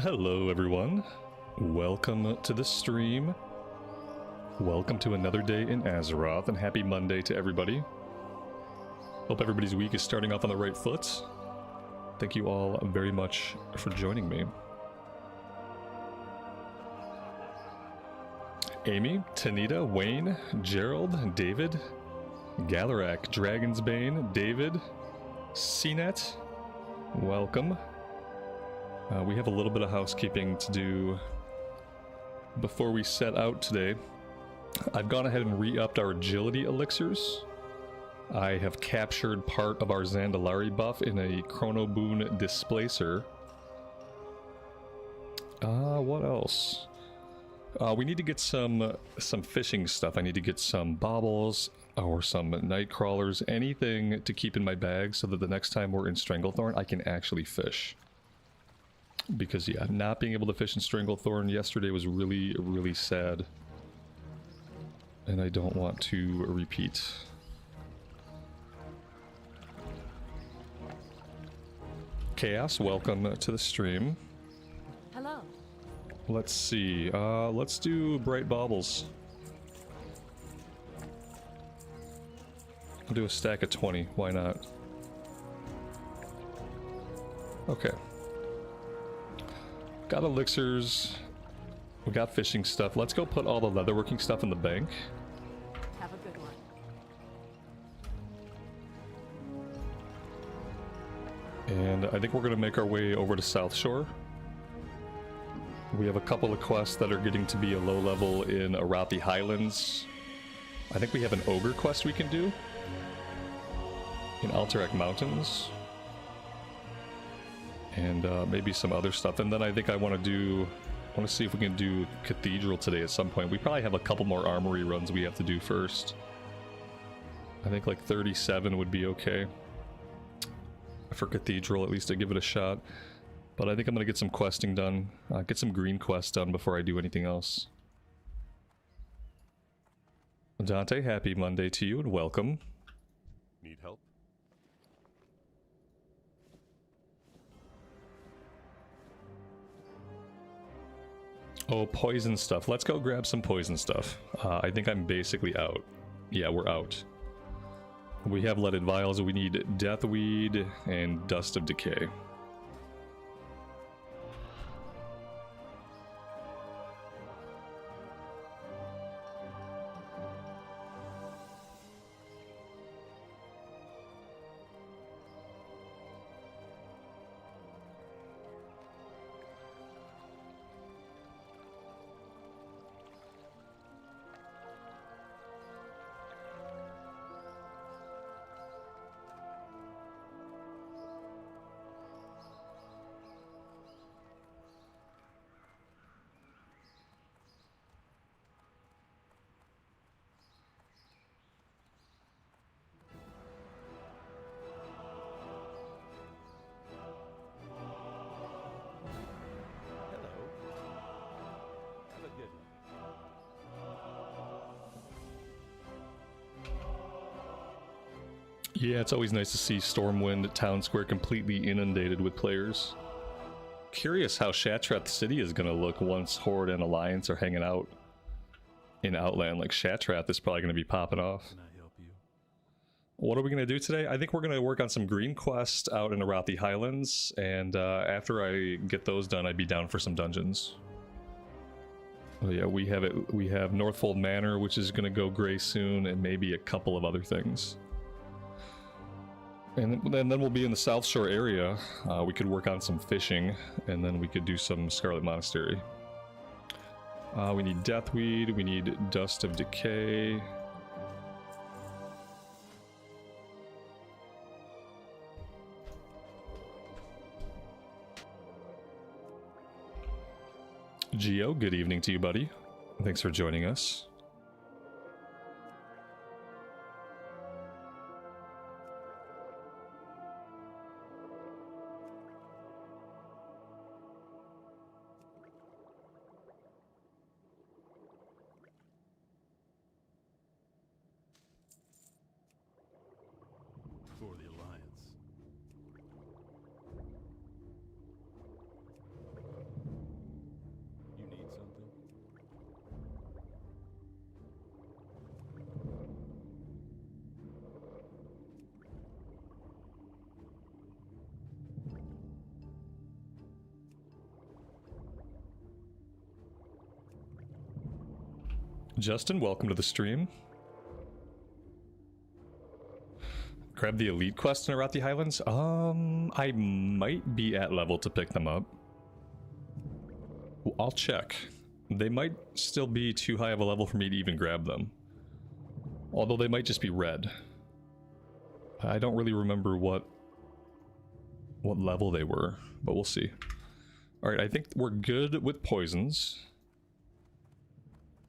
Hello everyone, welcome to the stream, welcome to another day in Azeroth, and happy Monday to everybody. Hope everybody's week is starting off on the right foot. Thank you all very much for joining me. Amy, Tanita, Wayne, Gerald, David, Galarak, Dragon's Bane, David, CNET, welcome. We have a little bit of housekeeping to do before we set out today. I've gone ahead and re-upped our agility elixirs. I have captured part of our Zandalari buff in a Chrono Boon Displacer. What else? We need to get some fishing stuff. I need to get some baubles or some night crawlers, anything to keep in my bag so that the next time we're in Stranglethorn I can actually fish. Because yeah, not being able to fish in Stranglethorn yesterday was really, really sad. And I don't want to repeat. Chaos, welcome to the stream. Hello. Let's see, let's do bright baubles. I'll do a stack of 20, why not? Okay. Got elixirs, we got fishing stuff. Let's go put all the leatherworking stuff in the bank. Have a good one. And I think we're gonna make our way over to South Shore. We have a couple of quests that are getting to be a low level in Arathi Highlands. I think we have an ogre quest we can do in Alterac Mountains. And maybe some other stuff. And then I think I want to see if we can do Cathedral today at some point. We probably have a couple more armory runs we have to do first. I think like 37 would be okay. For Cathedral, at least to give it a shot. But I think I'm going to get some questing done. Get some green quests done before I do anything else. Dante, happy Monday to you and welcome. Need help? Oh, poison stuff. Let's go grab some poison stuff. I think I'm basically out. Yeah, we're out. We have leaded vials. We need Deathweed and Dust of Decay. Yeah, it's always nice to see Stormwind Town Square completely inundated with players. Curious how Shattrath City is going to look once Horde and Alliance are hanging out in Outland. Like, Shattrath is probably going to be popping off. Can I help you? What are we going to do today? I think we're going to work on some green quests out in Arathi Highlands, and after I get those done, I'd be down for some dungeons. Oh yeah, we have Northfold Manor, which is going to go gray soon, and maybe a couple of other things. And then we'll be in the South Shore area. We could work on some fishing, and then we could do some Scarlet Monastery. We need Deathweed, we need Dust of Decay. Geo, good evening to you, buddy. Thanks for joining us. For the Alliance. Justin, welcome to the stream. Grab the elite quest in Arathi Highlands? I might be at level to pick them up. I'll check. They might still be too high of a level for me to even grab them. Although they might just be red. I don't really remember what level they were, but we'll see. Alright, I think we're good with poisons.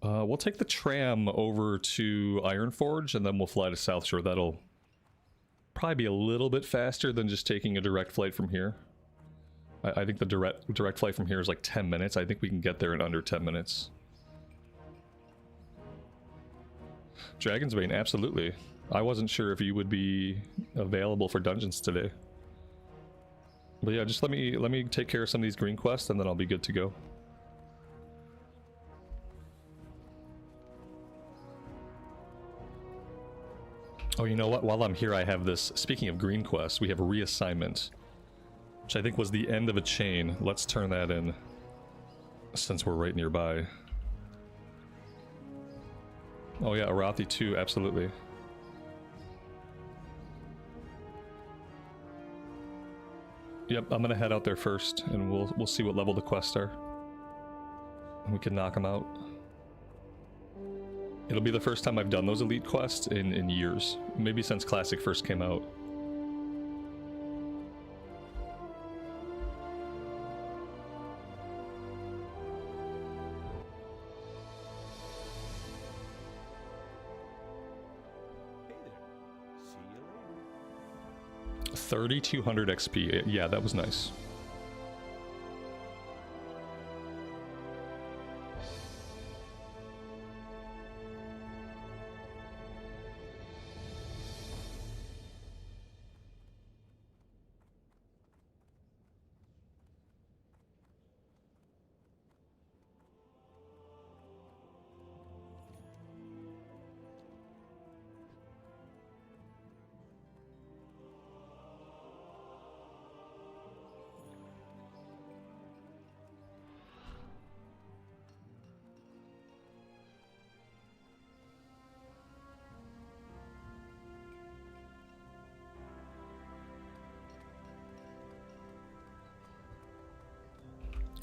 We'll take the tram over to Ironforge and then we'll fly to South Shore. That'll probably be a little bit faster than just taking a direct flight from here. I think the direct flight from here is like 10 minutes. I think we can get there in under 10 minutes. Dragon's Bane, absolutely. I wasn't sure if you would be available for dungeons today. But yeah, just let me take care of some of these green quests and then I'll be good to go. Oh, you know what? While I'm here, I have this. Speaking of green quests, we have a reassignment, which I think was the end of a chain. Let's turn that in, since we're right nearby. Oh yeah, Arathi too, absolutely. Yep, I'm gonna head out there first, and we'll see what level the quests are. And we can knock them out. It'll be the first time I've done those elite quests in years. Maybe since Classic first came out. Hey there. See you later. 3,200 XP. Yeah, that was nice.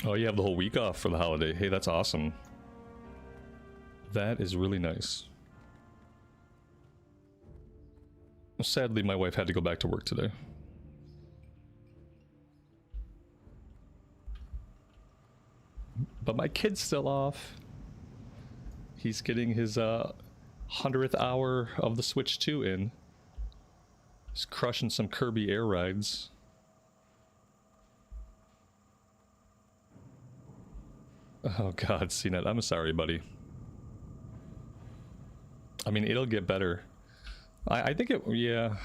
Oh, you have the whole week off for the holiday. Hey, that's awesome. That is really nice. Sadly, my wife had to go back to work today. But my kid's still off. He's getting his 100th hour of the Switch 2 in. He's crushing some Kirby air rides. Oh god, CNET, I'm sorry, buddy. I mean, it'll get better. I think it, yeah.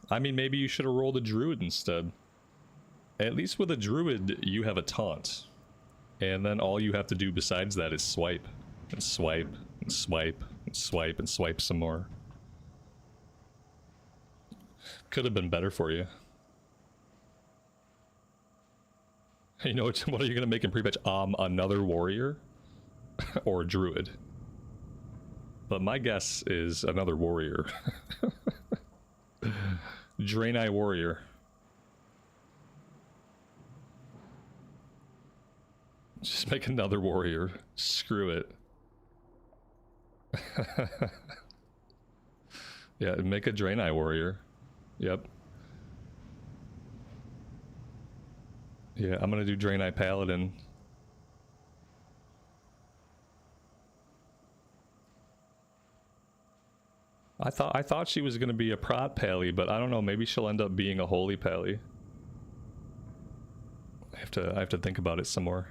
I mean, maybe you should have rolled a druid instead. At least with a druid, you have a taunt. And then all you have to do besides that is swipe. And swipe, and swipe, and swipe, and swipe some more. Could have been better for you. You know what are you gonna make in pre-patch? Another warrior? Or a druid? But my guess is another warrior. Draenei warrior. Just make another warrior. Screw it. Yeah, make a Draenei warrior. Yep. Yeah, I'm gonna do Draenei Paladin. I thought she was gonna be a prot pally, but I don't know, maybe she'll end up being a holy pally. I have to think about it some more.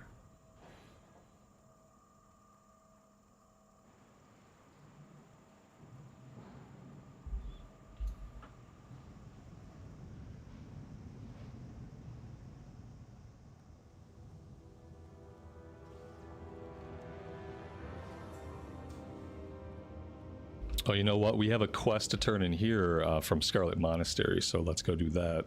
Oh, you know what? We have a quest to turn in here from Scarlet Monastery, so let's go do that.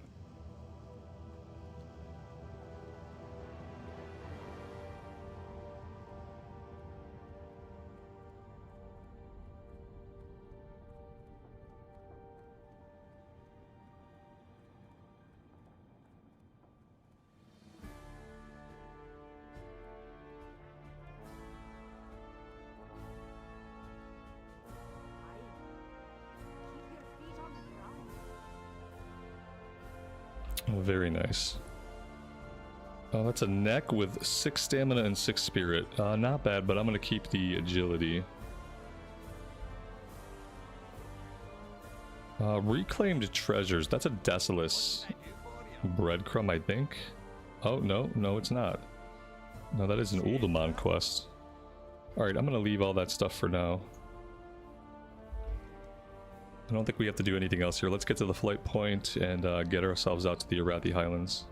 Oh, very nice. Oh, that's a neck with 6 stamina and 6 spirit. Not bad, but I'm gonna keep the agility. Reclaimed treasures. That's a Decimus breadcrumb, I think. Oh, no, it's not. No, that is an Uldaman quest. Alright, I'm gonna leave all that stuff for now. I don't think we have to do anything else here. Let's get to the flight point and get ourselves out to the Arathi Highlands.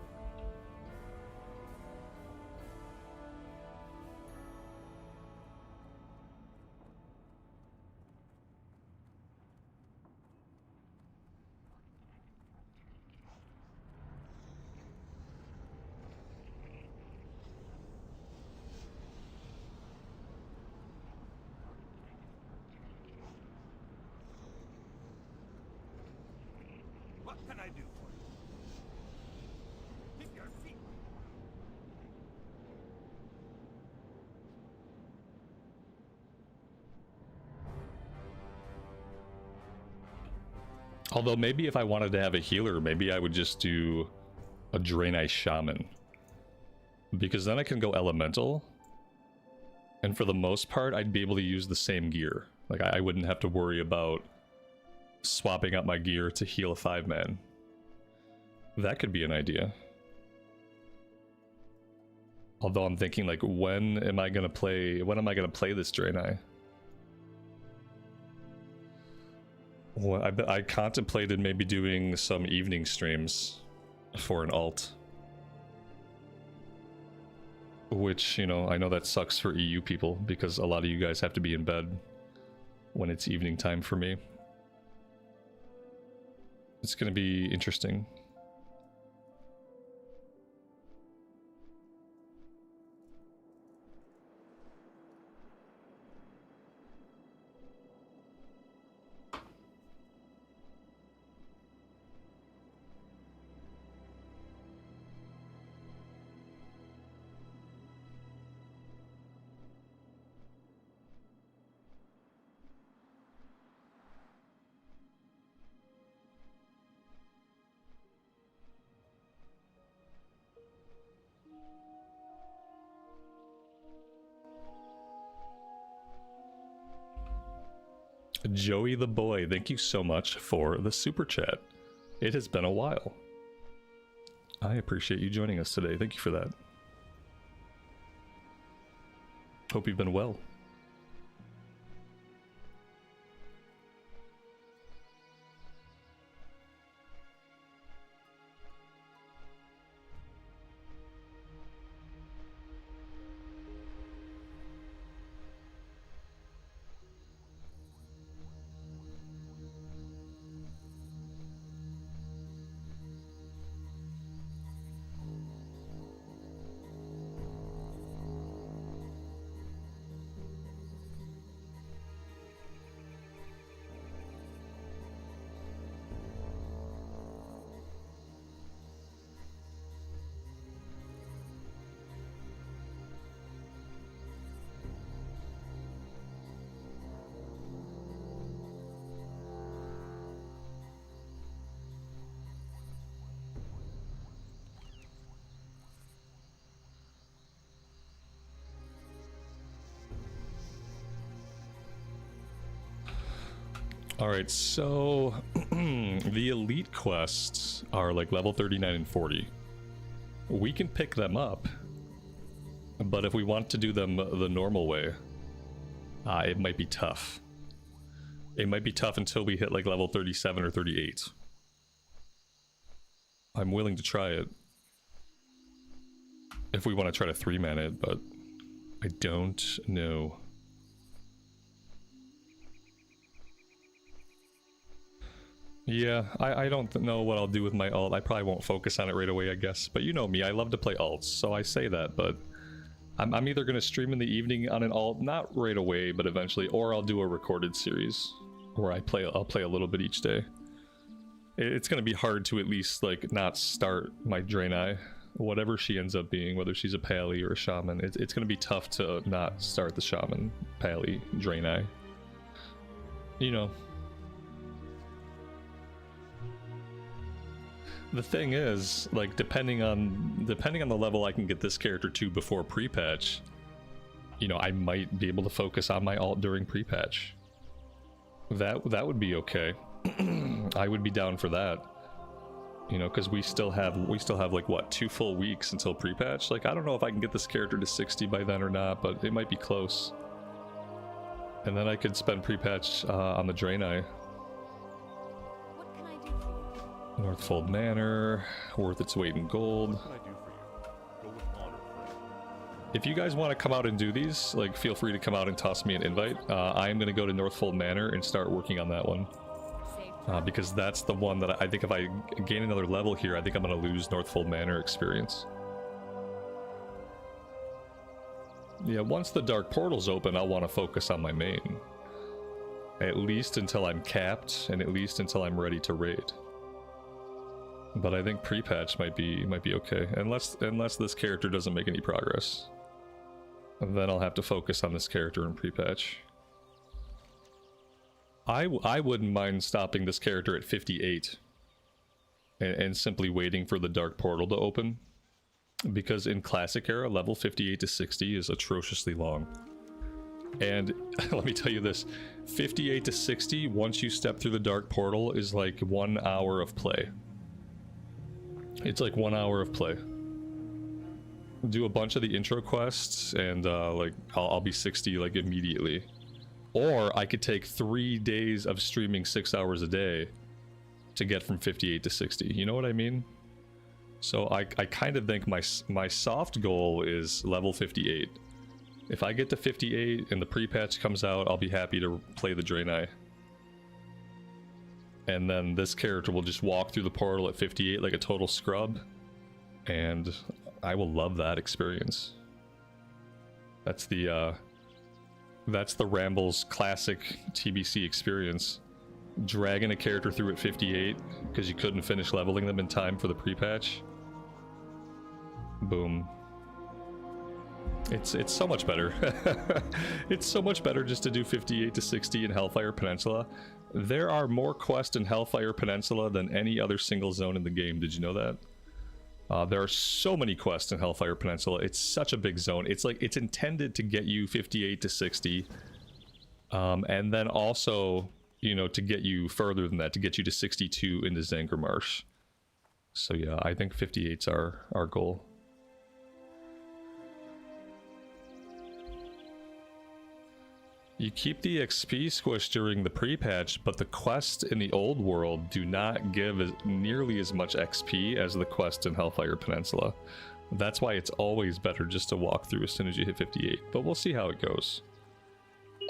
What can I do for you? Keep your feet. Although maybe if I wanted to have a healer, maybe I would just do a Draenei Shaman. Because then I can go elemental. And for the most part, I'd be able to use the same gear. Like, I wouldn't have to worry about swapping out my gear to heal a 5-man. That could be an idea. Although I'm thinking, like, when am I gonna play this Draenei? Well, I contemplated maybe doing some evening streams for an alt. Which, you know, I know that sucks for EU people because a lot of you guys have to be in bed when it's evening time for me. It's gonna be interesting. Joey the Boy, thank you so much for the super chat. It has been a while. I appreciate you joining us today. Thank you for that. Hope you've been well. Alright, so the elite quests are like level 39 and 40. We can pick them up, but if we want to do them the normal way, it might be tough. It might be tough until we hit like level 37 or 38. I'm willing to try it. If we want to try to 3-man it, but I don't know. Yeah, I don't know what I'll do with my alt. I probably won't focus on it right away, I guess. But you know me, I love to play alts, so I say that. But I'm either going to stream in the evening on an alt, not right away, but eventually, or I'll do a recorded series where I'll play a little bit each day. It's going to be hard to at least like not start my Draenei, whatever she ends up being, whether she's a Pally or a Shaman. It's going to be tough to not start the Shaman, Pally, Draenei. You know. The thing is, like, depending on the level I can get this character to before pre-patch, you know, I might be able to focus on my alt during pre-patch. That would be okay. I would be down for that. You know, because we still have like what, 2 full weeks until pre-patch. Like, I don't know if I can get this character to 60 by then or not, but it might be close. And then I could spend pre-patch on the Draenei. What can I do for you? Northfold Manor, worth its weight in gold. What can I do for you? Go with honor, friend. If you guys want to come out and do these, like, feel free to come out and toss me an invite. I am going to go to Northfold Manor and start working on that one. Because that's the one that I think if I gain another level here, I think I'm going to lose Northfold Manor experience. Yeah, once the Dark Portal's open, I'll want to focus on my main. At least until I'm capped, and at least until I'm ready to raid. But I think pre-patch might be okay, unless this character doesn't make any progress. And then I'll have to focus on this character in pre-patch. I wouldn't mind stopping this character at 58 and simply waiting for the Dark Portal to open, because in Classic Era, level 58 to 60 is atrociously long. And let me tell you this, 58 to 60, once you step through the Dark Portal, is like 1 hour of play. It's like 1 hour of play. Do a bunch of the intro quests, and like I'll be 60 like immediately. Or I could take 3 days of streaming 6 hours a day to get from 58 to 60. You know what I mean? So I kind of think my soft goal is level 58. If I get to 58 and the pre-patch comes out, I'll be happy to play the Draenei. And then this character will just walk through the portal at 58 like a total scrub. And I will love that experience. That's the Rambles classic TBC experience. Dragging a character through at 58 because you couldn't finish leveling them in time for the pre-patch. Boom. It's so much better. It's so much better just to do 58 to 60 in Hellfire Peninsula. There are more quests in Hellfire Peninsula than any other single zone in the game. Did you know that? There are so many quests in Hellfire Peninsula. It's such a big zone. It's like it's intended to get you 58 to 60, and then also, you know, to get you further than that, to get you to 62 into Zangarmarsh. So yeah, I think 58's our goal. You keep the XP squish during the pre-patch, but the quests in the old world do not give nearly as much XP as the quest in Hellfire Peninsula. That's why it's always better just to walk through as soon as you hit 58, but we'll see how it goes.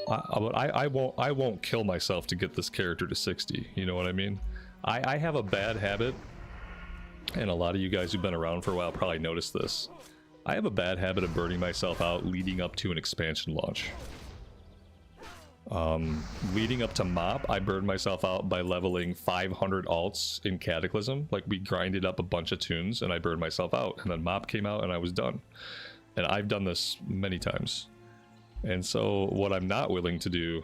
I won't kill myself to get this character to 60, you know what I mean? I have a bad habit, and a lot of you guys who've been around for a while probably noticed this. I have a bad habit of burning myself out leading up to an expansion launch. Leading up to MOP, I burned myself out by leveling 500 alts in Cataclysm. Like, we grinded up a bunch of tunes and I burned myself out, and then MOP came out and I was done. And I've done this many times. And so what I'm not willing to do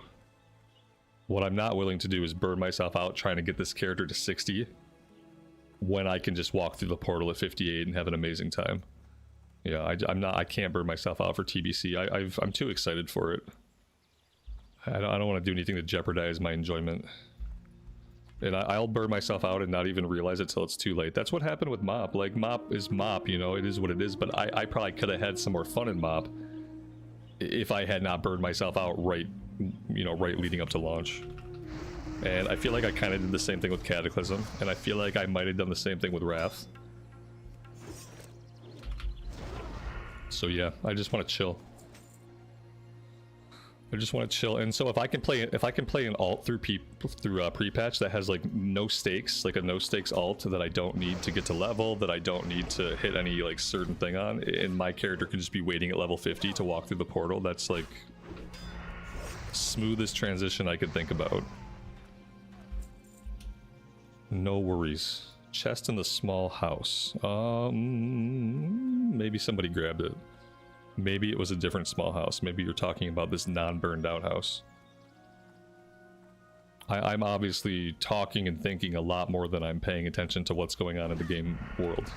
is burn myself out trying to get this character to 60 when I can just walk through the portal at 58 and have an amazing time. Yeah, I can't burn myself out for TBC. I'm too excited for it. I don't want to do anything to jeopardize my enjoyment. And I'll burn myself out and not even realize it till it's too late. That's what happened with MOP. Like, MOP is MOP, you know, it is what it is, but I probably could have had some more fun in MOP if I had not burned myself out right leading up to launch. And I feel like I kind of did the same thing with Cataclysm, and I feel like I might have done the same thing with Wrath. So yeah, I just want to chill. I just want to chill, and so if I can play an alt through pre-patch that has like no stakes, like a no stakes alt that I don't need to get to level, that I don't need to hit any like certain thing on, and my character can just be waiting at level 50 to walk through the portal, that's like smoothest transition I could think about. No worries. Chest in the small house. Maybe somebody grabbed it. Maybe it was a different small house. Maybe you're talking about this non-burned out house. I'm obviously talking and thinking a lot more than I'm paying attention to what's going on in the game world.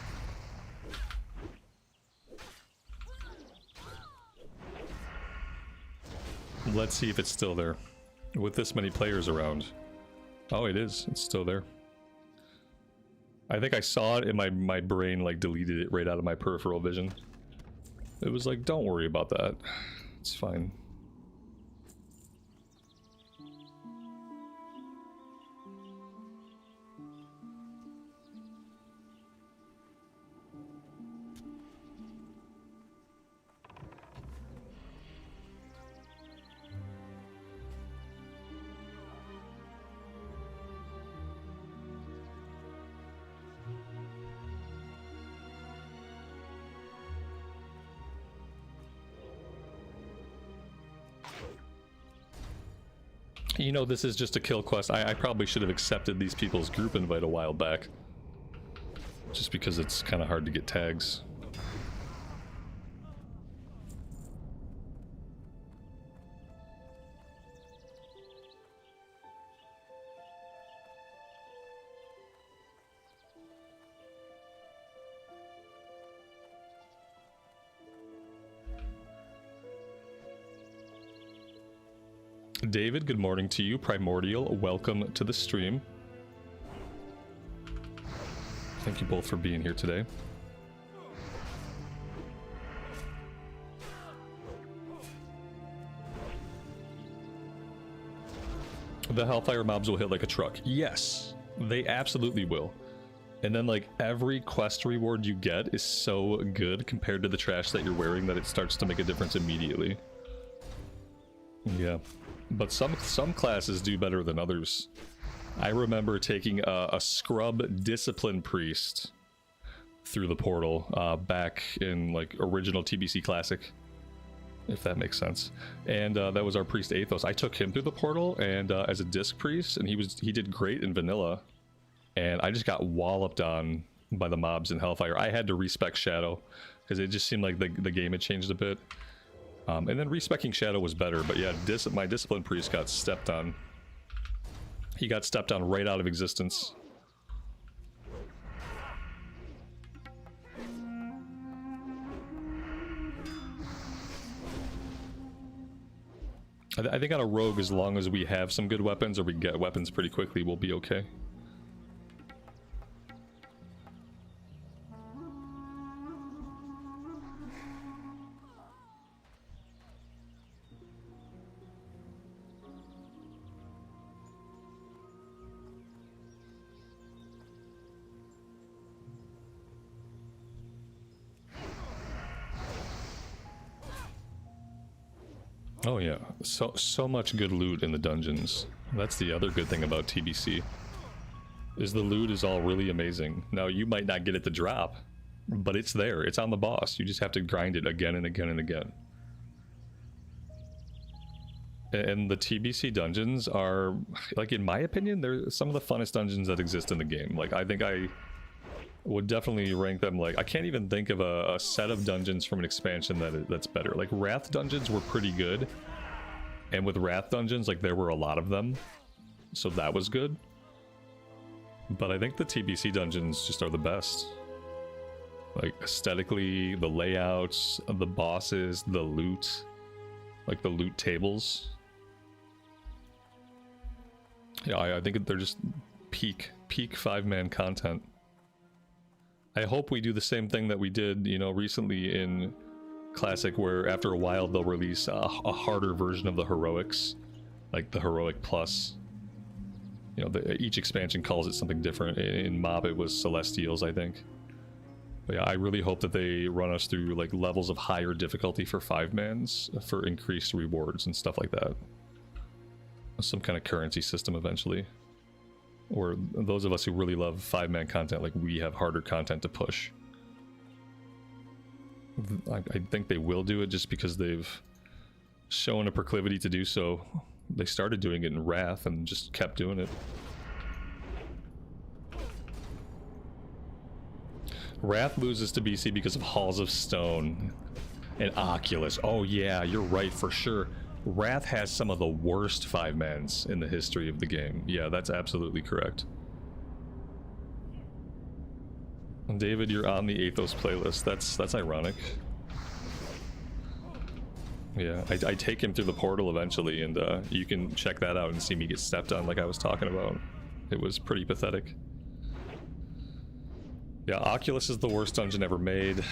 Let's see if it's still there. With this many players around. Oh, it is. It's still there. I think I saw it and my brain like deleted it right out of my peripheral vision. It was like, don't worry about that. It's fine. You know, this is just a kill quest. I probably should have accepted these people's group invite a while back. Just because it's kind of hard to get tags. David, good morning to you. Primordial, welcome to the stream. Thank you both for being here today. The Hellfire mobs will hit like a truck. Yes, they absolutely will. And then like every quest reward you get is so good compared to the trash that you're wearing that it starts to make a difference immediately. Yeah. But some classes do better than others. I remember taking a scrub discipline priest through the portal back in like original TBC classic, if that makes sense. And that was our priest Athos. I took him through the portal and as a disc priest, and he did great in vanilla. And I just got walloped on by the mobs in Hellfire. I had to respec Shadow because it just seemed like the game had changed a bit. And then respecking Shadow was better, but yeah, my Discipline Priest got stepped on. He got stepped on right out of existence. I think on a rogue, as long as we have some good weapons or we get weapons pretty quickly, we'll be okay. Oh yeah, so much good loot in the dungeons. That's the other good thing about TBC, is the loot is all really amazing. Now you might not get it to drop, but it's there, it's on the boss. You just have to grind it again and again and again. And the TBC dungeons are, like, in my opinion, they're some of the funnest dungeons that exist in the game. Like, I think I would definitely rank them, like, I can't even think of a set of dungeons from an expansion that's better. Like, Wrath dungeons were pretty good, and with Wrath dungeons, like, there were a lot of them, so that was good. But I think the TBC dungeons just are the best. Like, aesthetically, the layouts, the bosses, the loot, like the loot tables. Yeah, I think they're just peak 5-man content. I hope we do the same thing that we did, you know, recently in Classic, where after a while they'll release a harder version of the Heroics, like the Heroic Plus. You know, each expansion calls it something different. In Mob it was Celestials, I think. But yeah, I really hope that they run us through like levels of higher difficulty for 5-mans for increased rewards and stuff like that. Some kind of currency system eventually. Or those of us who really love 5-man content, like we have harder content to push. I think they will do it just because they've shown a proclivity to do so. They started doing it in Wrath and just kept doing it. Wrath loses to BC because of Halls of Stone and Oculus. Oh yeah, you're right for sure. Wrath has some of the worst 5-mans in the history of the game. Yeah, that's absolutely correct. And David, you're on the Athos playlist. That's ironic. Yeah, I take him through the portal eventually, and you can check that out and see me get stepped on like I was talking about. It was pretty pathetic. Yeah, Oculus is the worst dungeon ever made.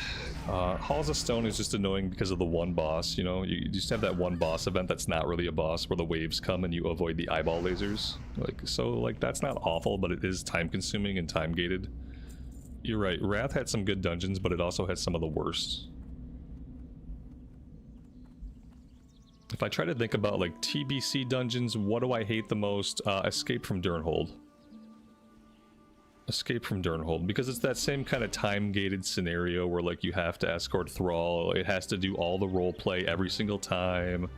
Halls of Stone is just annoying because of the one boss, you know? You just have that one boss event that's not really a boss, where the waves come and you avoid the eyeball lasers. Like, that's not awful, but it is time-consuming and time-gated. You're right, Wrath had some good dungeons, but it also had some of the worst. If I try to think about, like, TBC dungeons, what do I hate the most? Escape from Durnhold. Escape from Durnhold, because it's that same kind of time-gated scenario where, like, you have to escort Thrall, it has to do all the roleplay every single time.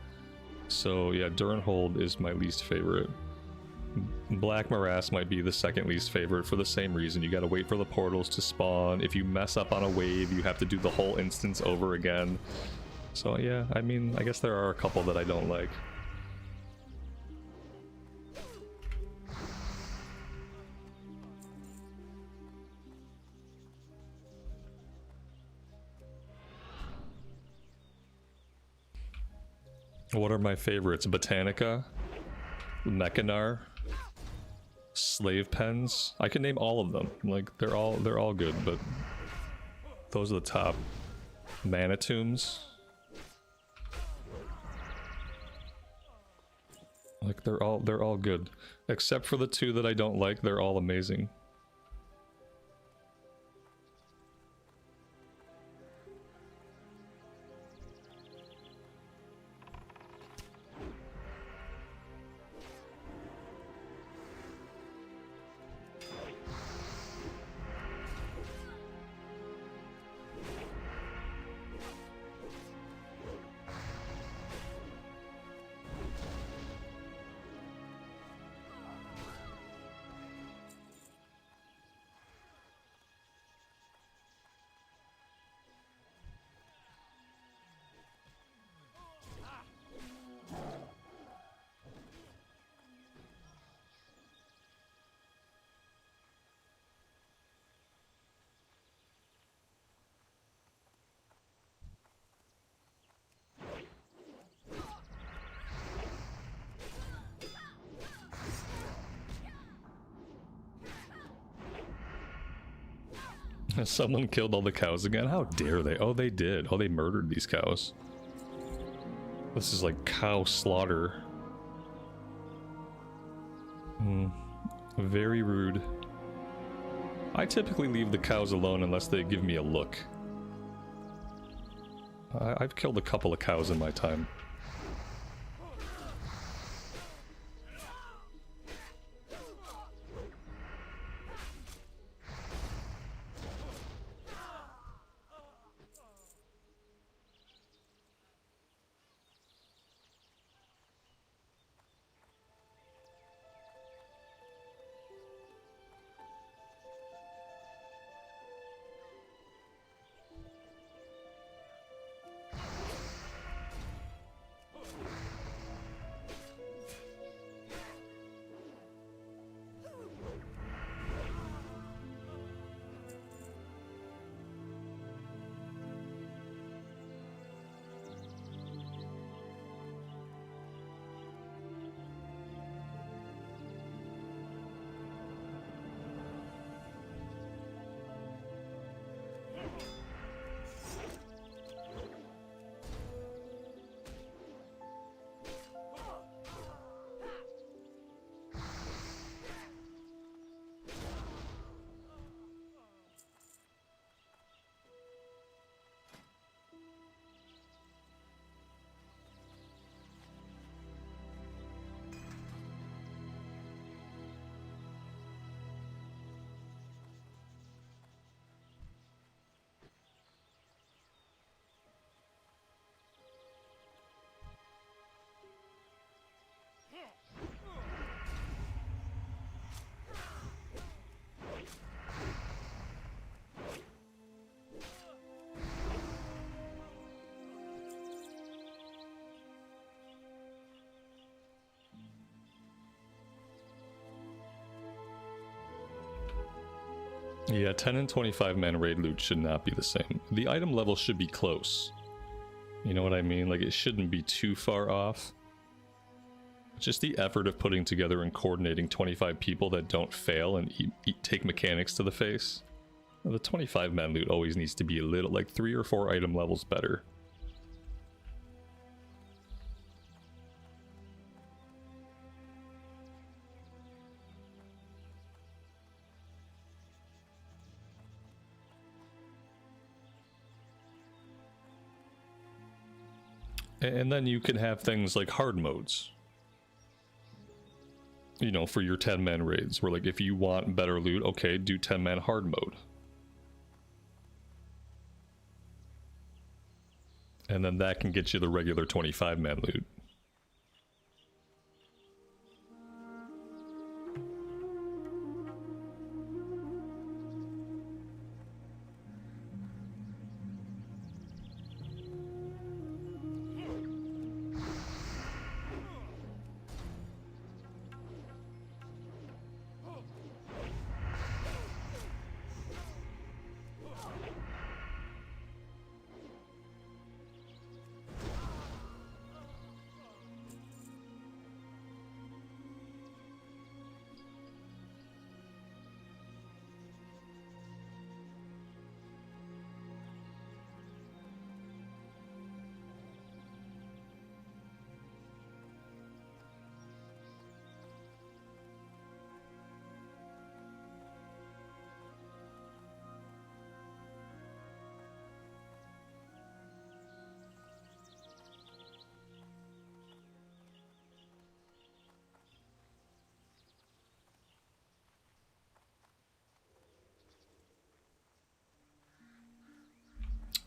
So, yeah, Durnhold is my least favorite. Black Morass might be the second least favorite for the same reason. You gotta wait for the portals to spawn. If you mess up on a wave, you have to do the whole instance over again. So, yeah, I mean, I guess there are a couple that I don't like. What are my favorites? Botanica, Mechanar, Slave Pens. I can name all of them. Like, they're all good, but those are the top. Manitombs. Like, they're all good. Except for the two that I don't like, they're all amazing. Someone killed all the cows again? How dare they? Oh, they did. Oh, they murdered these cows. This is like cow slaughter. Very rude. I typically leave the cows alone unless they give me a look. I've killed a couple of cows in my time. Yeah, 10 and 25 man raid loot should not be the same. The item level should be close. You know what I mean? Like, it shouldn't be too far off. Just the effort of putting together and coordinating 25 people that don't fail and take mechanics to the face. The 25 man loot always needs to be a little, like 3 or 4 item levels better. And then you can have things like hard modes. You know, for your 10-man raids, where like if you want better loot, okay, do 10-man hard mode. And then that can get you the regular 25-man loot.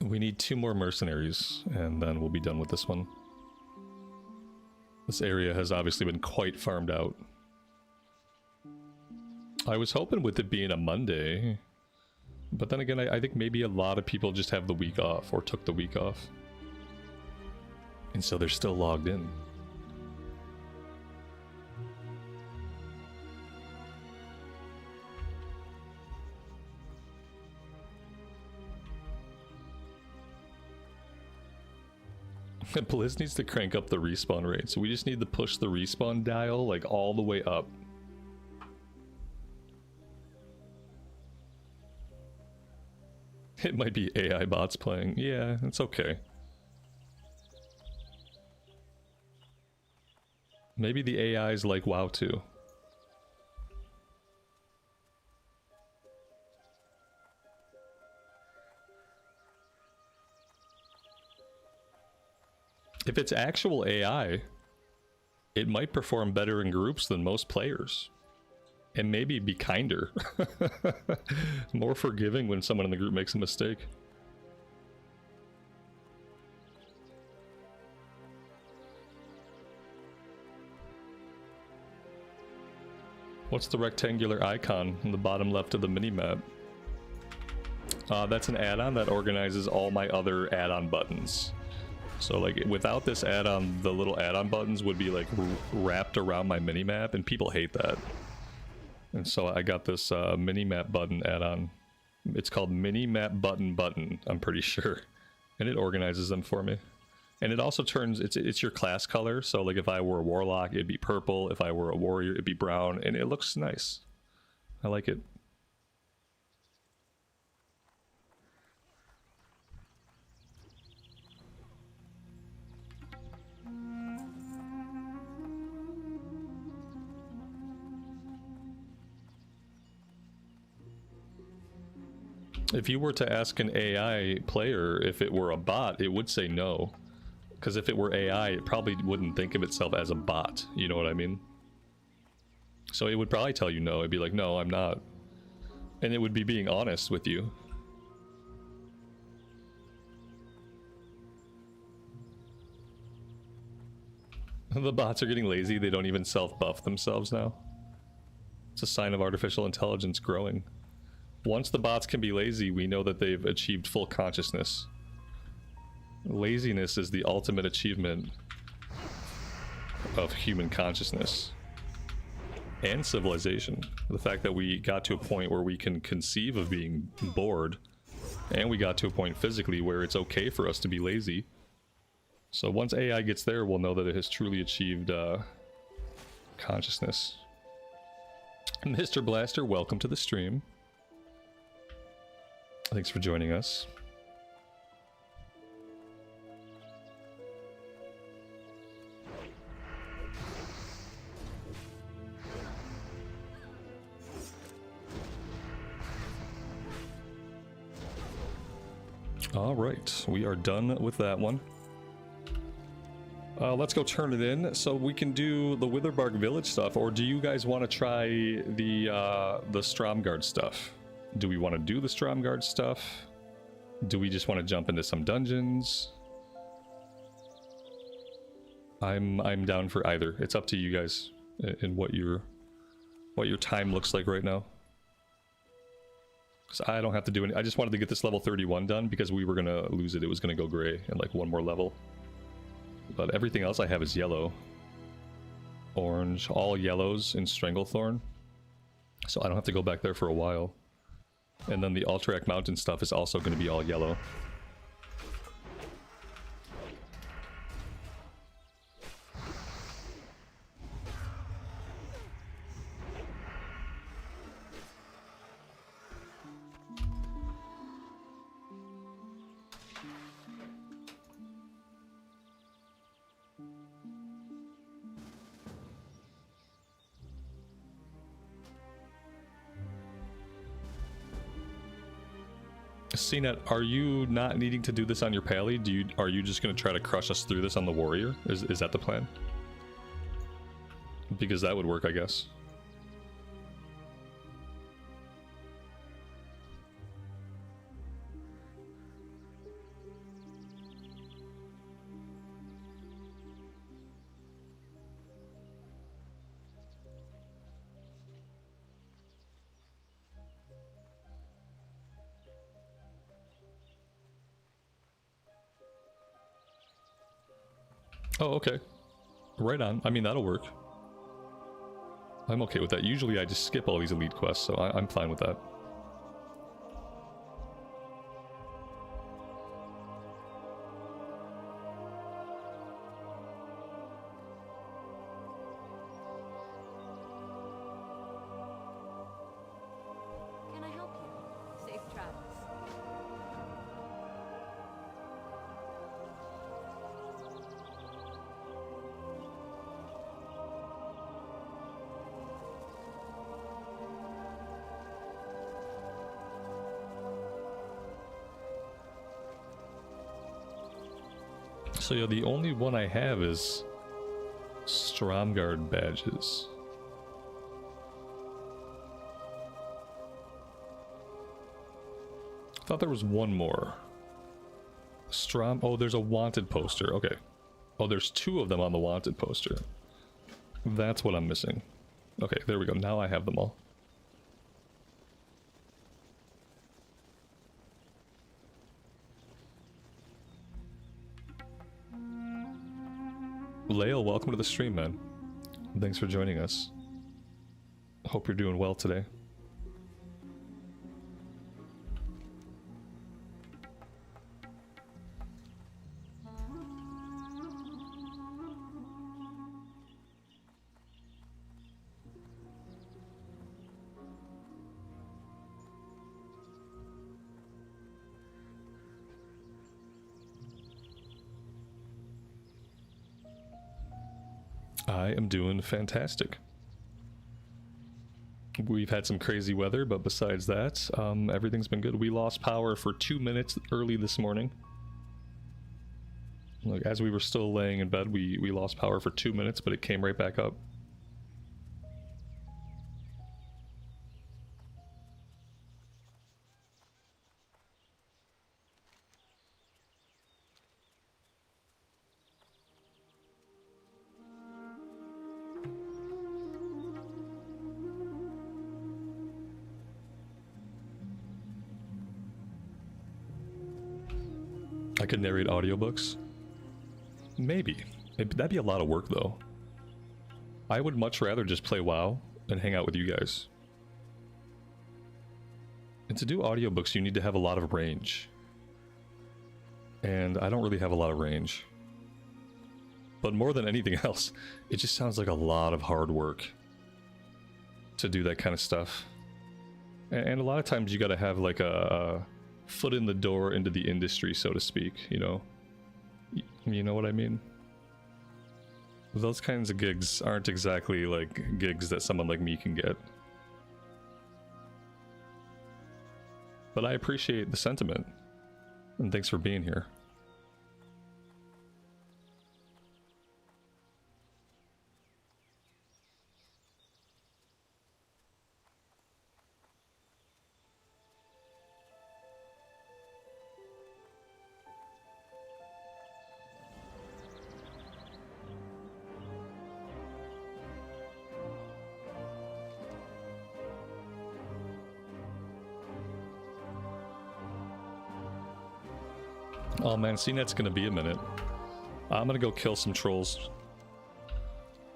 We need 2 more mercenaries, and then we'll be done with this one. This area has obviously been quite farmed out. I was hoping with it being a Monday, but then again, I think maybe a lot of people just have the week off, or took the week off. And so they're still logged in. Blizz needs to crank up the respawn rate, so we just need to push the respawn dial like all the way up. It might be AI bots playing. Yeah, it's okay. Maybe the AIs like WoW too. If it's actual AI, it might perform better in groups than most players. And maybe be kinder. More forgiving when someone in the group makes a mistake. What's the rectangular icon in the bottom left of the minimap? That's an add-on that organizes all my other add-on buttons. So like without this add-on, the little add-on buttons would be like wrapped around my minimap, and people hate that. And so I got this minimap button add-on. It's called Minimap Button, I'm pretty sure. And it organizes them for me. And it also turns, it's your class color. So like if I were a warlock, it'd be purple. If I were a warrior, it'd be brown. And it looks nice. I like it. If you were to ask an AI player if it were a bot, it would say no. Because if it were AI, it probably wouldn't think of itself as a bot. You know what I mean? So it would probably tell you no. It'd be like, no, I'm not. And it would be being honest with you. The bots are getting lazy. They don't even self-buff themselves now. It's a sign of artificial intelligence growing. Once the bots can be lazy, we know that they've achieved full consciousness. Laziness is the ultimate achievement of human consciousness. and civilization. The fact that we got to a point where we can conceive of being bored, and we got to a point physically where it's okay for us to be lazy. So once AI gets there, we'll know that it has truly achieved consciousness. Mr. Blaster, welcome to the stream. Thanks for joining us. All right, we are done with that one. Let's go turn it in so we can do the Witherbark Village stuff, or do you guys want to try the Stromgarde stuff? Do we want to do the Stromgarde stuff? Do we just want to jump into some dungeons? I'm down for either. It's up to you guys and what your time looks like right now. Because I don't have to do any. I just wanted to get this level 31 done because we were gonna lose it. It was gonna go gray in like one more level. But everything else I have is yellow. Orange, all yellows in Stranglethorn. So I don't have to go back there for a while. And then the Alterac Mountain stuff is also going to be all yellow. CNET, are you not needing to do this on your pally? Are you just going to try to crush us through this on the warrior? Is that the plan? Because that would work, I guess. Oh, okay. Right on. I mean, that'll work. I'm okay with that. Usually I just skip all these elite quests, so I'm fine with that. Can I help you? Safe travels. So yeah, the only one I have is Stromgarde badges. I thought there was one more. Oh, there's a wanted poster. Okay. Oh, there's two of them on the wanted poster. That's what I'm missing. Okay, there we go. Now I have them all. Lael, welcome to the stream, man. Thanks for joining us. Hope you're doing well today. I am doing fantastic. We've had some crazy weather, but besides that, everything's been good. We lost power for 2 minutes early this morning. Like, as we were still laying in bed, we lost power for 2 minutes, but it came right back up. I could narrate audiobooks. Maybe. That'd be a lot of work, though. I would much rather just play WoW and hang out with you guys. And to do audiobooks, you need to have a lot of range. And I don't really have a lot of range. But more than anything else, it just sounds like a lot of hard work to do that kind of stuff. And a lot of times you gotta have like a foot in the door into the industry, so to speak, you know? You know what I mean? Those kinds of gigs aren't exactly like gigs that someone like me can get. But I appreciate the sentiment, and thanks for being here. Oh man, CNET's gonna be a minute. I'm gonna go kill some trolls.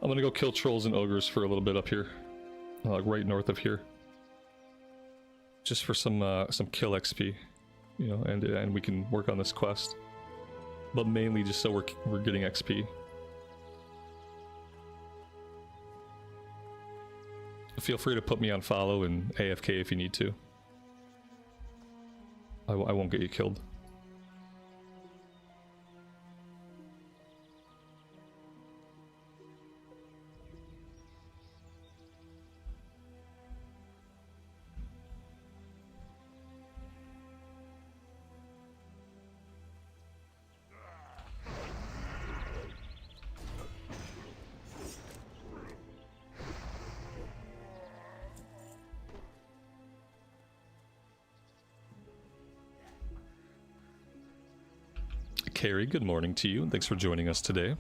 I'm gonna go kill trolls and ogres for a little bit up here. Like right north of here. Just for some kill XP. You know, and we can work on this quest. But mainly just so we're getting XP. Feel free to put me on follow and AFK if you need to. I won't get you killed. Carrie, good morning to you, and thanks for joining us today.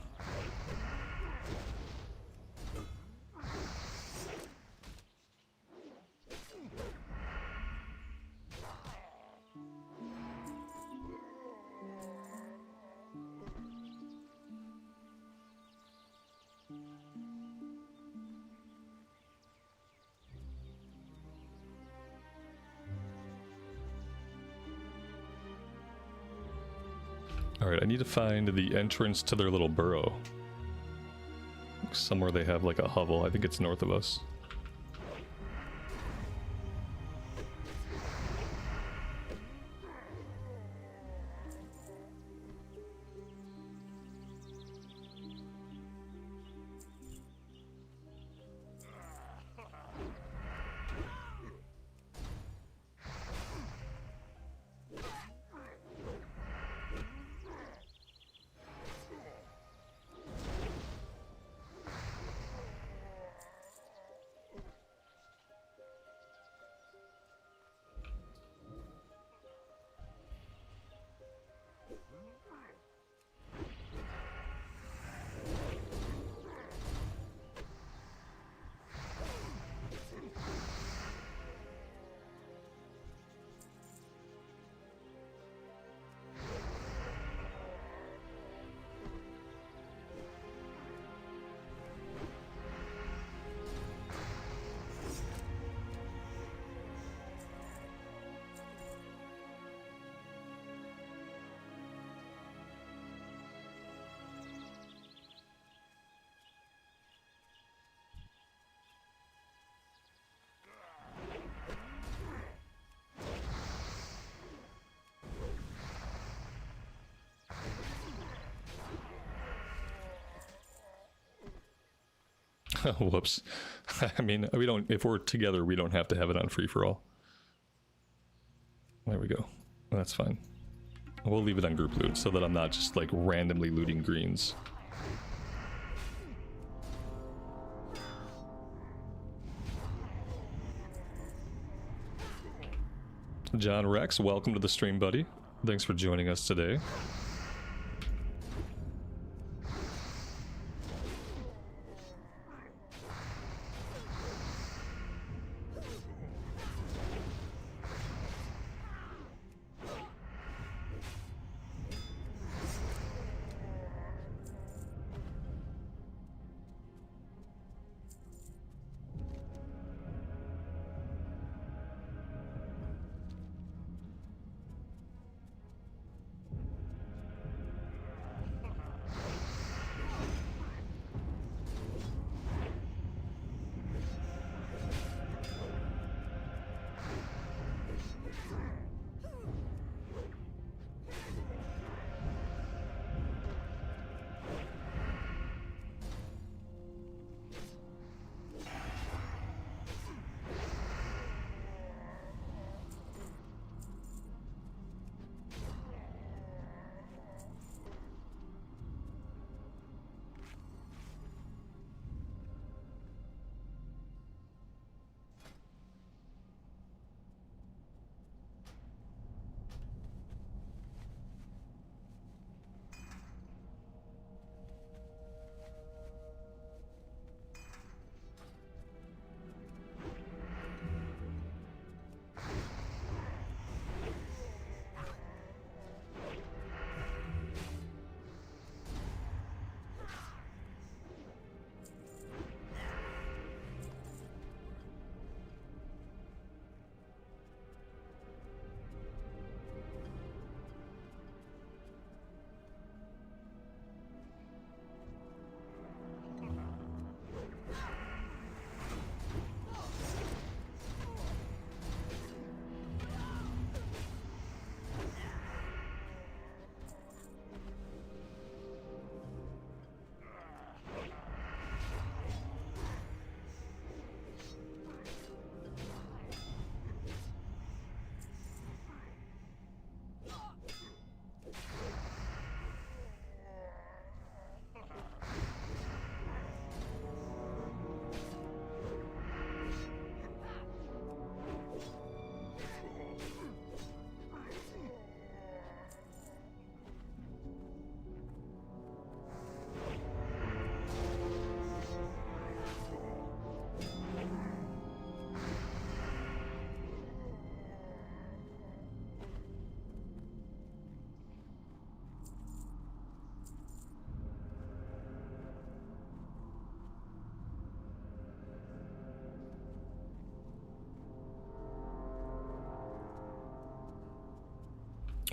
Alright, I need to find the entrance to their little burrow. Somewhere they have like a hovel. I think it's north of us. Whoops. I mean, we don't, if we're together, we don't have to have it on free for all. There we go. That's fine. We'll leave it on group loot so that I'm not just like randomly looting greens. John Rex, welcome to the stream, buddy. Thanks for joining us today.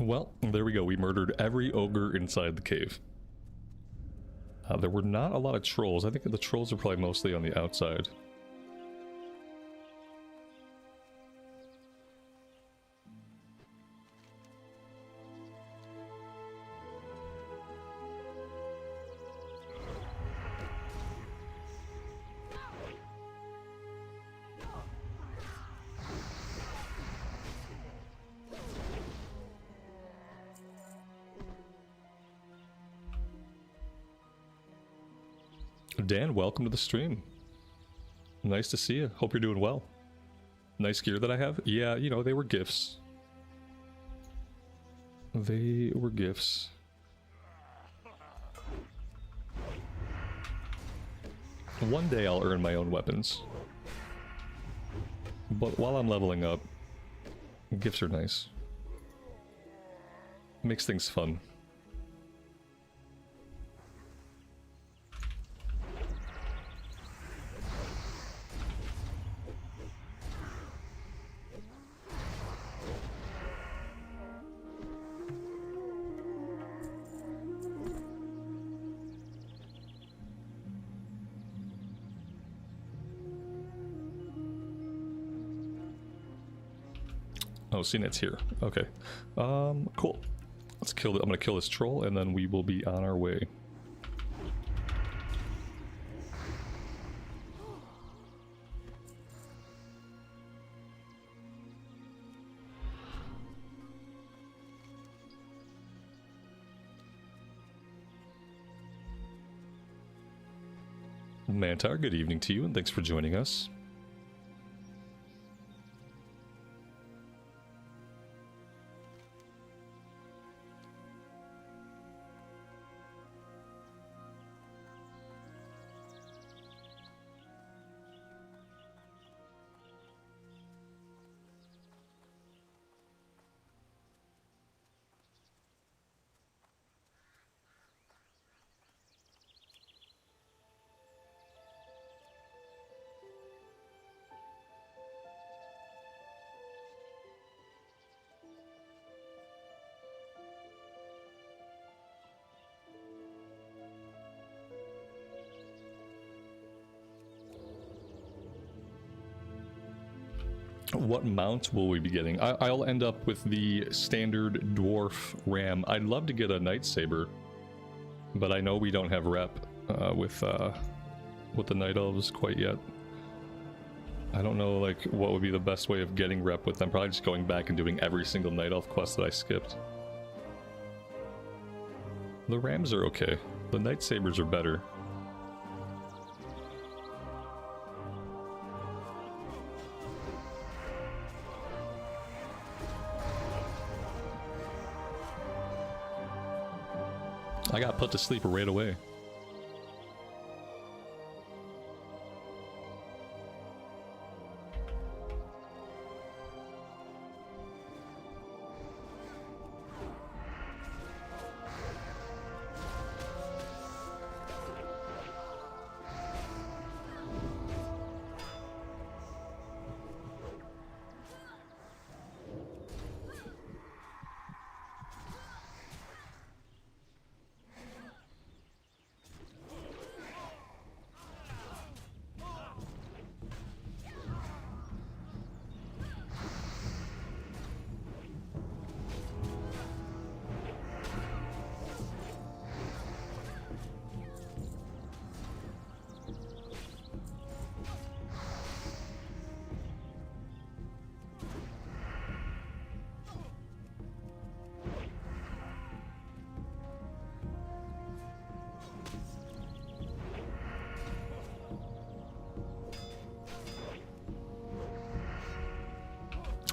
Well, there we go. We murdered every ogre inside the cave. There were not a lot of trolls. I think the trolls are probably mostly on the outside. Dan, welcome to the stream. Nice to see you. Hope you're doing well. Nice gear that I have. Yeah, you know, they were gifts. They were gifts. One day I'll earn my own weapons. But while I'm leveling up, gifts are nice. Makes things fun. Oh, CNET's here. Okay. Cool. Let's kill I'm gonna kill this troll and then we will be on our way. Mantar, good evening to you and thanks for joining us. What mount will we be getting? I'll end up with the standard dwarf ram. I'd love to get a Night Saber, but I know we don't have rep with the Night Elves quite yet. I don't know like what would be the best way of getting rep with them. Probably just going back and doing every single Night Elf quest that I skipped. The rams are okay. The Night Sabers are better. I got put to sleep right away.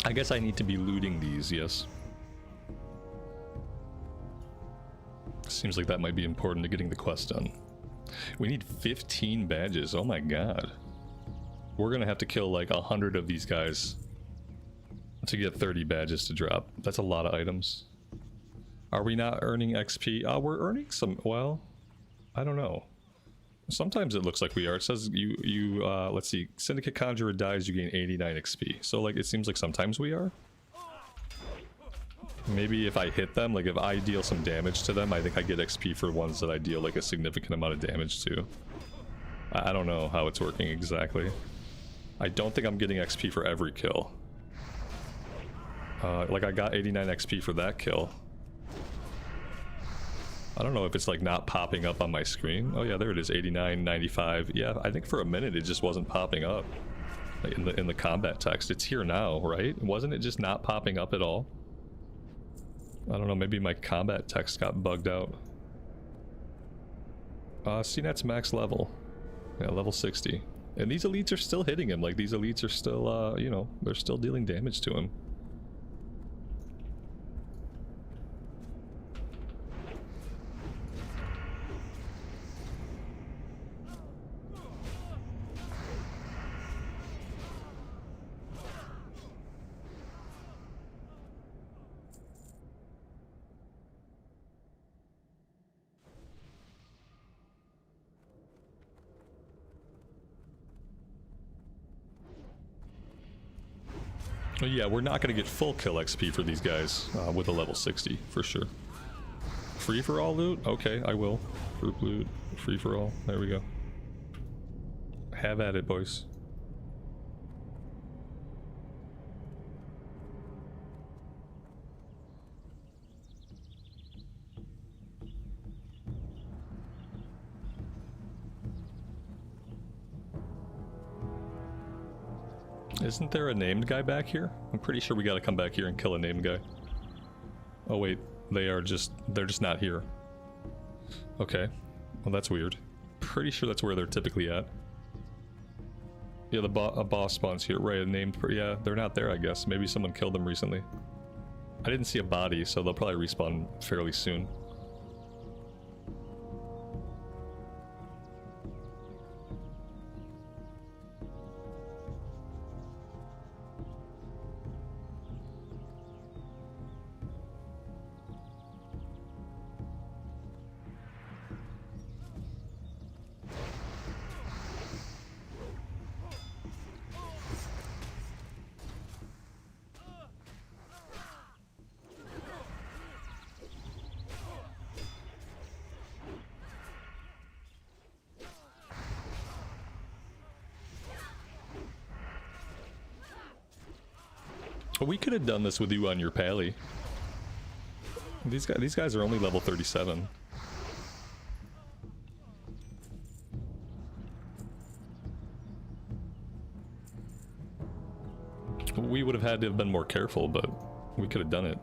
I guess I need to be looting these, yes. Seems like that might be important to getting the quest done. We need 15 badges, oh my god. We're gonna have to kill like 100 of these guys to get 30 badges to drop. That's a lot of items. Are we not earning XP? We're earning some, well, I don't know. Sometimes it looks like we are. It says let's see, Syndicate Conjurer dies, you gain 89 XP. So like, it seems like sometimes we are. Maybe if I hit them, like if I deal some damage to them, I think I get XP for ones that I deal like a significant amount of damage to. I don't know how it's working exactly. I don't think I'm getting XP for every kill. Like I got 89 XP for that kill. I don't know if it's like not popping up on my screen. Oh yeah, there it is, 89, 95. Yeah, I think for a minute it just wasn't popping up. Like in the combat text. It's here now, right? Wasn't it just not popping up at all? I don't know, maybe my combat text got bugged out. CNET's max level. Yeah, level 60. And these elites are still hitting him. Like, these elites are still, you know, they're still dealing damage to him. Well, yeah, we're not going to get full kill XP for these guys with a level 60, for sure. Free-for-all loot? Okay, I will. Group loot, free-for-all. There we go. Have at it, boys. Isn't there a named guy back here? I'm pretty sure we gotta come back here and kill a named guy. Oh wait, they're just not here. Okay, well that's weird. Pretty sure that's where they're typically at. Yeah, a boss spawns here, right? A named, yeah, they're not there, I guess. Maybe someone killed them recently. I didn't see a body, so they'll probably respawn fairly soon. We could have done this with you on your pally. These guys are only level 37. We would have had to have been more careful, but we could have done it.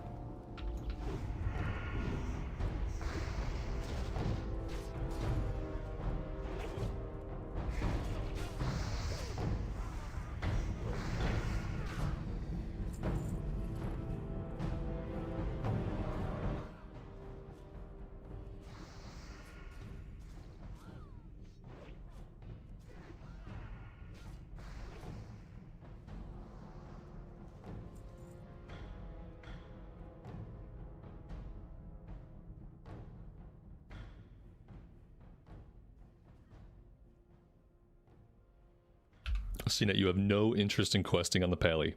Seen that you have no interest in questing on the pally.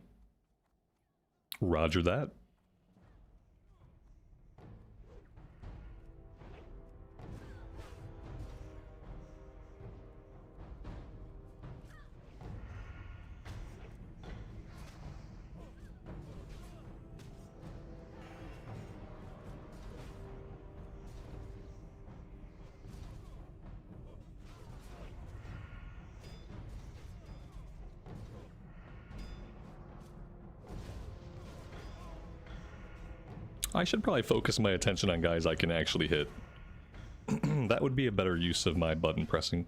Roger that. I should probably focus my attention on guys I can actually hit. That would be a better use of my button pressing.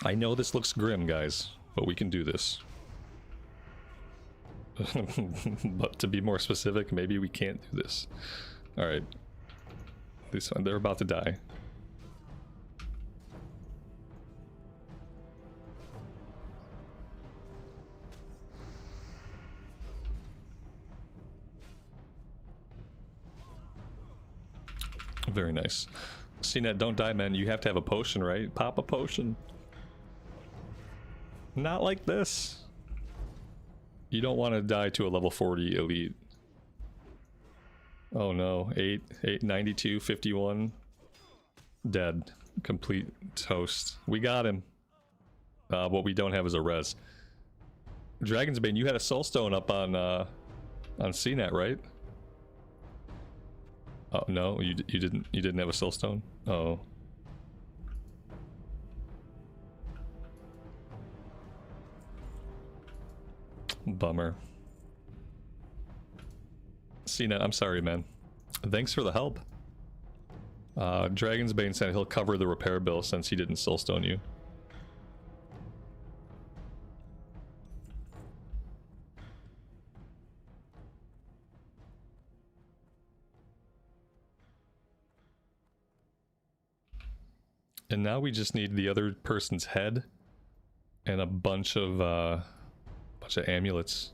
I know this looks grim, guys, but we can do this. But to be more specific, maybe we can't do this. Alright. They're about to die. Very nice. CNET, don't die, man. You have to have a potion, right? Pop a potion. Not like this. You don't want to die to a level 40 elite. Oh no, 92, 51. Dead. Complete toast. We got him. What we don't have is a res. Dragon's Bane, you had a soulstone up on CNET, right? Oh no, you didn't have a soulstone? Oh. Bummer. CNET, I'm sorry, man. Thanks for the help. Dragon's Bane said he'll cover the repair bill since he didn't soulstone you. And now we just need the other person's head and a bunch of amulets.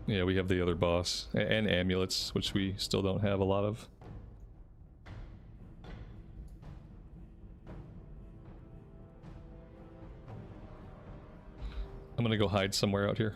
Yeah, we have the other boss and amulets, which we still don't have a lot of. I'm gonna go hide somewhere out here.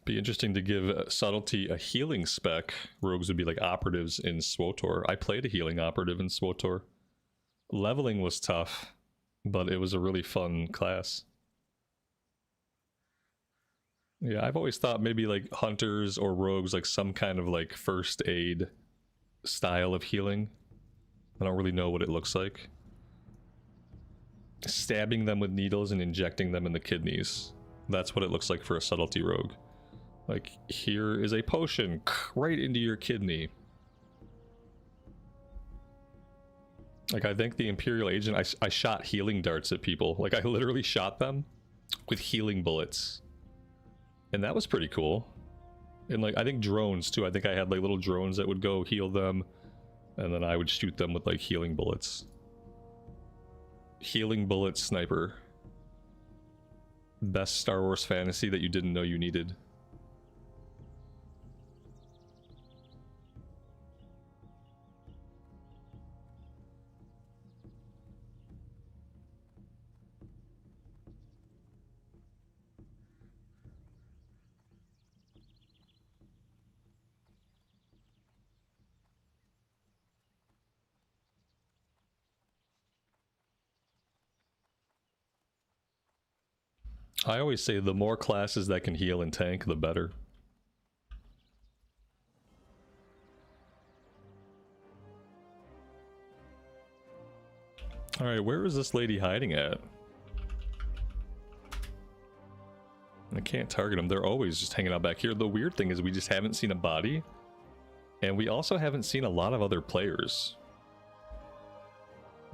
Be interesting to give subtlety a healing spec. Rogues would be like operatives in SWTOR. I played a healing operative in SWTOR. Leveling was tough, but it was a really fun class. Yeah, I've always thought maybe like hunters or rogues, like some kind of like first aid style of healing. I don't really know what it looks like. Stabbing them with needles and injecting them in the kidneys. That's what it looks like for a subtlety rogue. Like, here is a potion right into your kidney. Like, I think the Imperial Agent, I shot healing darts at people. Like, I literally shot them with healing bullets. And that was pretty cool. And, like, I think drones, too. I think I had, like, little drones that would go heal them. And then I would shoot them with, like, healing bullets. Healing bullet sniper. Best Star Wars fantasy that you didn't know you needed. I always say the more classes that can heal and tank, the better. Alright, where is this lady hiding at? I can't target them. They're always just hanging out back here. The weird thing is we just haven't seen a body. And we also haven't seen a lot of other players.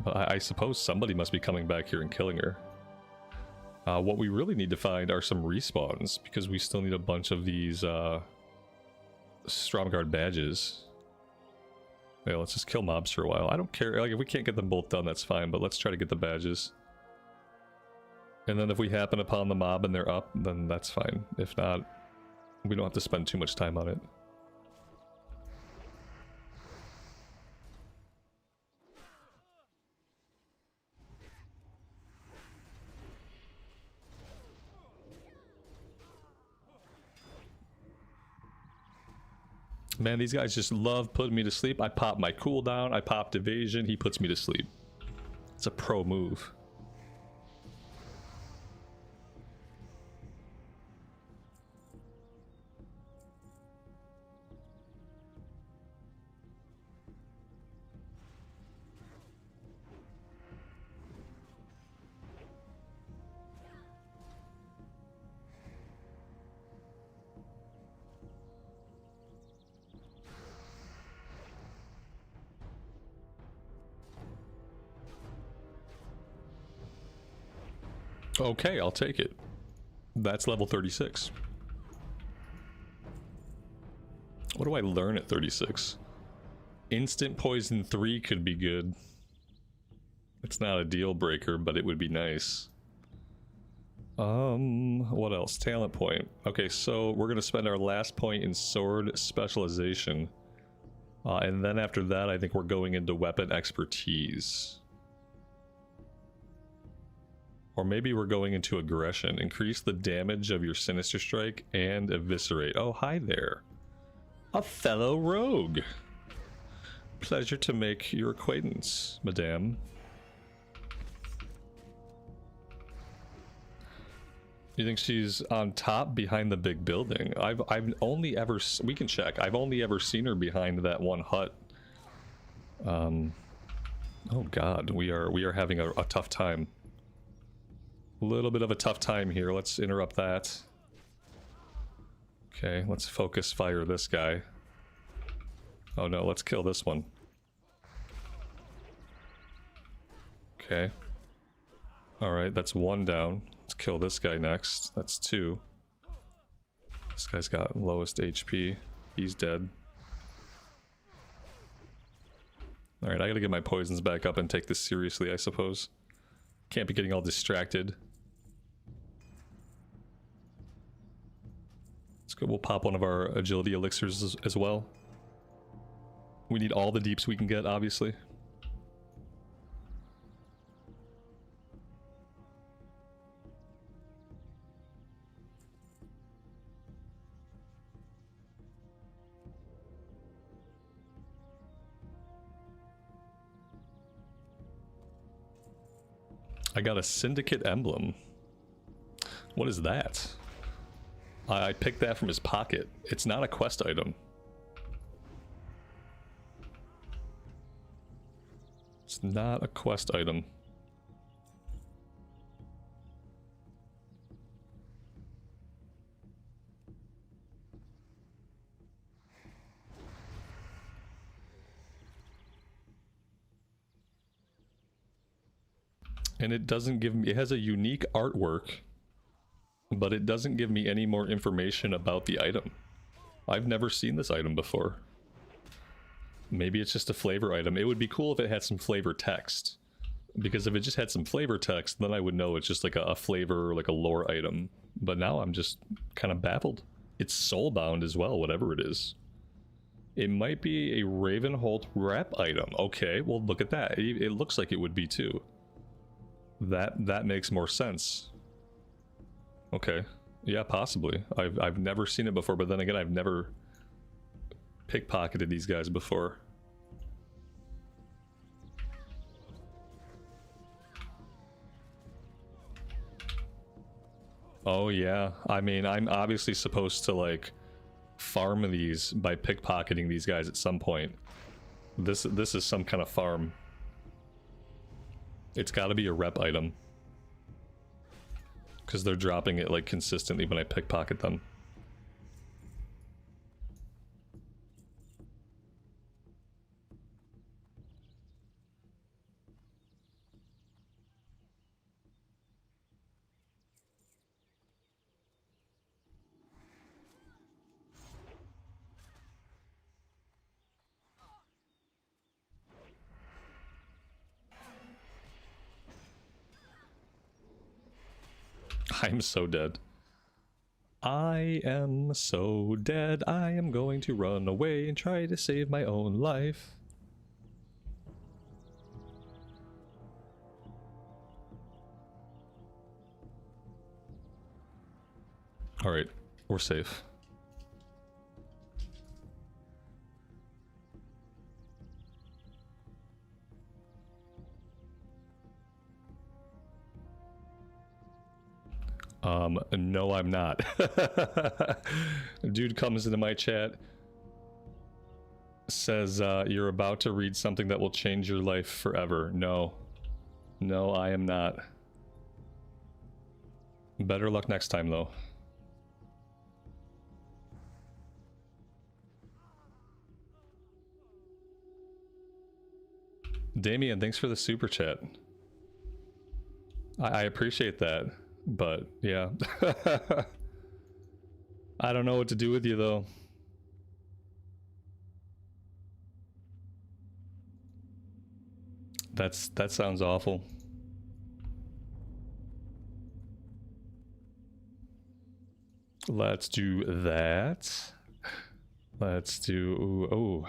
But I suppose somebody must be coming back here and killing her. What we really need to find are some respawns, because we still need a bunch of these Stromguard badges. Yeah, let's just kill mobs for a while. I don't care, like if we can't get them both done, that's fine, but let's try to get the badges. And then if we happen upon the mob and they're up, then that's fine. If not, we don't have to spend too much time on it. Man, these guys just love putting me to sleep. I pop my cooldown, I popped evasion, he puts me to sleep. It's a pro move. Okay, I'll take it. That's level 36. What do I learn at 36? Instant poison 3 could be good. It's not a deal breaker, but it would be nice. What else? Talent point. Okay, so we're gonna spend our last point in sword specialization. And then after that, I think we're going into weapon expertise. Or maybe we're going into aggression. Increase the damage of your Sinister Strike and eviscerate. Oh, hi there. A fellow rogue. Pleasure to make your acquaintance, madame. You think she's on top behind the big building? I've only ever, we can check. I've only ever seen her behind that one hut. Oh god, we are having a tough time. A little bit of a tough time here. Let's interrupt that. Okay, let's focus fire this guy. Oh no, let's kill this one. Okay. Alright, that's one down. Let's kill this guy next. That's two. This guy's got lowest HP. He's dead. Alright, I gotta get my poisons back up and take this seriously, I suppose. Can't be getting all distracted. Let's go, we'll pop one of our agility elixirs as well. We need all the deeps we can get, obviously. I got a syndicate emblem. What is that? I picked that from his pocket. It's not a quest item. It's not a quest item. And it doesn't give me, it has a unique artwork, but it doesn't give me any more information about the item. I've never seen this item before. Maybe it's just a flavor item. It would be cool if it had some flavor text. Because if it just had some flavor text, then I would know it's just like a flavor, like a lore item. But now I'm just kind of baffled. It's soulbound as well, whatever it is. It might be a Ravenholt rep item. Okay, well look at that. It looks like it would be too. That makes more sense. Okay. Yeah, possibly. I've never seen it before, but then again, I've never pickpocketed these guys before. Oh yeah. I mean, I'm obviously supposed to like farm these by pickpocketing these guys at some point. This is some kind of farm. It's got to be a rep item. Because they're dropping it like consistently when I pickpocket them. I'm so dead. I am so dead. I am going to run away and try to save my own life. Alright, we're safe. No, I'm not. Dude comes into my chat, says, you're about to read something that will change your life forever. No. No, I am not. Better luck next time, though. Damien, thanks for the super chat. I appreciate that. But yeah. I don't know what to do with you though. That sounds awful. Let's do that. Let's do oh.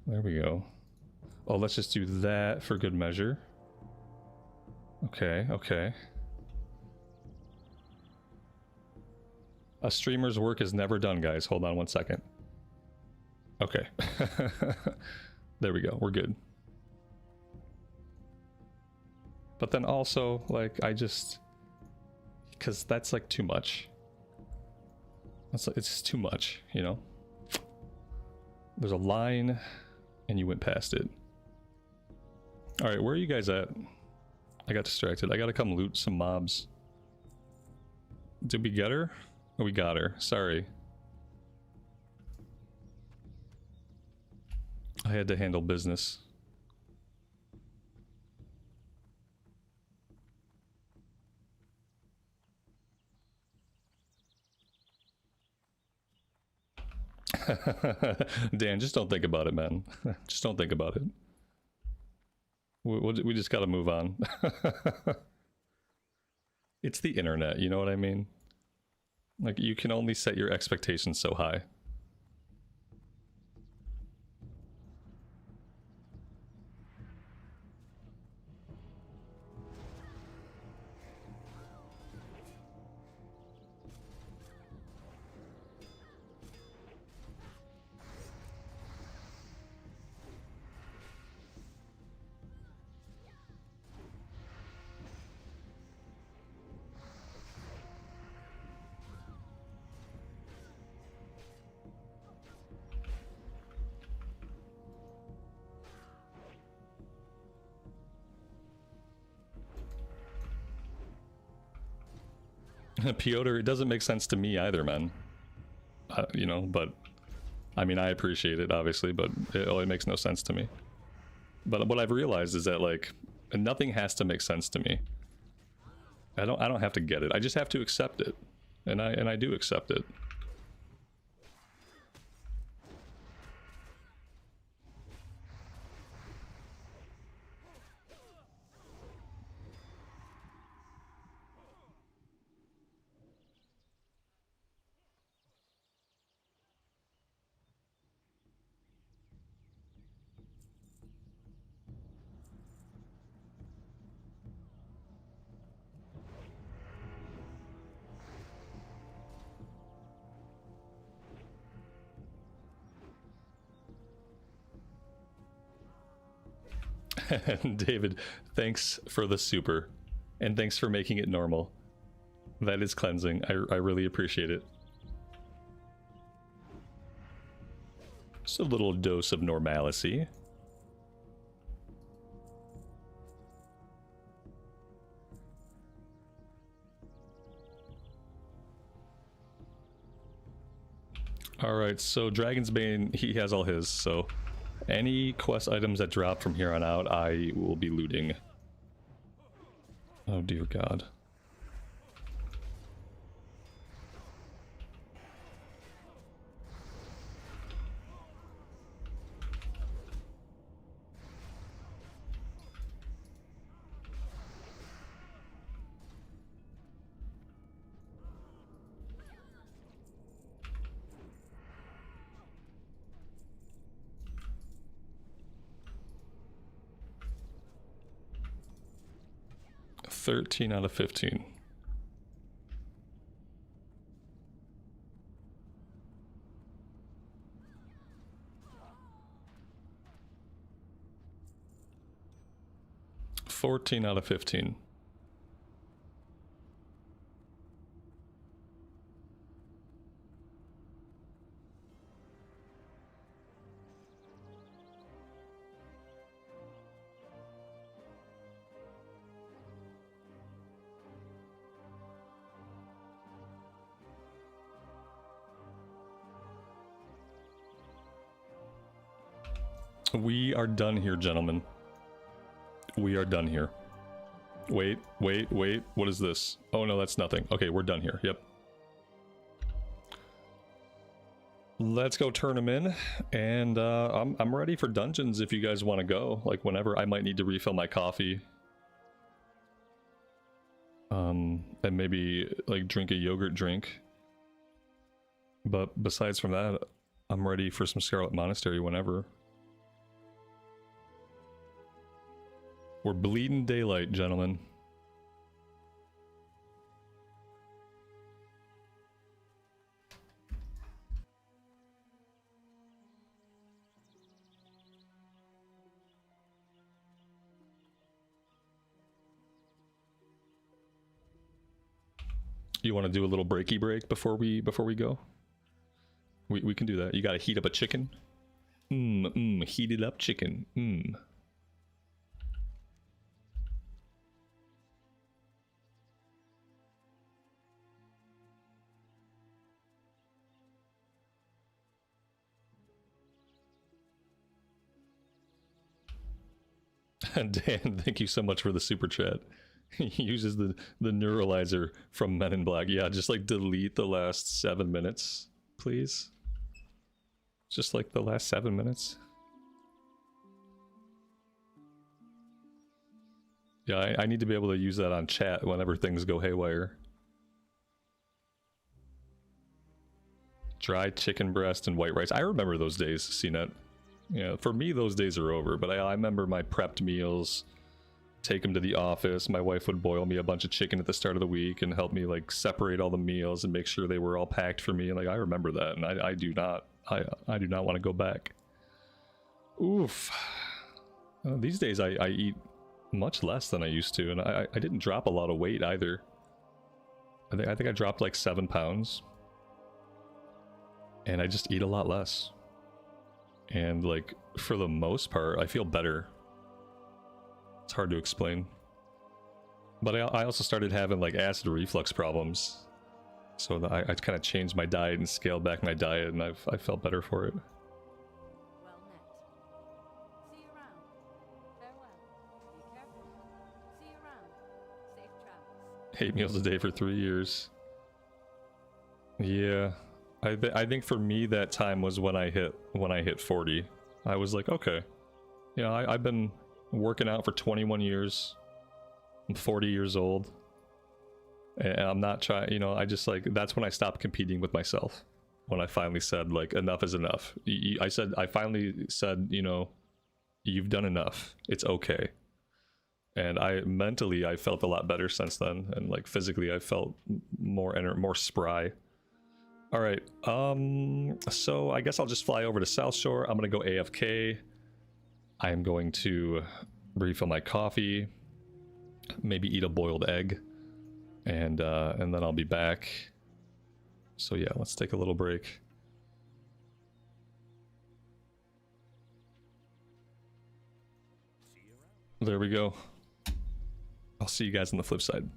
There we go. Oh, let's just do that for good measure. Okay, okay. A streamer's work is never done, guys. Hold on one second. Okay. There we go. We're good. But then also, like, I just... because that's, like, too much. It's just too much, you know? There's a line, and you went past it. Alright, where are you guys at? I got distracted. I gotta come loot some mobs. Did we get her? Oh, we got her. Sorry. I had to handle business. Dan, just don't think about it, man. Just don't think about it. We just gotta move on. It's the internet, you know what I mean? Like, you can only set your expectations so high. Piotr, it doesn't make sense to me either, man. You know, but I mean, I appreciate it, obviously, but it only makes no sense to me. But what I've realized is that, like, nothing has to make sense to me. I don't have to get it. I just have to accept it, and I do accept it. David, thanks for the super, and thanks for making it normal. That is cleansing. I really appreciate it. Just a little dose of normalcy. Alright, so Dragon's Bane, he has all his, so any quest items that drop from here on out, I will be looting. Oh dear God. $13 out of 15. $14 out of 15. We are done here, gentlemen. We are done here. Wait, wait, wait. What is this? Oh no, that's nothing. Okay, we're done here. Yep. Let's go turn them in, and I'm ready for dungeons if you guys want to go. Like whenever. I might need to refill my coffee. And maybe like drink a yogurt drink. But besides from that, I'm ready for some Scarlet Monastery whenever. We're bleeding daylight, gentlemen. You want to do a little breaky break before we go? We can do that. You gotta heat up a chicken. Heated up chicken. Dan, thank you so much for the super chat. He uses the neuralizer from Men in Black. Yeah, just like delete the last 7 minutes, please. Just like the last 7 minutes. Yeah, I need to be able to use that on chat whenever things go haywire. Dry chicken breast and white rice. I remember those days, CNET. Yeah, for me those days are over, but I remember my prepped meals, take them to the office. My wife would boil me a bunch of chicken at the start of the week and help me like separate all the meals and make sure they were all packed for me. Like I remember that, and I do not want to go back. Oof. These days I eat much less than I used to, and I didn't drop a lot of weight either. I think I dropped like 7 pounds, and I just eat a lot less. And like for the most part, I feel better. It's hard to explain. But I also started having like acid reflux problems. So I kind of changed my diet and scaled back my diet, and I felt better for it. Well met. See you around. Farewell. Be careful. See you around. Safe travels. 8 meals a day for 3 years. Yeah. I think for me that time was when I hit 40. I was like, okay. Yeah, I've been working out for 21 years. I'm 40 years old. And I'm not trying, you know, I just like, that's when I stopped competing with myself. When I finally said, like, enough is enough. I finally said, you know, you've done enough. It's okay. And mentally, I felt a lot better since then. And like physically, I felt more spry. All right, so I guess I'll just fly over to South Shore. I'm gonna go AFK. I am going to refill my coffee, maybe eat a boiled egg, and then I'll be back. So yeah, let's take a little break. There we go. I'll see you guys on the flip side.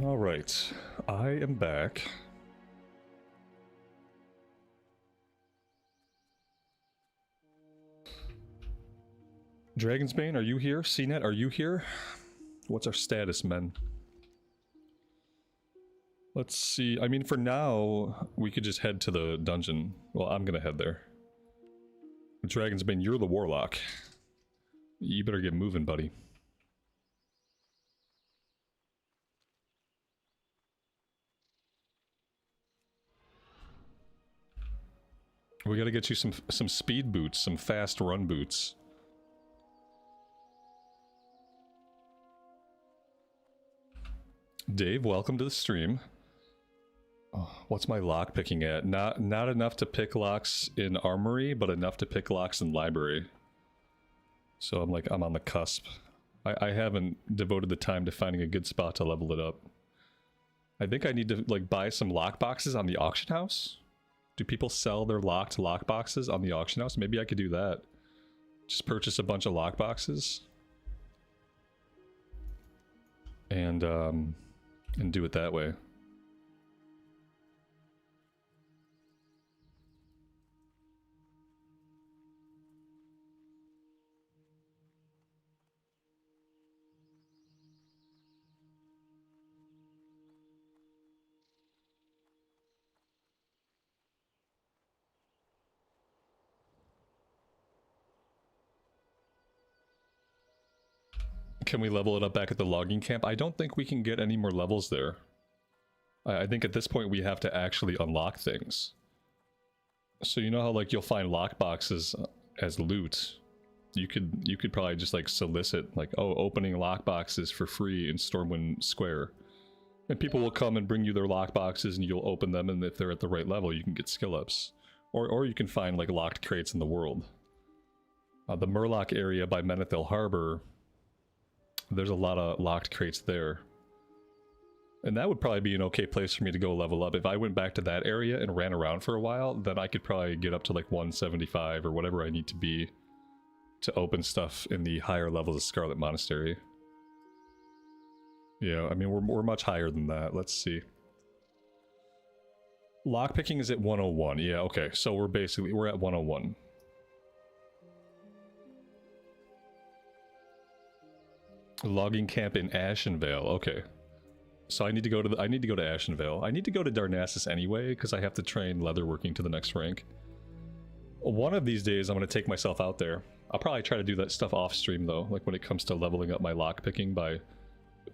Alright, I am back. Dragon's Bane, are you here? CNET, are you here? What's our status, men? Let's see. I mean, for now, we could just head to the dungeon. Well, I'm gonna head there. Dragon's Bane, you're the warlock. You better get moving, buddy. We gotta get you some speed boots, some fast run boots. Dave, welcome to the stream. Oh, what's my lock picking at? Not enough to pick locks in armory, but enough to pick locks in library. So I'm on the cusp. I haven't devoted the time to finding a good spot to level it up. I think I need to like buy some lock boxes on the auction house. Do people sell their locked lock boxes on the auction house? Maybe I could do that. Just purchase a bunch of lock boxes. And do it that way. Can we level it up back at the logging camp? I don't think we can get any more levels there. I think at this point we have to actually unlock things. So you know how like you'll find lock boxes as loot? You could probably just like solicit like, oh, opening lock boxes for free in Stormwind Square. And people will come and bring you their lock boxes and you'll open them, and if they're at the right level you can get skill ups. Or you can find like locked crates in the world. The Murloc area by Menethil Harbor, there's a lot of locked crates there. And that would probably be an okay place for me to go level up. If I went back to that area and ran around for a while, then I could probably get up to like 175 or whatever I need to be to open stuff in the higher levels of Scarlet Monastery. Yeah, I mean, we're much higher than that. Let's see. Lockpicking is at 101. Yeah, okay. So we're at 101. Logging camp in Ashenvale. Okay. So I need to go to Ashenvale. I need to go to Darnassus anyway because I have to train leatherworking to the next rank. One of these days I'm going to take myself out there. I'll probably try to do that stuff off stream though, like when it comes to leveling up my lockpicking by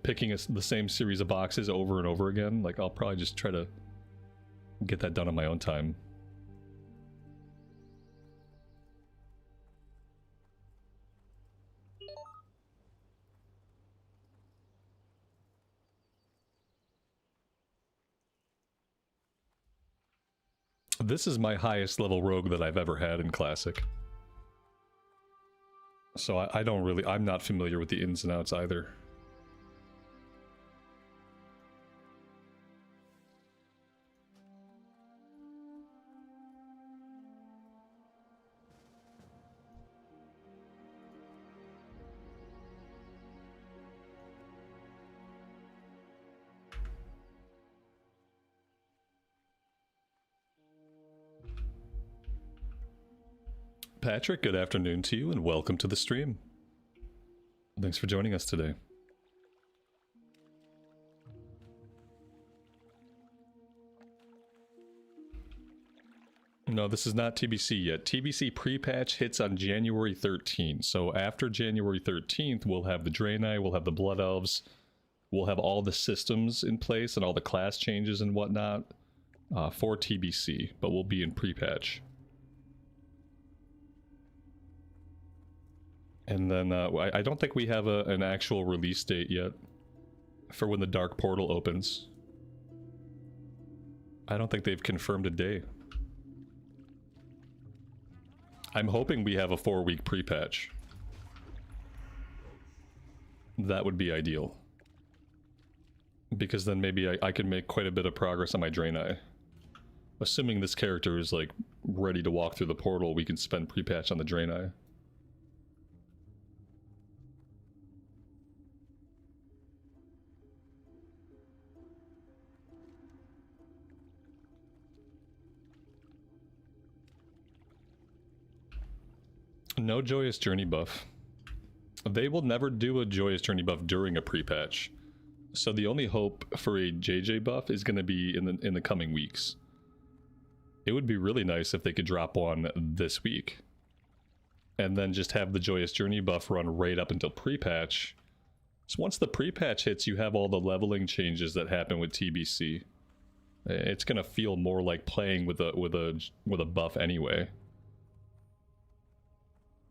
picking the same series of boxes over and over again. Like I'll probably just try to get that done on my own time. This is my highest level rogue that I've ever had in Classic. So I'm not familiar with the ins and outs either. Patrick, good afternoon to you and welcome to the stream. Thanks for joining us today. No, this is not TBC yet. TBC pre-patch hits on January 13th. So after January 13th, we'll have the Draenei, we'll have the Blood Elves, we'll have all the systems in place and all the class changes and whatnot for TBC, but we'll be in pre-patch. And then I don't think we have an actual release date yet for when the Dark Portal opens. I don't think they've confirmed a day. I'm hoping we have a 4-week pre-patch. That would be ideal. Because then maybe I can make quite a bit of progress on my Draenei. Assuming this character is like ready to walk through the portal, we can spend pre-patch on the Draenei. No Joyous Journey buff. They will never do a Joyous Journey buff during a pre-patch. So the only hope for a JJ buff is going to be in the coming weeks. It would be really nice if they could drop one this week. And then just have the Joyous Journey buff run right up until pre-patch. So once the pre-patch hits, you have all the leveling changes that happen with TBC. It's going to feel more like playing with a buff anyway.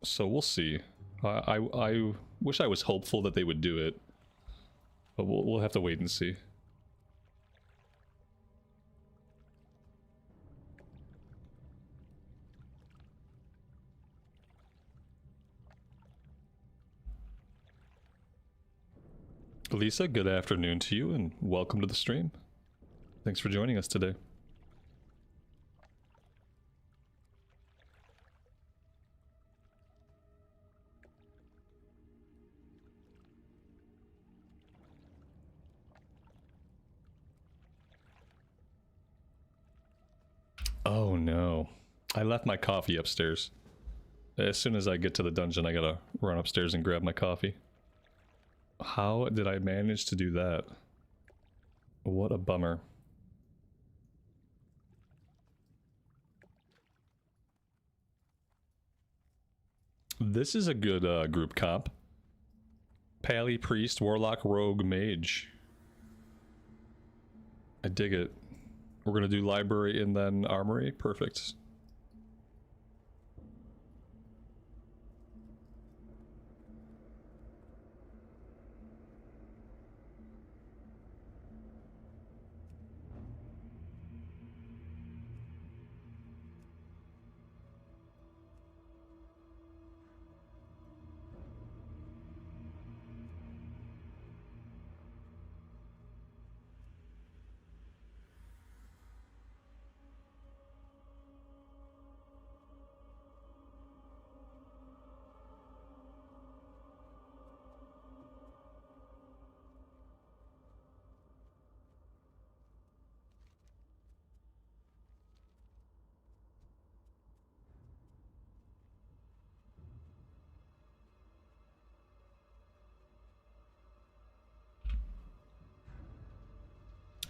So we'll see. I wish I was hopeful that they would do it, but we'll have to wait and see. Lisa, good afternoon to you and welcome to the stream. Thanks for joining us today. Oh no, I left my coffee upstairs. As soon as I get to the dungeon, I gotta run upstairs and grab my coffee. How did I manage to do that? What a bummer. This is a good group comp. Pally, Priest, Warlock, Rogue, Mage. I dig it. We're gonna do Library and then Armory. Perfect.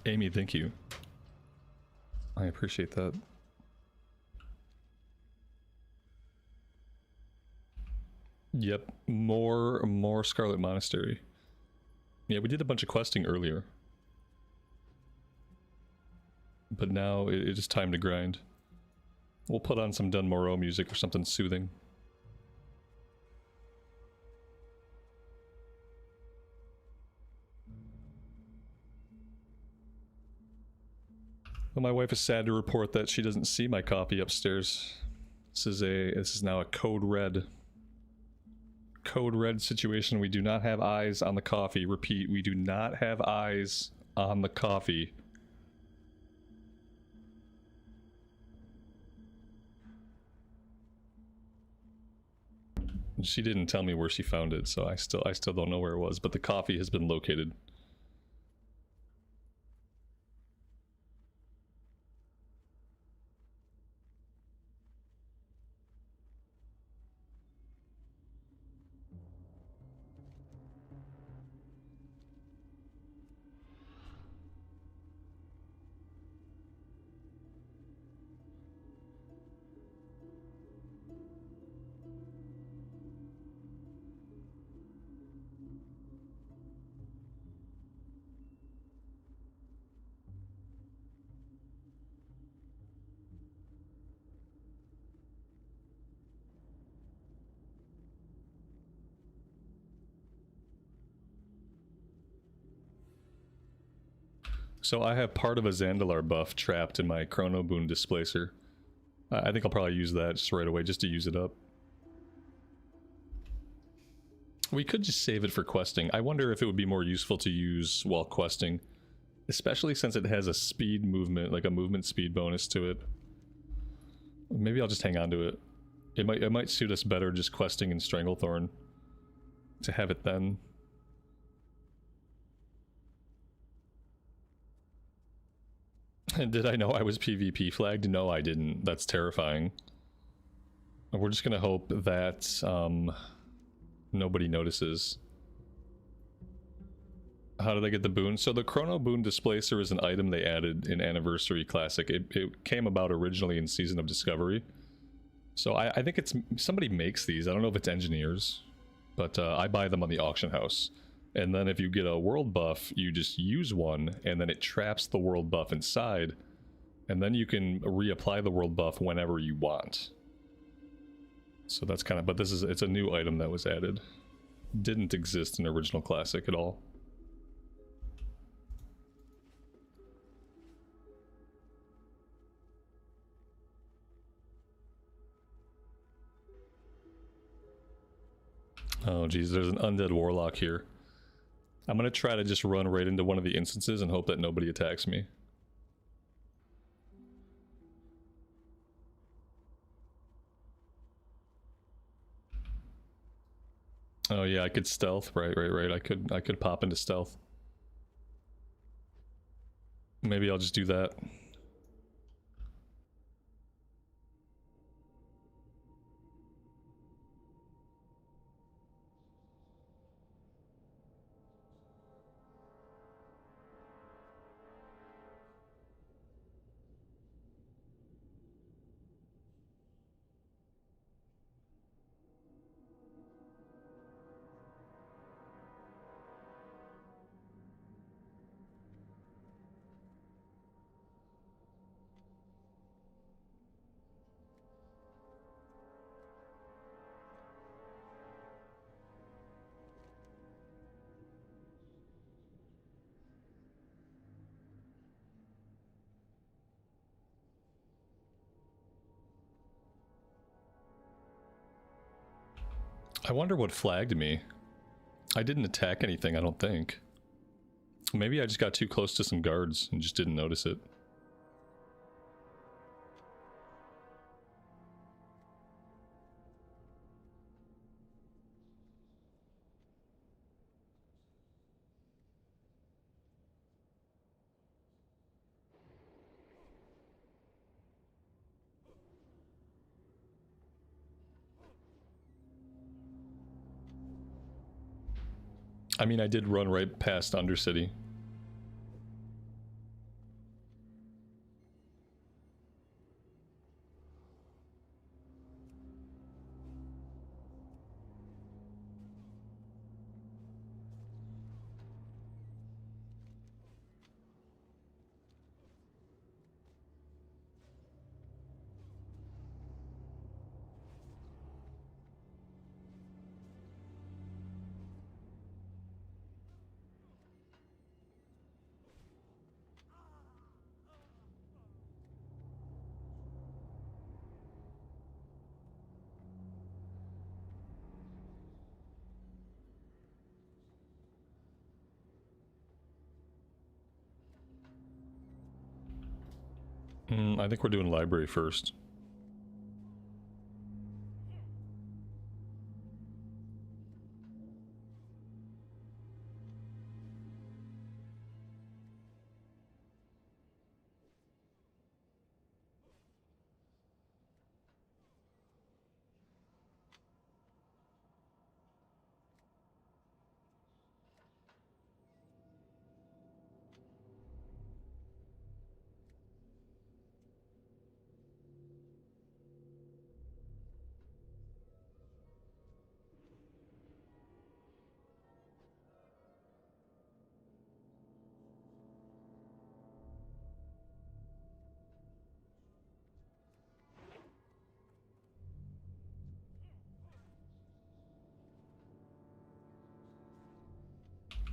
Amy, thank you. I appreciate that. Yep, more Scarlet Monastery. Yeah, we did a bunch of questing earlier. But now it is time to grind. We'll put on some Dun Moreau music or something soothing. Well, my wife is sad to report that she doesn't see my coffee upstairs. This is now a code red. Code red situation. We do not have eyes on the coffee. Repeat, we do not have eyes on the coffee. She didn't tell me where she found it, so I still don't know where it was, but the coffee has been located. So I have part of a Zandalar buff trapped in my Chrono Boon Displacer. I think I'll probably use that just right away, just to use it up. We could just save it for questing. I wonder if it would be more useful to use while questing. Especially since it has a speed movement, like a movement speed bonus to it. Maybe I'll just hang on to it. It might suit us better just questing in Stranglethorn. To have it then. And did I know I was PvP flagged? No, I didn't. That's terrifying. We're just gonna hope that nobody notices. How did I get the boon? So the Chrono Boon Displacer is an item they added in Anniversary Classic. It came about originally in Season of Discovery. So I think it's... somebody makes these. I don't know if it's engineers. But I buy them on the auction house. And then if you get a world buff, you just use one, and then it traps the world buff inside. And then you can reapply the world buff whenever you want. So that's kind of... but it's a new item that was added. Didn't exist in original Classic at all. Oh geez, there's an undead warlock here. I'm gonna try to just run right into one of the instances and hope that nobody attacks me. Oh yeah, I could stealth. Right. I could pop into stealth. Maybe I'll just do that. I wonder what flagged me. I didn't attack anything, I don't think. Maybe I just got too close to some guards and just didn't notice it. I mean, I did run right past Undercity. I think we're doing library first.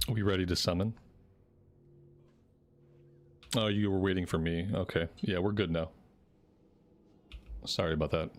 Are we ready to summon? Oh, you were waiting for me. Okay. Yeah, we're good now. Sorry about that.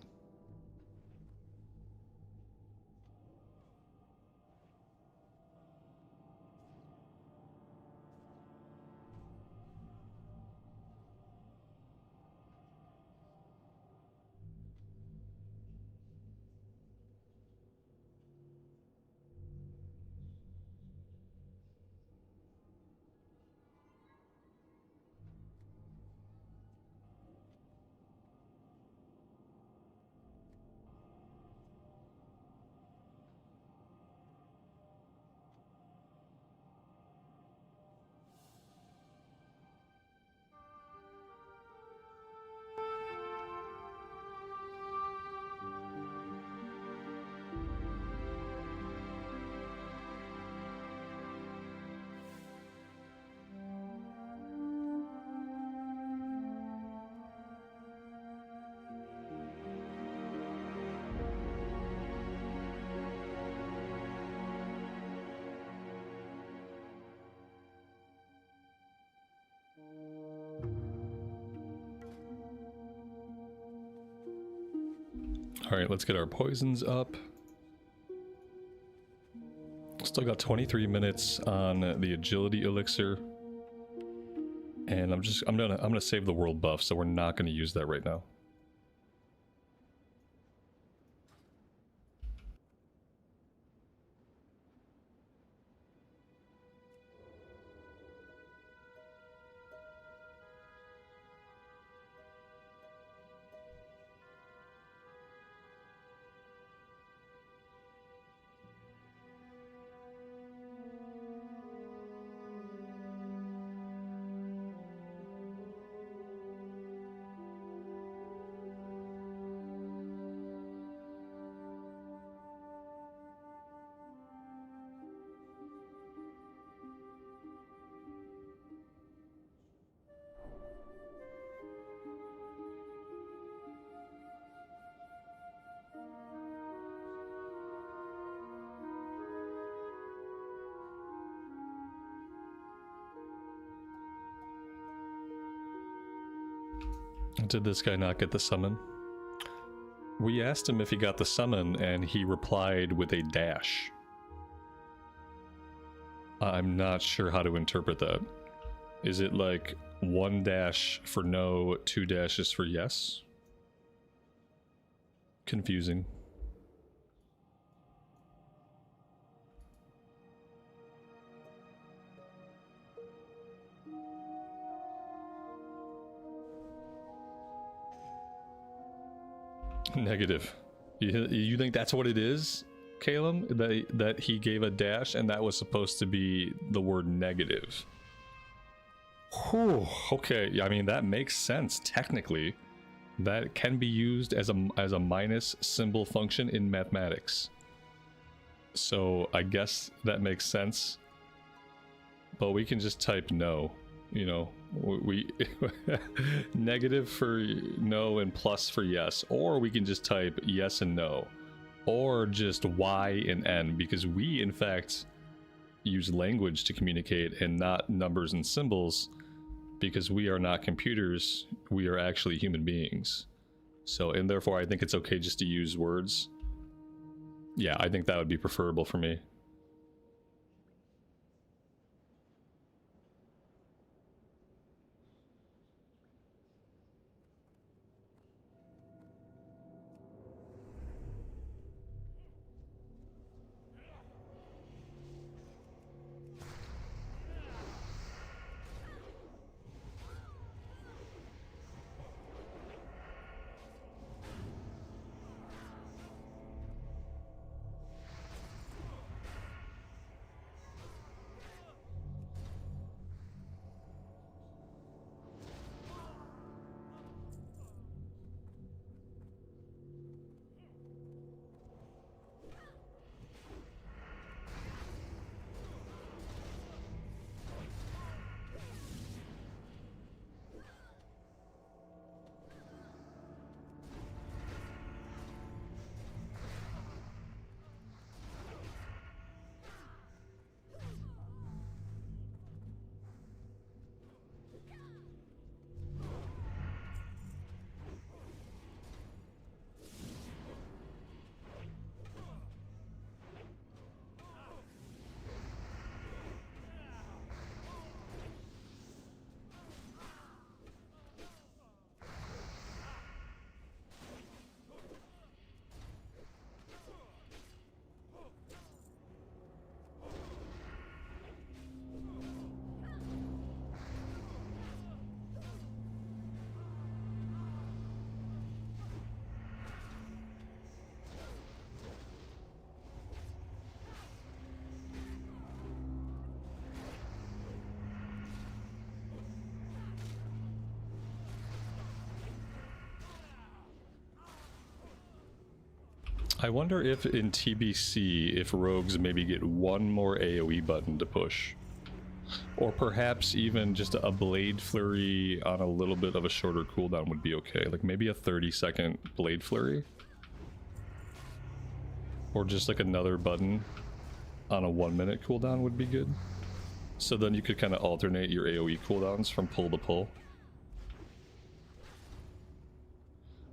Alright, let's get our poisons up. Still got 23 minutes on the agility elixir. And I'm gonna save the world buff, so we're not gonna use that right now. Did this guy not get the summon? We asked him if he got the summon, and he replied with a dash. I'm not sure how to interpret that. Is it like 1 dash for no, 2 dashes for yes? Confusing. Negative. You think that's what it is, Calum? That he gave a dash and that was supposed to be the word negative? Whew, okay, I mean that makes sense technically. That can be used as a minus symbol function in mathematics. So I guess that makes sense. But we can just type no. You know, we negative for no and plus for yes, or we can just type yes and no, or just y and n, because we in fact use language to communicate and not numbers and symbols, because we are not computers, we are actually human beings. So, and therefore I think it's okay just to use words. Yeah, I think that would be preferable for me. I wonder if in TBC, if rogues maybe get one more AoE button to push. Or perhaps even just a blade flurry on a little bit of a shorter cooldown would be okay. Like maybe a 30-second blade flurry. Or just like another button on a 1-minute cooldown would be good. So then you could kind of alternate your AoE cooldowns from pull to pull.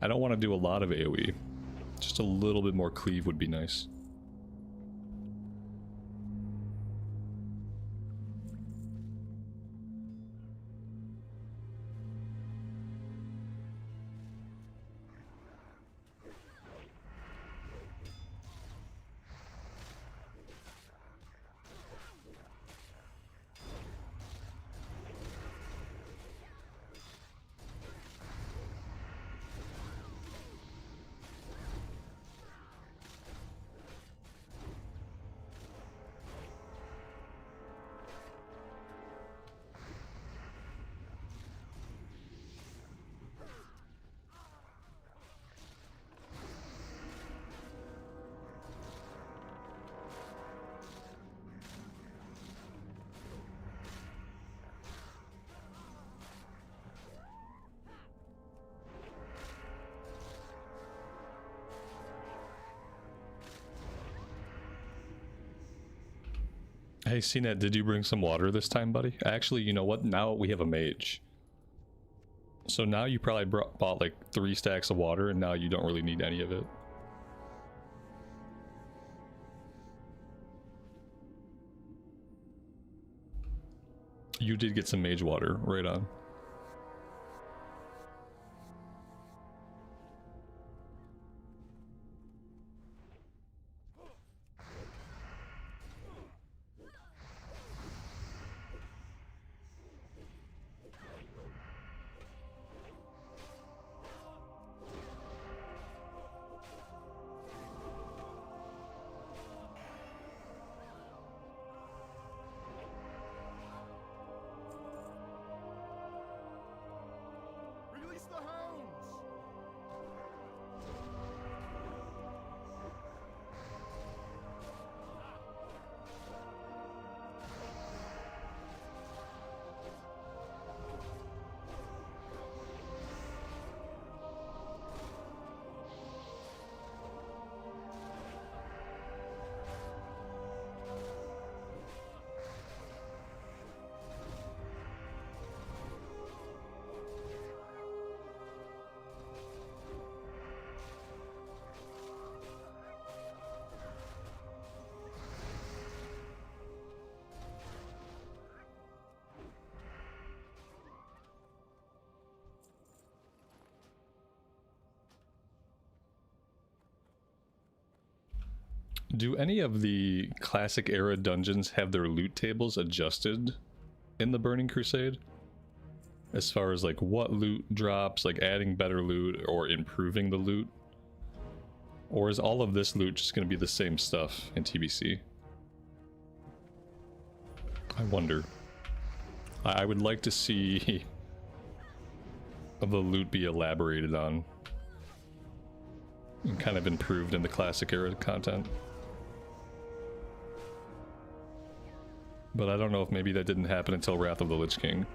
I don't want to do a lot of AoE. Just a little bit more cleave would be nice. Hey, CNET, did you bring some water this time, buddy? Actually, you know what? Now we have a mage. So now you probably bought like 3 stacks of water, and now you don't really need any of it. You did get some mage water, right on. Release the hounds! Do any of the classic era dungeons have their loot tables adjusted in the Burning Crusade? As far as like what loot drops, like adding better loot or improving the loot? Or is all of this loot just going to be the same stuff in TBC? I wonder. I would like to see the loot be elaborated on and kind of improved in the classic era content. But I don't know if maybe that didn't happen until Wrath of the Lich King.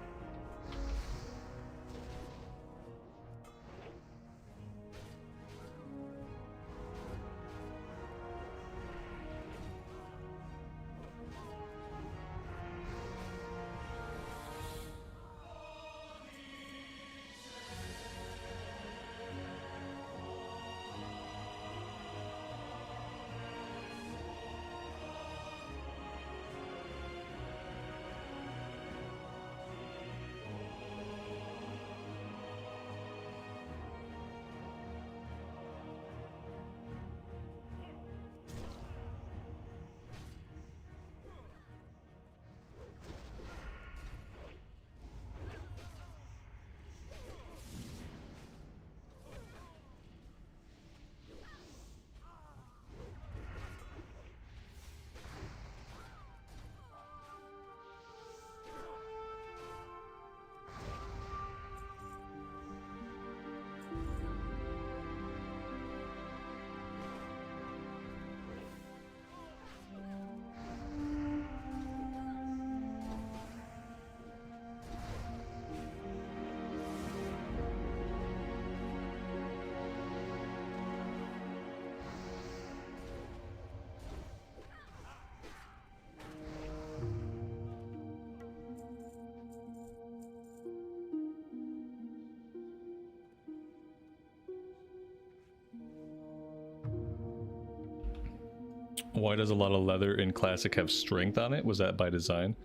Why does a lot of leather in Classic have strength on it? Was that by design?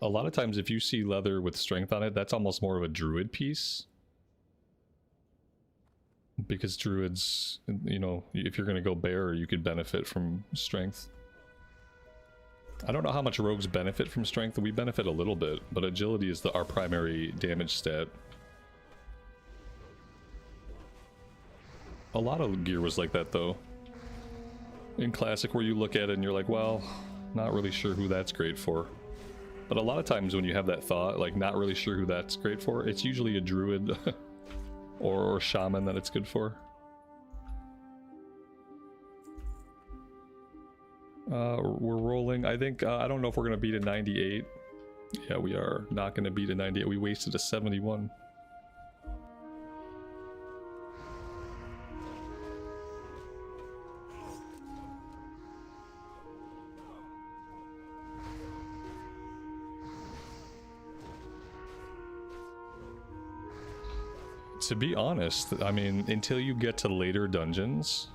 A lot of times if you see leather with strength on it, that's almost more of a druid piece. Because druids, you know, if you're going to go bearer, you could benefit from strength. I don't know how much rogues benefit from strength. We benefit a little bit, but agility is our primary damage stat. A lot of gear was like that, though. In Classic, where you look at it and you're like, well, not really sure who that's great for. But a lot of times when you have that thought, like not really sure who that's great for, it's usually a druid or shaman that it's good for. We're rolling. I think, I don't know if we're going to beat a 98. Yeah, we are not going to beat a 98. We wasted a 71. To be honest, I mean, until you get to later dungeons,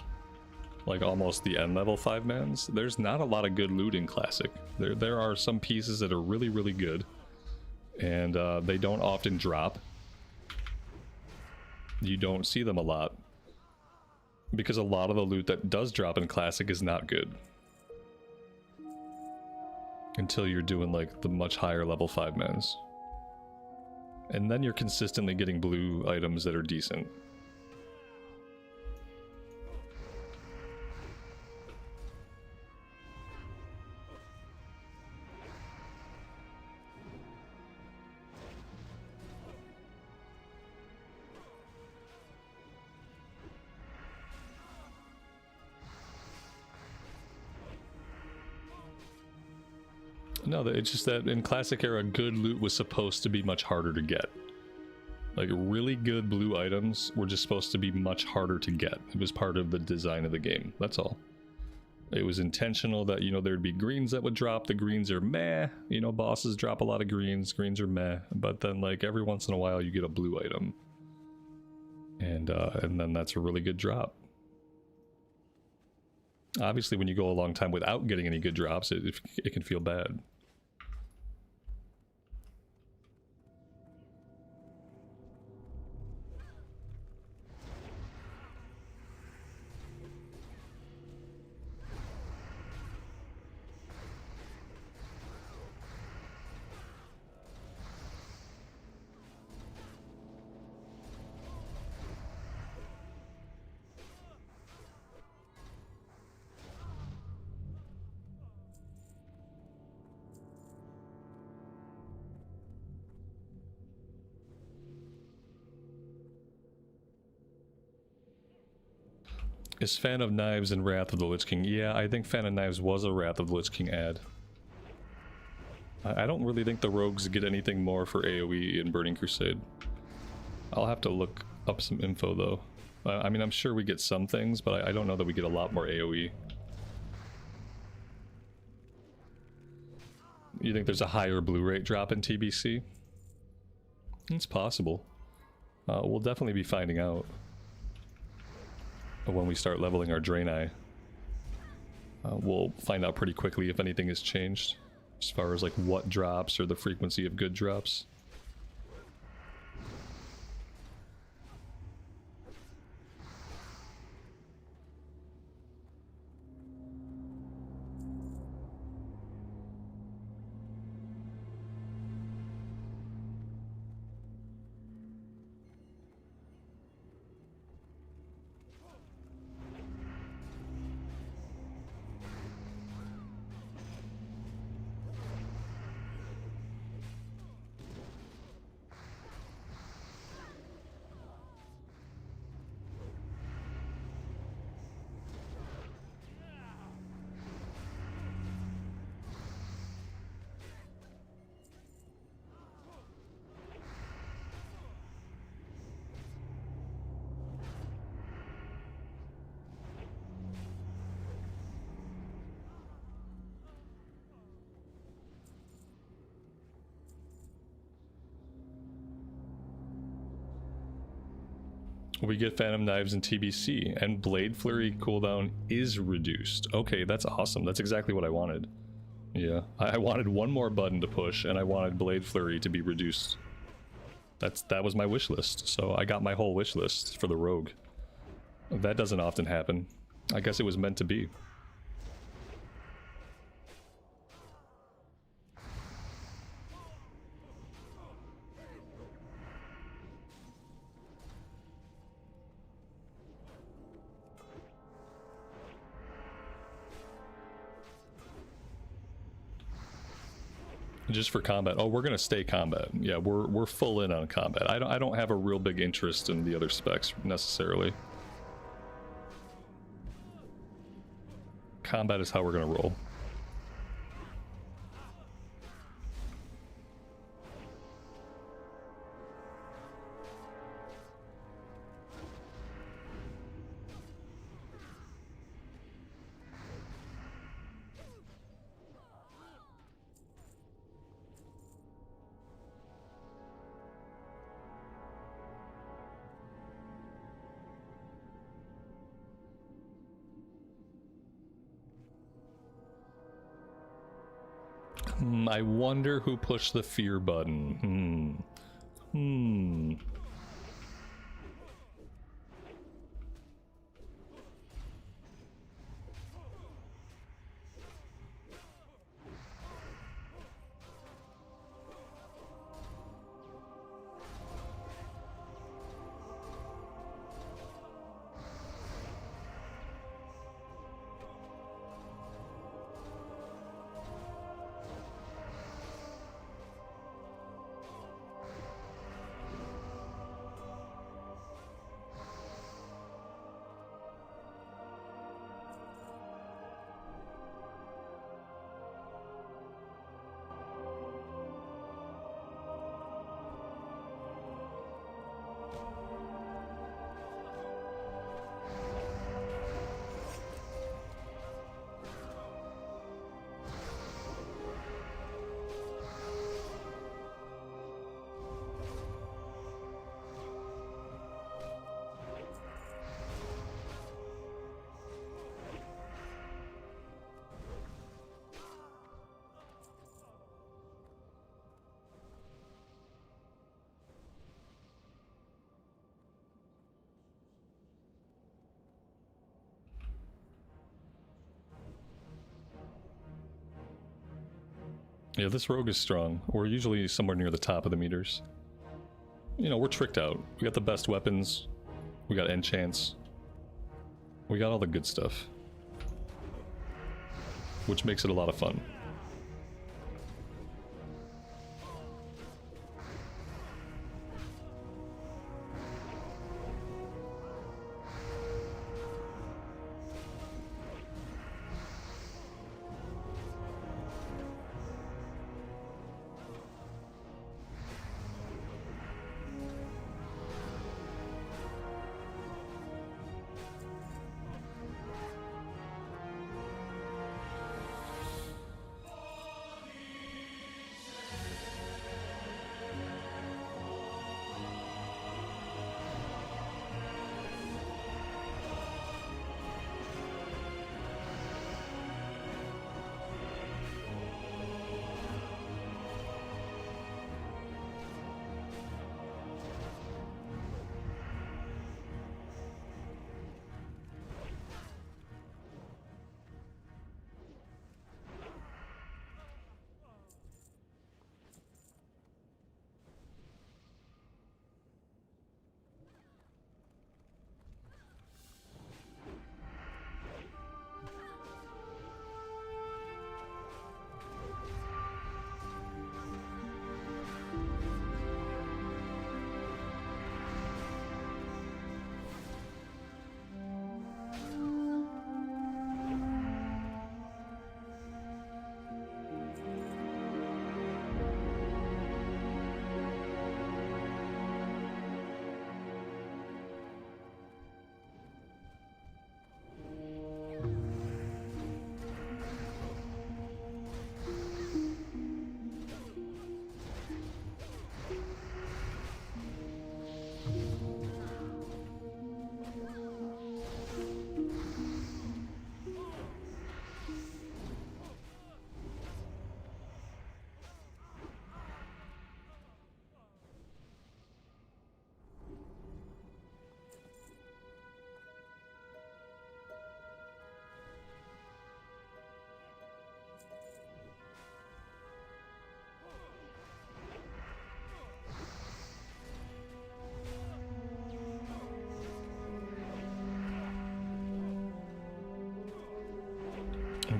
like almost the end level 5-mans, there's not a lot of good loot in Classic. There are some pieces that are really, really good, and they don't often drop. You don't see them a lot, because a lot of the loot that does drop in Classic is not good. Until you're doing like the much higher level 5-mans. And then you're consistently getting blue items that are decent. No, it's just that in Classic era, good loot was supposed to be much harder to get. Like, really good blue items were just supposed to be much harder to get. It was part of the design of the game, that's all. It was intentional that, you know, there'd be greens that would drop. The greens are meh. You know, bosses drop a lot of greens. Greens are meh. But then, like, every once in a while you get a blue item. And then that's a really good drop. Obviously, when you go a long time without getting any good drops, it can feel bad. Is Fan of Knives and Wrath of the Lich King? Yeah, I think Fan of Knives was a Wrath of the Lich King ad. I don't really think the rogues get anything more for AoE in Burning Crusade. I'll have to look up some info though. I mean, I'm sure we get some things, but I don't know that we get a lot more AoE. You think there's a higher blue rate drop in TBC? It's possible. We'll definitely be finding out when we start leveling our Draenei. We'll find out pretty quickly if anything has changed as far as like what drops or the frequency of good drops. We get Phantom Knives and TBC, and Blade Flurry cooldown is reduced. Okay, that's awesome. That's exactly what I wanted. Yeah, I wanted one more button to push, and I wanted Blade Flurry to be reduced. That was my wish list, so I got my whole wish list for the Rogue. That doesn't often happen. I guess it was meant to be. Just for combat. Oh, we're gonna stay combat. Yeah, we're full in on combat. I don't have a real big interest in the other specs necessarily. Combat is how we're gonna roll. I wonder who pushed the fear button. Yeah, this rogue is strong. We're usually somewhere near the top of the meters. You know, we're tricked out. We got the best weapons. We got enchants. We got all the good stuff. Which makes it a lot of fun.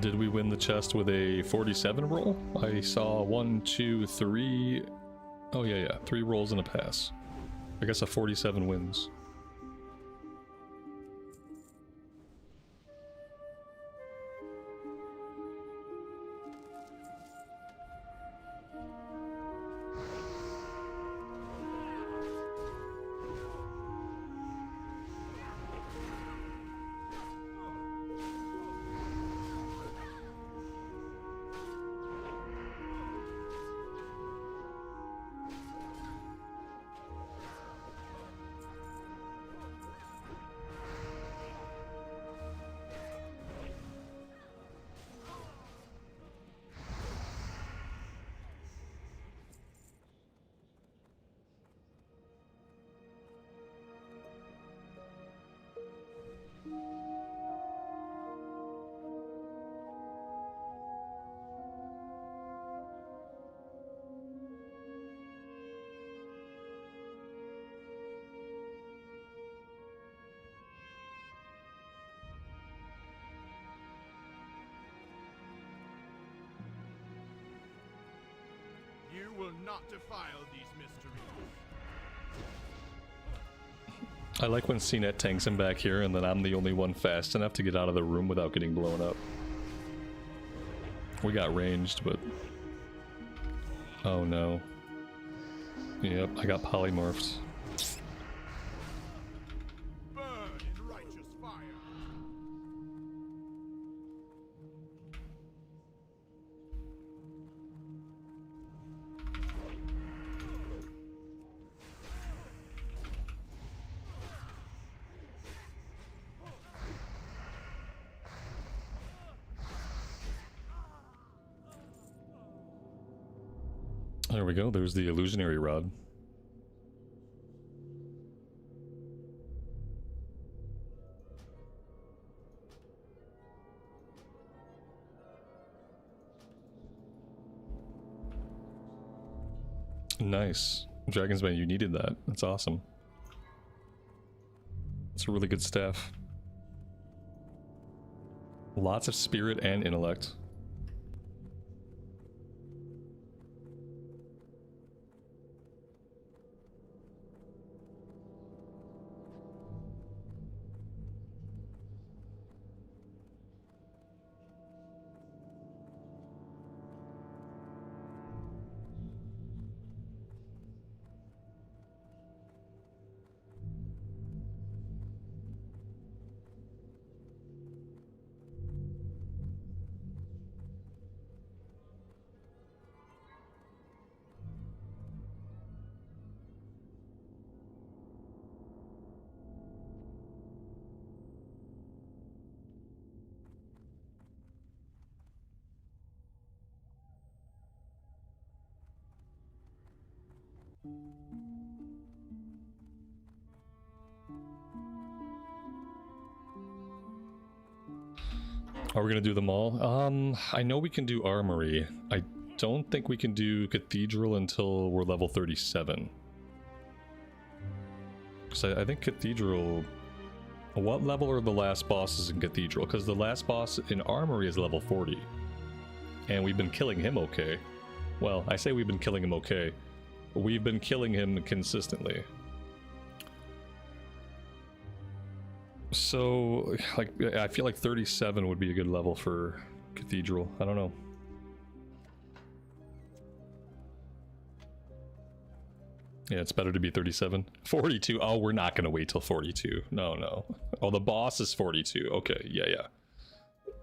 Did we win the chest with a 47 roll? I saw 1, 2, 3. Oh yeah, 3 rolls and a pass. I guess a 47 wins. You will not defile these mysteries. I like when CNET tanks him back here and then I'm the only one fast enough to get out of the room without getting blown up. We got ranged, but... Oh no. Yep, I got polymorphed. Burn in righteous fire. There we go, there's the illusionary rod. Nice. Dragon's Bane, you needed that. That's awesome. It's a really good staff. Lots of spirit and intellect. Are we gonna do them all? I know we can do Armory. I don't think we can do Cathedral until we're level 37. Because I think Cathedral... What level are the last bosses in Cathedral? Because the last boss in Armory is level 40. And we've been killing him okay. Well, I say we've been killing him okay. We've been killing him consistently. So, like, I feel like 37 would be a good level for Cathedral. I don't know. Yeah, it's better to be 37. 42. Oh, we're not going to wait till 42. No, no. Oh, the boss is 42. Okay, yeah.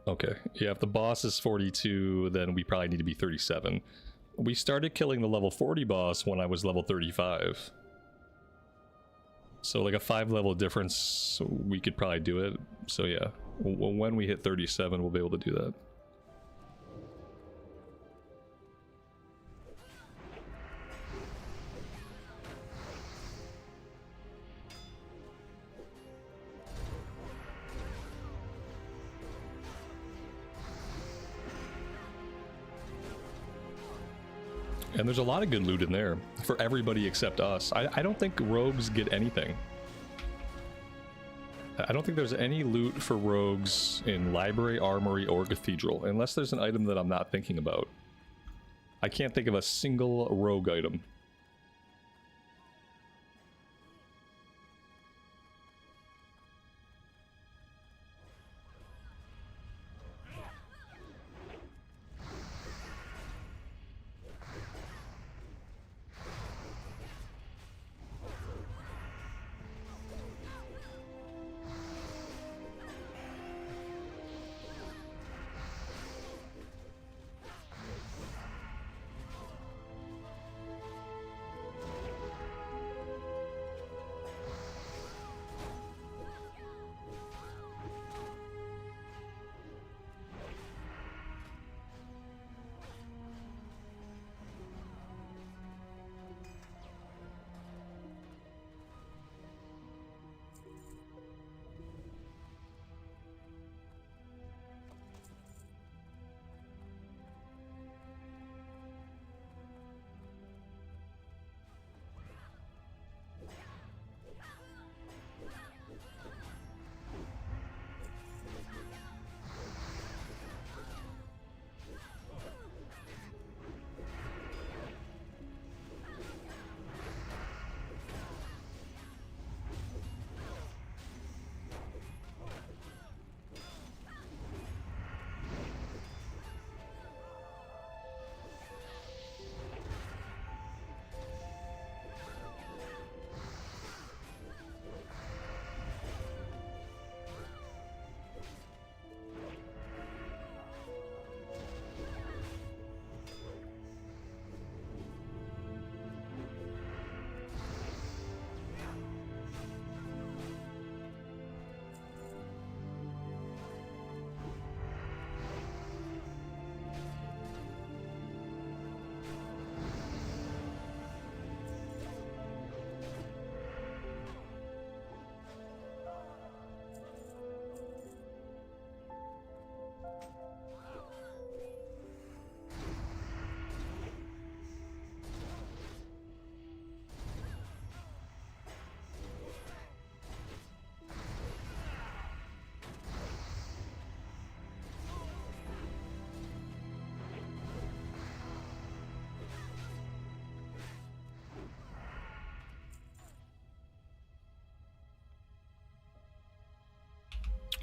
Okay, yeah, if the boss is 42, then we probably need to be 37. We started killing the level 40 boss when I was level 35. So like a 5 level difference, we could probably do it. So yeah, when we hit 37, we'll be able to do that. And there's a lot of good loot in there for everybody except us. I don't think rogues get anything. I don't think there's any loot for rogues in library, armory, or cathedral, unless there's an item that I'm not thinking about. I can't think of a single rogue item.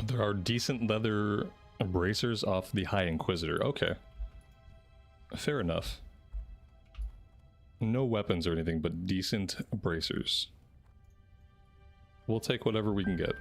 There are decent leather bracers off the High Inquisitor. Okay. Fair enough. No weapons or anything, but decent bracers. We'll take whatever we can get.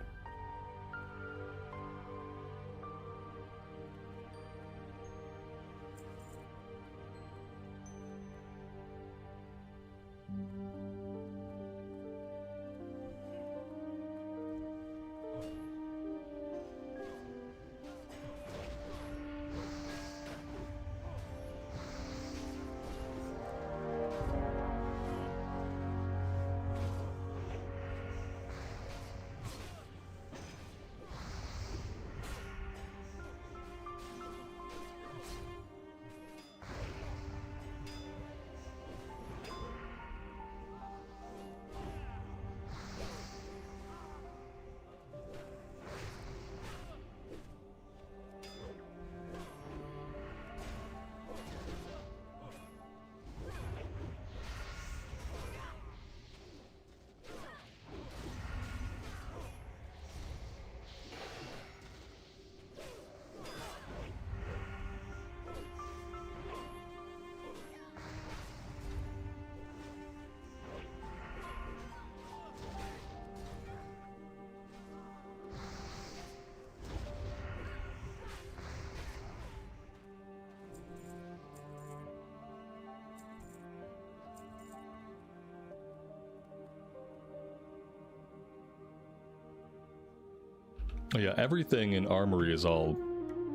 Oh yeah, everything in Armory is all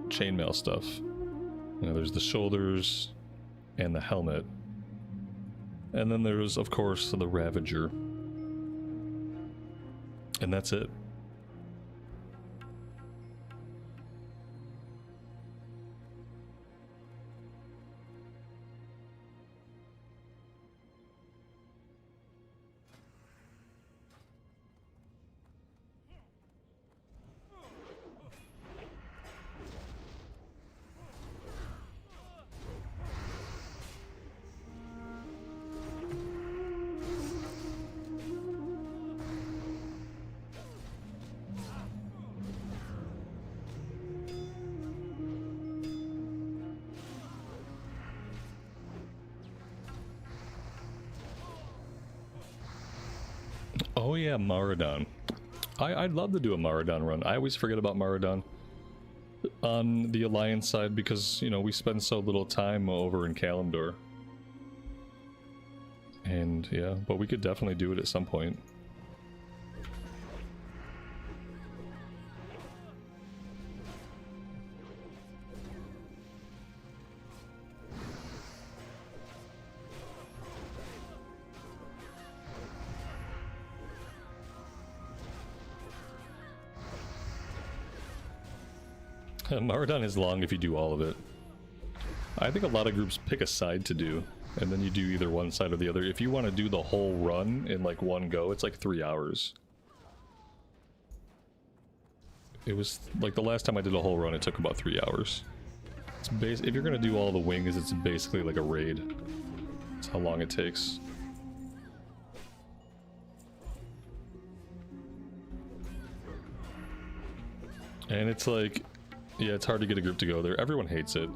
chainmail stuff. You know, there's the shoulders and the helmet. And then there's, of course, the Ravager. And that's it. Oh yeah, Maradon. I'd love to do a Maradon run. I always forget about Maradon on the Alliance side because, you know, we spend so little time over in Kalimdor. And yeah, but we could definitely do it at some point. Maradon is long if you do all of it. I think a lot of groups pick a side to do, and then you do either one side or the other. If you want to do the whole run in like one go, it's like 3 hours. It was like the last time I did a whole run, it took about 3 hours. It's if you're gonna do all the wings, it's basically like a raid. That's how long it takes. And it's like, yeah, it's hard to get a group to go there. Everyone hates it.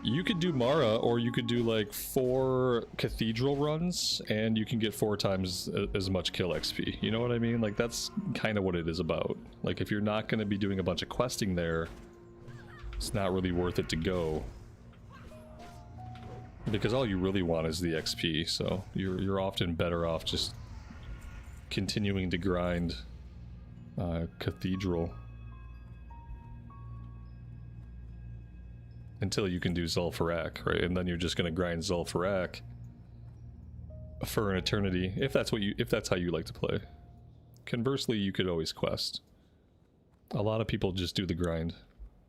You could do Mara, or you could do like 4 cathedral runs, and you can get 4 times as much kill XP. You know what I mean? Like, that's kind of what it is about. Like, if you're not going to be doing a bunch of questing there, it's not really worth it to go. Because all you really want is the XP, so you're often better off just continuing to grind cathedral. Until you can do Zul'Farrak, right? And then you're just gonna grind Zul'Farrak for an eternity, if that's how you like to play. Conversely, you could always quest. A lot of people just do the grind,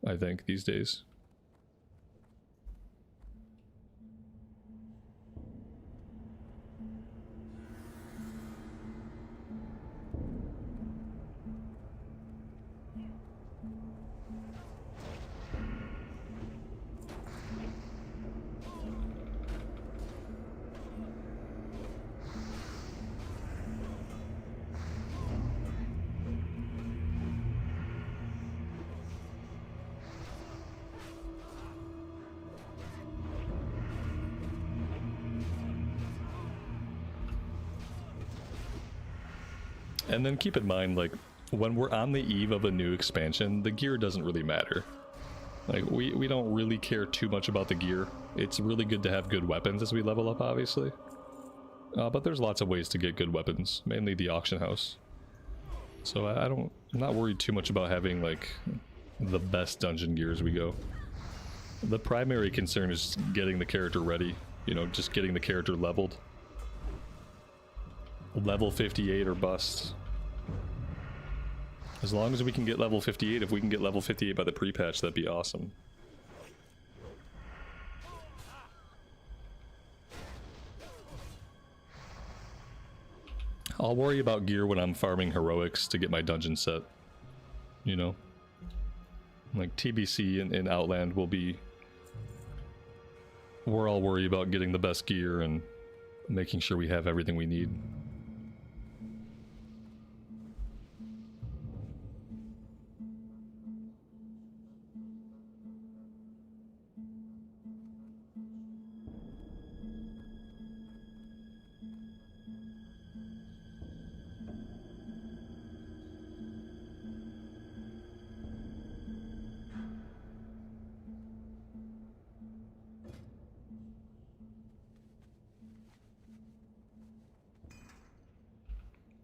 I think, these days. And then keep in mind, like, when we're on the eve of a new expansion, the gear doesn't really matter. Like, we don't really care too much about the gear. It's really good to have good weapons as we level up, obviously. But there's lots of ways to get good weapons, mainly the auction house. So I'm not worried too much about having, like, the best dungeon gear as we go. The primary concern is getting the character ready, you know, just getting the character leveled. Level 58 or bust. As long as we can get level 58, if we can get level 58 by the pre-patch, that'd be awesome. I'll worry about gear when I'm farming heroics to get my dungeon set. You know? Like TBC and Outland will be where I'll worry about getting the best gear and making sure we have everything we need.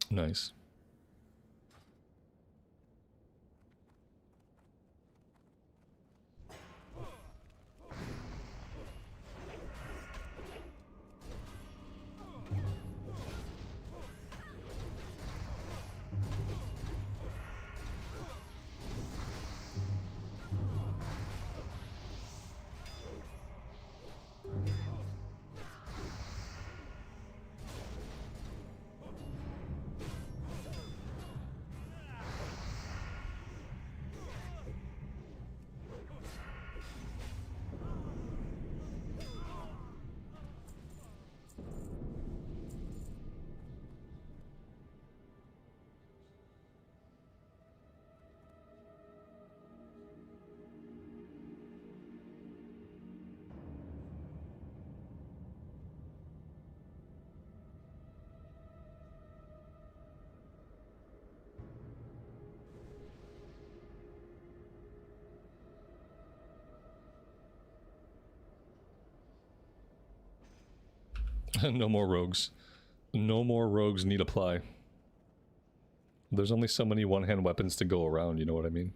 Nice. No more rogues. No more rogues need apply. There's only so many one-hand weapons to go around, you know what I mean?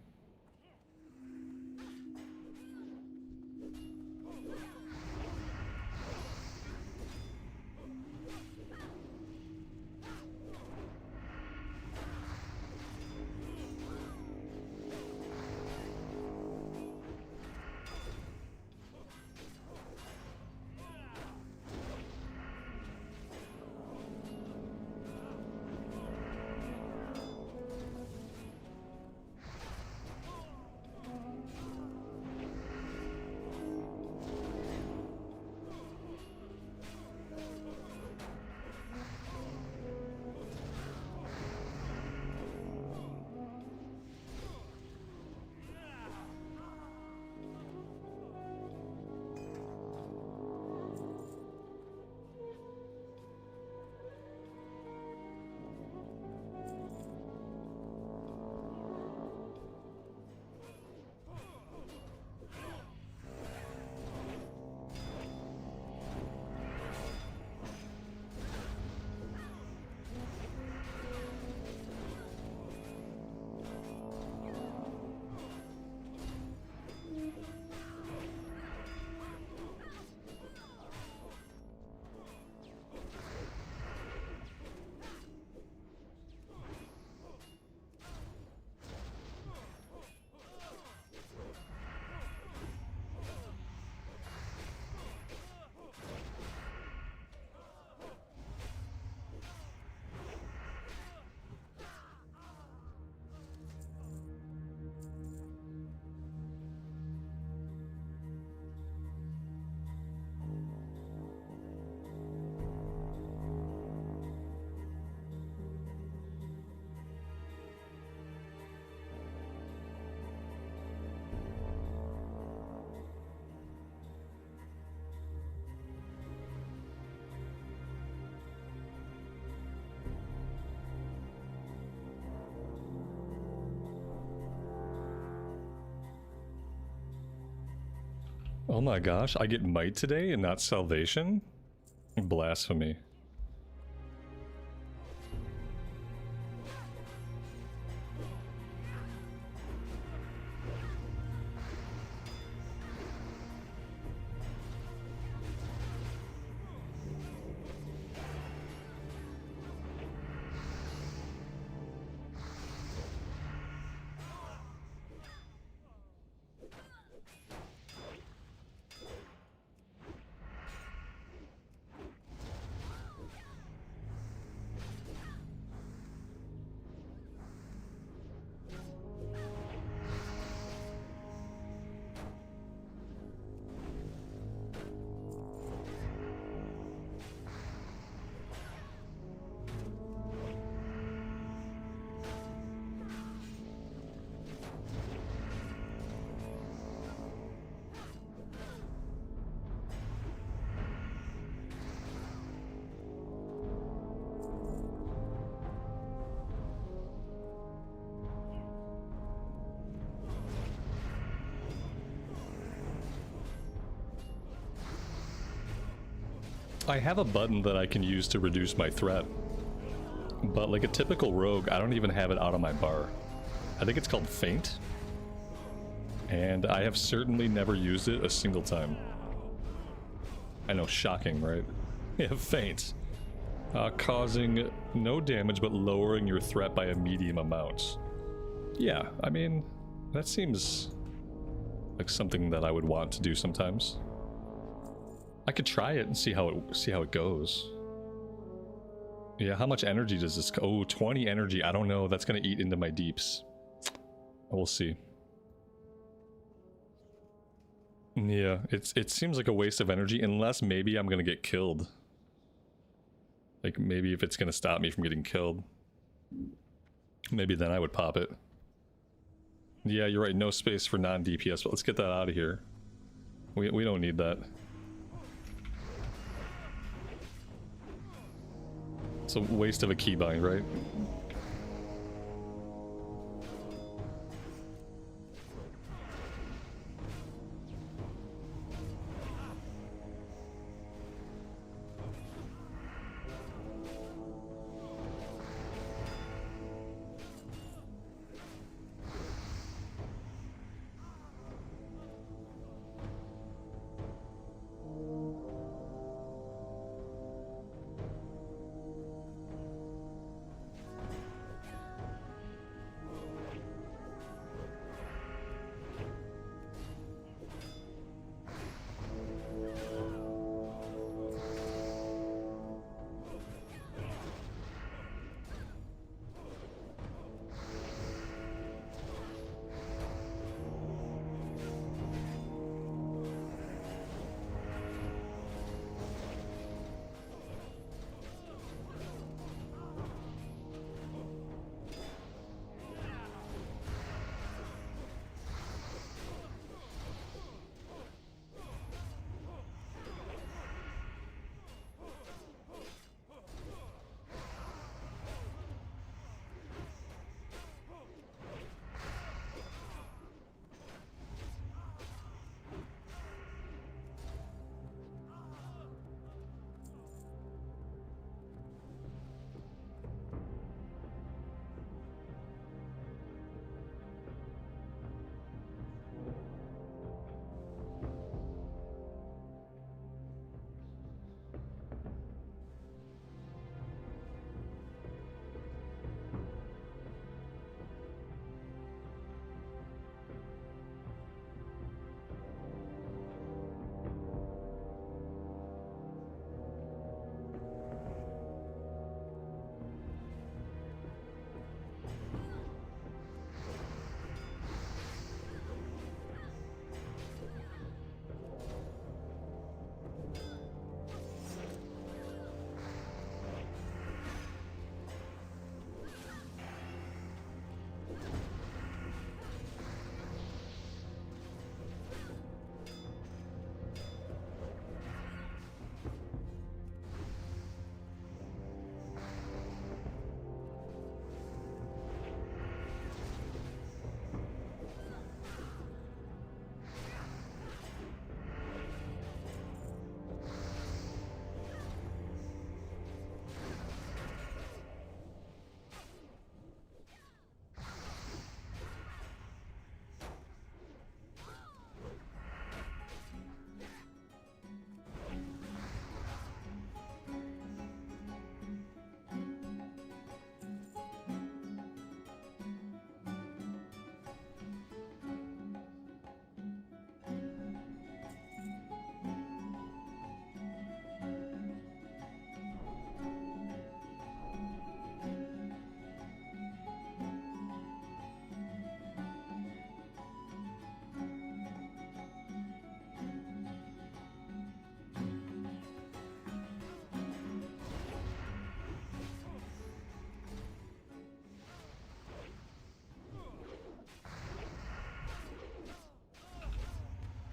Oh my gosh, I get might today and not salvation? Blasphemy. I have a button that I can use to reduce my threat, but like a typical rogue, I don't even have it out on my bar. I think it's called Feint, and I have certainly never used it a single time. I know, shocking, right? Yeah, Feint. Causing no damage but lowering your threat by a medium amount. Yeah, I mean, that seems like something that I would want to do sometimes. I could try it and see how it goes. Yeah, how much energy does this? Oh, 20 energy. I don't know. That's gonna eat into my deeps. We'll see. Yeah, it seems like a waste of energy unless maybe I'm gonna get killed. Like maybe if it's gonna stop me from getting killed, maybe then I would pop it. Yeah, you're right. No space for non-DPS, but let's get that out of here. We don't need that. It's a waste of a keybind, right?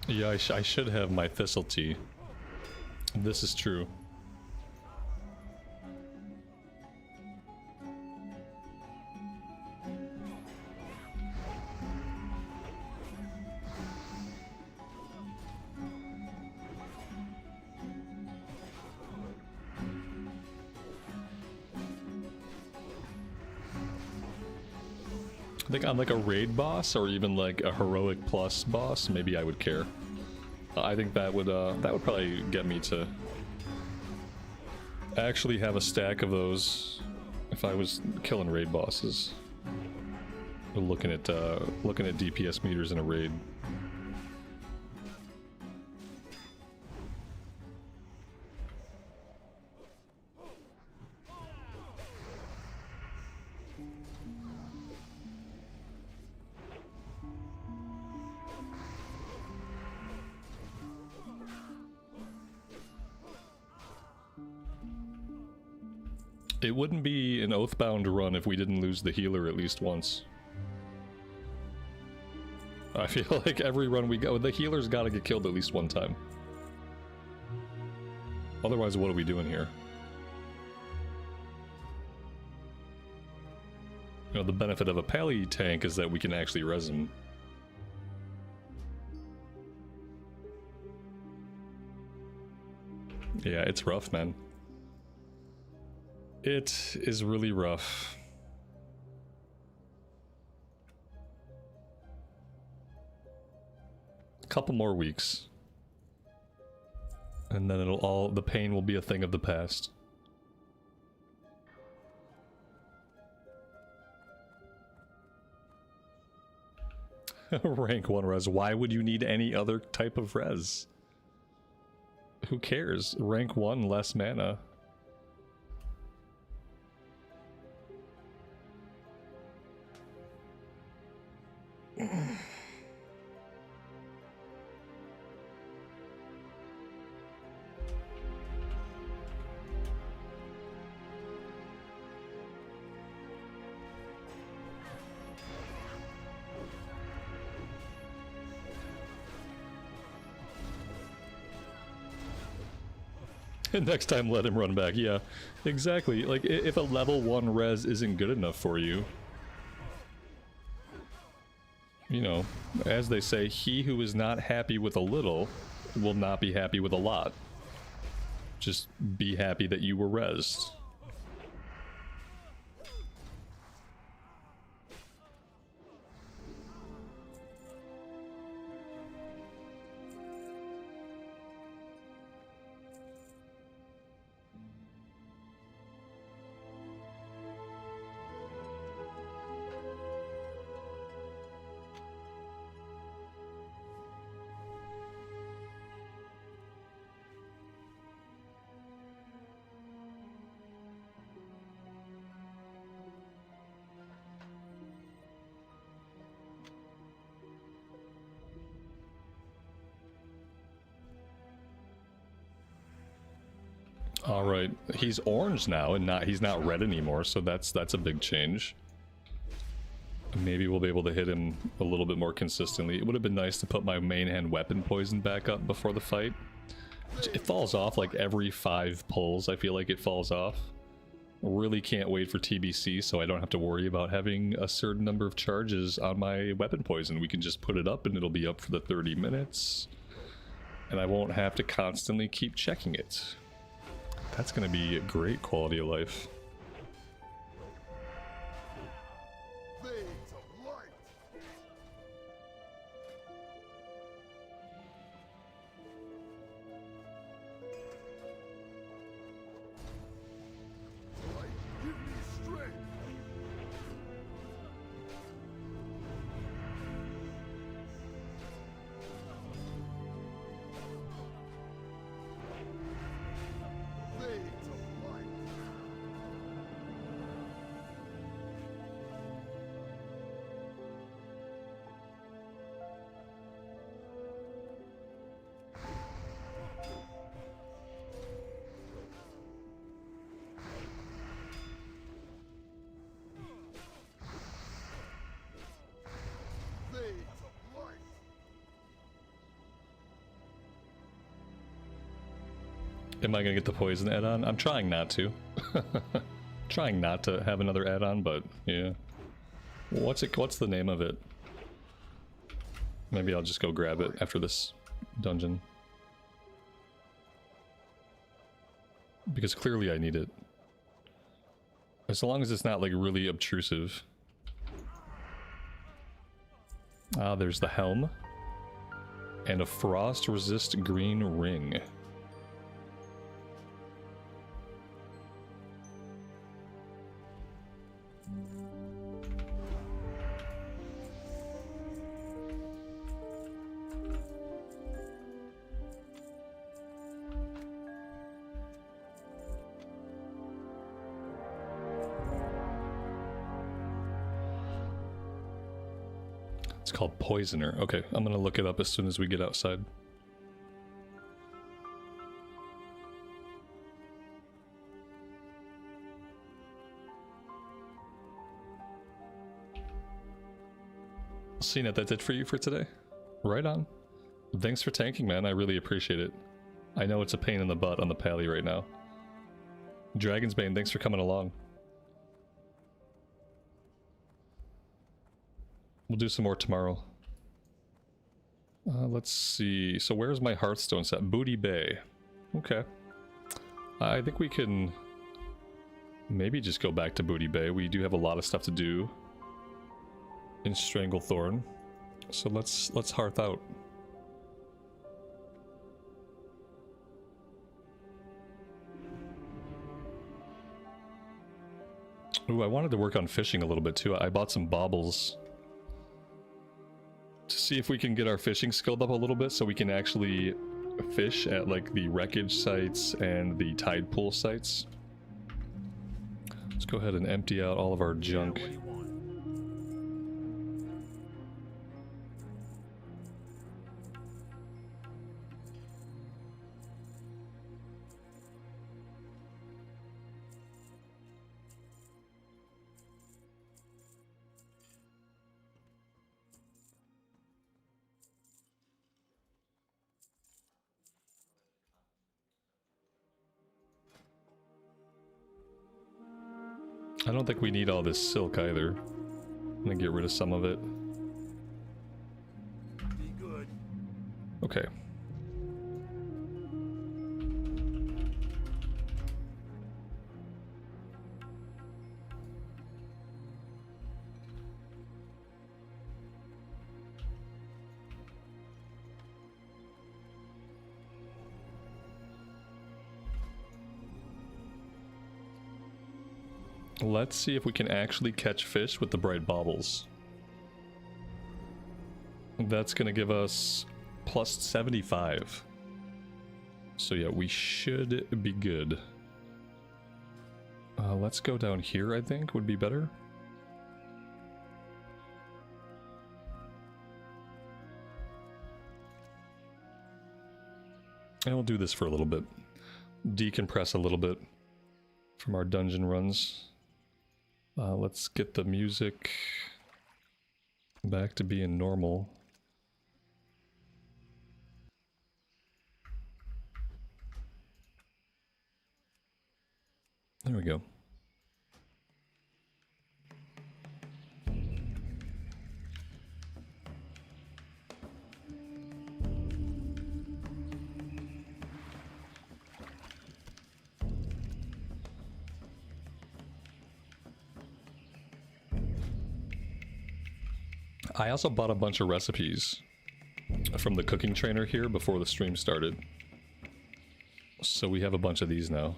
Yeah, I should have my thistle tea. This is true. I think on like a raid boss or even like a heroic plus boss, maybe I would care. I think that would probably get me to actually have a stack of those if I was killing raid bosses. Looking at DPS meters in a raid. It wouldn't be an Oathbound run if we didn't lose the healer at least once. I feel like every run we go, the healer's gotta get killed at least one time. Otherwise, what are we doing here? You know, the benefit of a pally tank is that we can actually res him. Yeah, it's rough, man. It is really rough. A couple more weeks. And then the pain will be a thing of the past. Rank 1 res. Why would you need any other type of res? Who cares? Rank 1, less mana. Next time, let him run back. Yeah, exactly. Like, if a level 1 res isn't good enough for you, you know, as they say, he who is not happy with a little will not be happy with a lot. Just be happy that you were resed. All right, he's orange now, and he's not red anymore, so that's a big change. Maybe we'll be able to hit him a little bit more consistently. It would have been nice to put my main hand weapon poison back up before the fight. It falls off like every 5 pulls. I feel like it falls off. Really can't wait for TBC, so I don't have to worry about having a certain number of charges on my weapon poison. We can just put it up, and it'll be up for the 30 minutes, and I won't have to constantly keep checking it. That's going to be a great quality of life. Am I gonna get the poison add-on? I'm trying not to. Trying not to have another add-on, but yeah. What's the name of it? Maybe I'll just go grab it after this dungeon. Because clearly I need it. As long as it's not like really obtrusive. Ah, there's the helm. And a frost resist green ring. It's called Poisoner. Okay, I'm gonna look it up as soon as we get outside. CNET, that's it for you for today? Right on. Thanks for tanking, man. I really appreciate it. I know it's a pain in the butt on the pally right now. Dragon's Bane, thanks for coming along. We'll do some more tomorrow. Let's see. So where's my Hearthstone set? Booty Bay. Okay. I think we can maybe just go back to Booty Bay. We do have a lot of stuff to do in Stranglethorn. So let's hearth out. Ooh, I wanted to work on fishing a little bit too. I bought some baubles to see if we can get our fishing skilled up a little bit so we can actually fish at like the wreckage sites and the tide pool sites. Let's go ahead and empty out all of our junk. What do you want? I don't think we need all this silk either. I'm gonna get rid of some of it. Be good. Okay. Let's see if we can actually catch fish with the bright baubles. That's gonna give us plus 75. So yeah, we should be good. Let's go down here, I think, would be better. And we'll do this for a little bit. Decompress a little bit from our dungeon runs. Let's get the music back to being normal. There we go. I also bought a bunch of recipes from the cooking trainer here before the stream started. So we have a bunch of these now.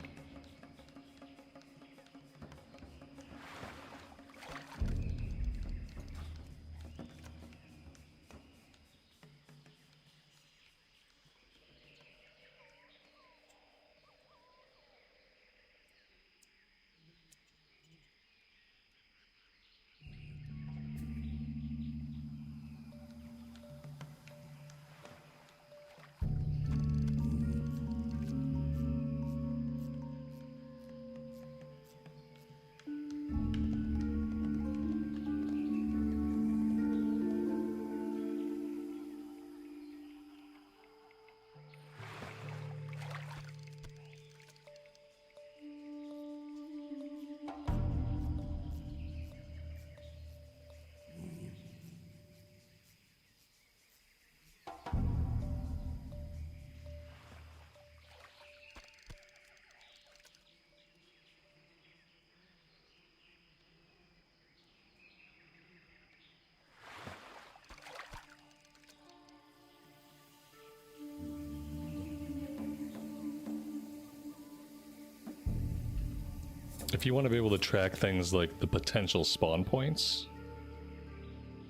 if you want to be able to track things like the potential spawn points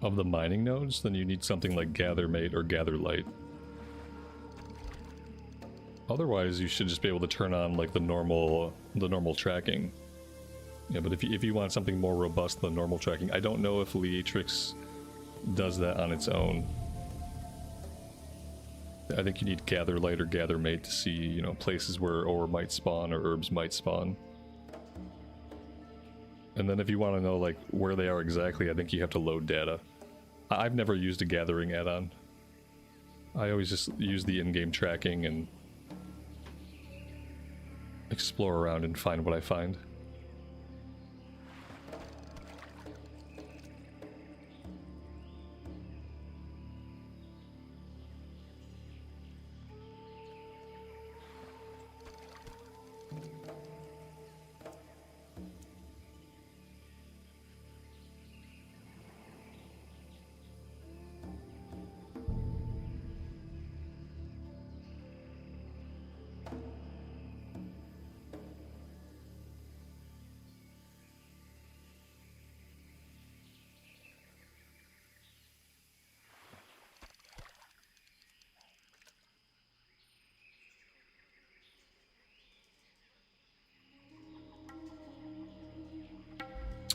of the mining nodes, then you need something like Gather Mate or Gather Light. Otherwise, you should just be able to turn on like the normal tracking. Yeah, but if you want something more robust than normal tracking, I don't know if Leatrix does that on its own. I think you need Gather Light or Gather Mate to see, you know, places where ore might spawn or herbs might spawn. And then if you want to know like where they are exactly, I think you have to load data. I've never used a gathering add-on. I always just use the in-game tracking and explore around and find what I find.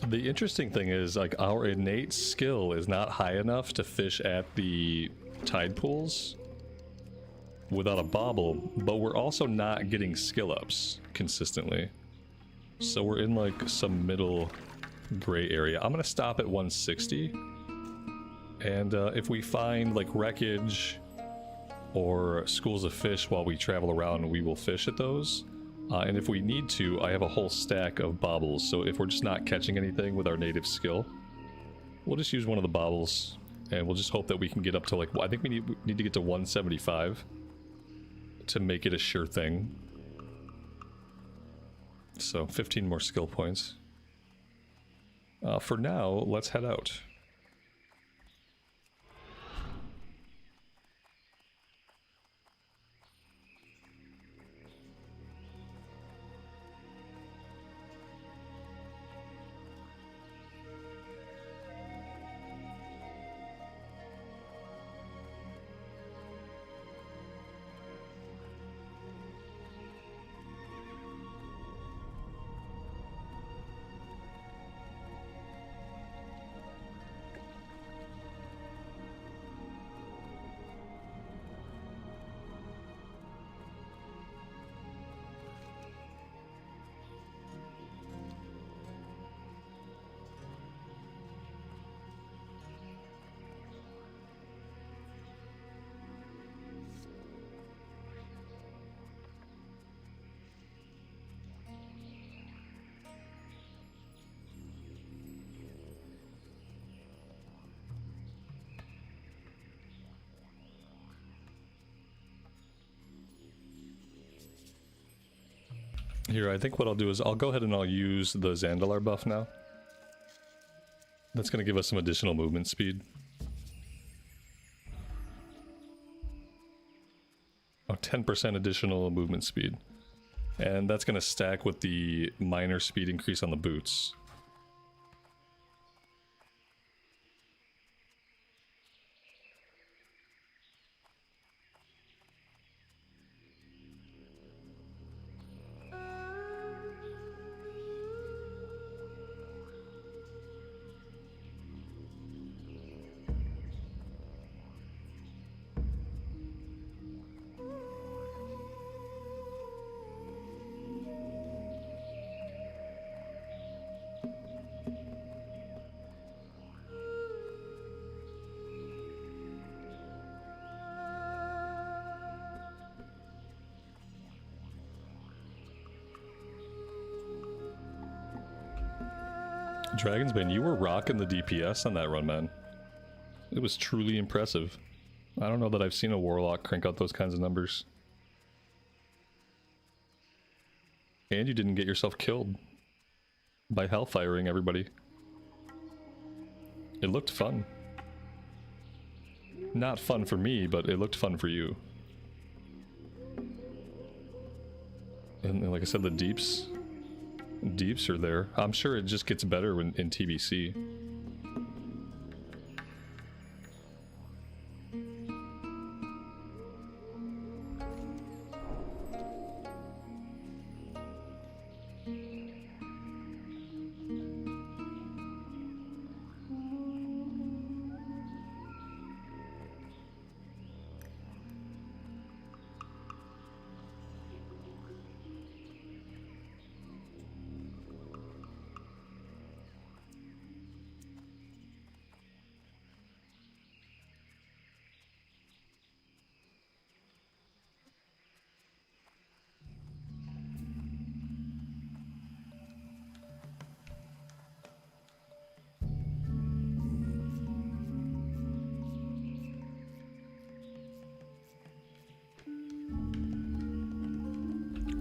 The interesting thing is, like, our innate skill is not high enough to fish at the tide pools without a bobble, but we're also not getting skill ups consistently. So we're in like some middle gray area. I'm gonna stop at 160, and if we find like wreckage or schools of fish while we travel around, we will fish at those. And if we need to, I have a whole stack of baubles, so if we're just not catching anything with our native skill, we'll just use one of the baubles, and we'll just hope that we can get up to like, I think we need to get to 175 to make it a sure thing. So 15 more skill points. For now, let's head out. Here, I think what I'll do is I'll go ahead and I'll use the Zandalar buff now. That's going to give us some additional movement speed. Oh, 10% additional movement speed. And that's going to stack with the minor speed increase on the boots. Dragon's Bane, you were rocking the DPS on that run, man. It was truly impressive. I don't know that I've seen a Warlock crank out those kinds of numbers. And you didn't get yourself killed by hellfiring everybody. It looked fun. Not fun for me, but it looked fun for you. And like I said, the deeps deeps are there. I'm sure it just gets better in TBC.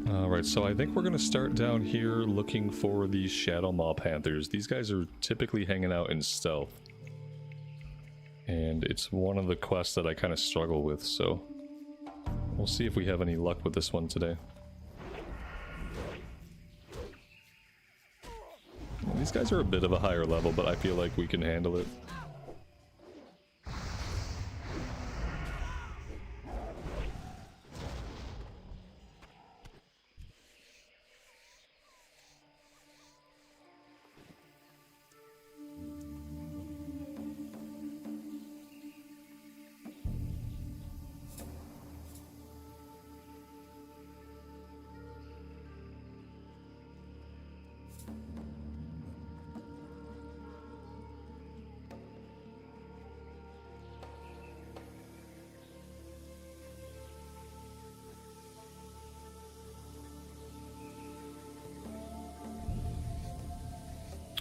Alright, so I think we're going to start down here looking for these Shadow Maw Panthers. These guys are typically hanging out in stealth. And it's one of the quests that I kind of struggle with, so we'll see if we have any luck with this one today. These guys are a bit of a higher level, but I feel like we can handle it.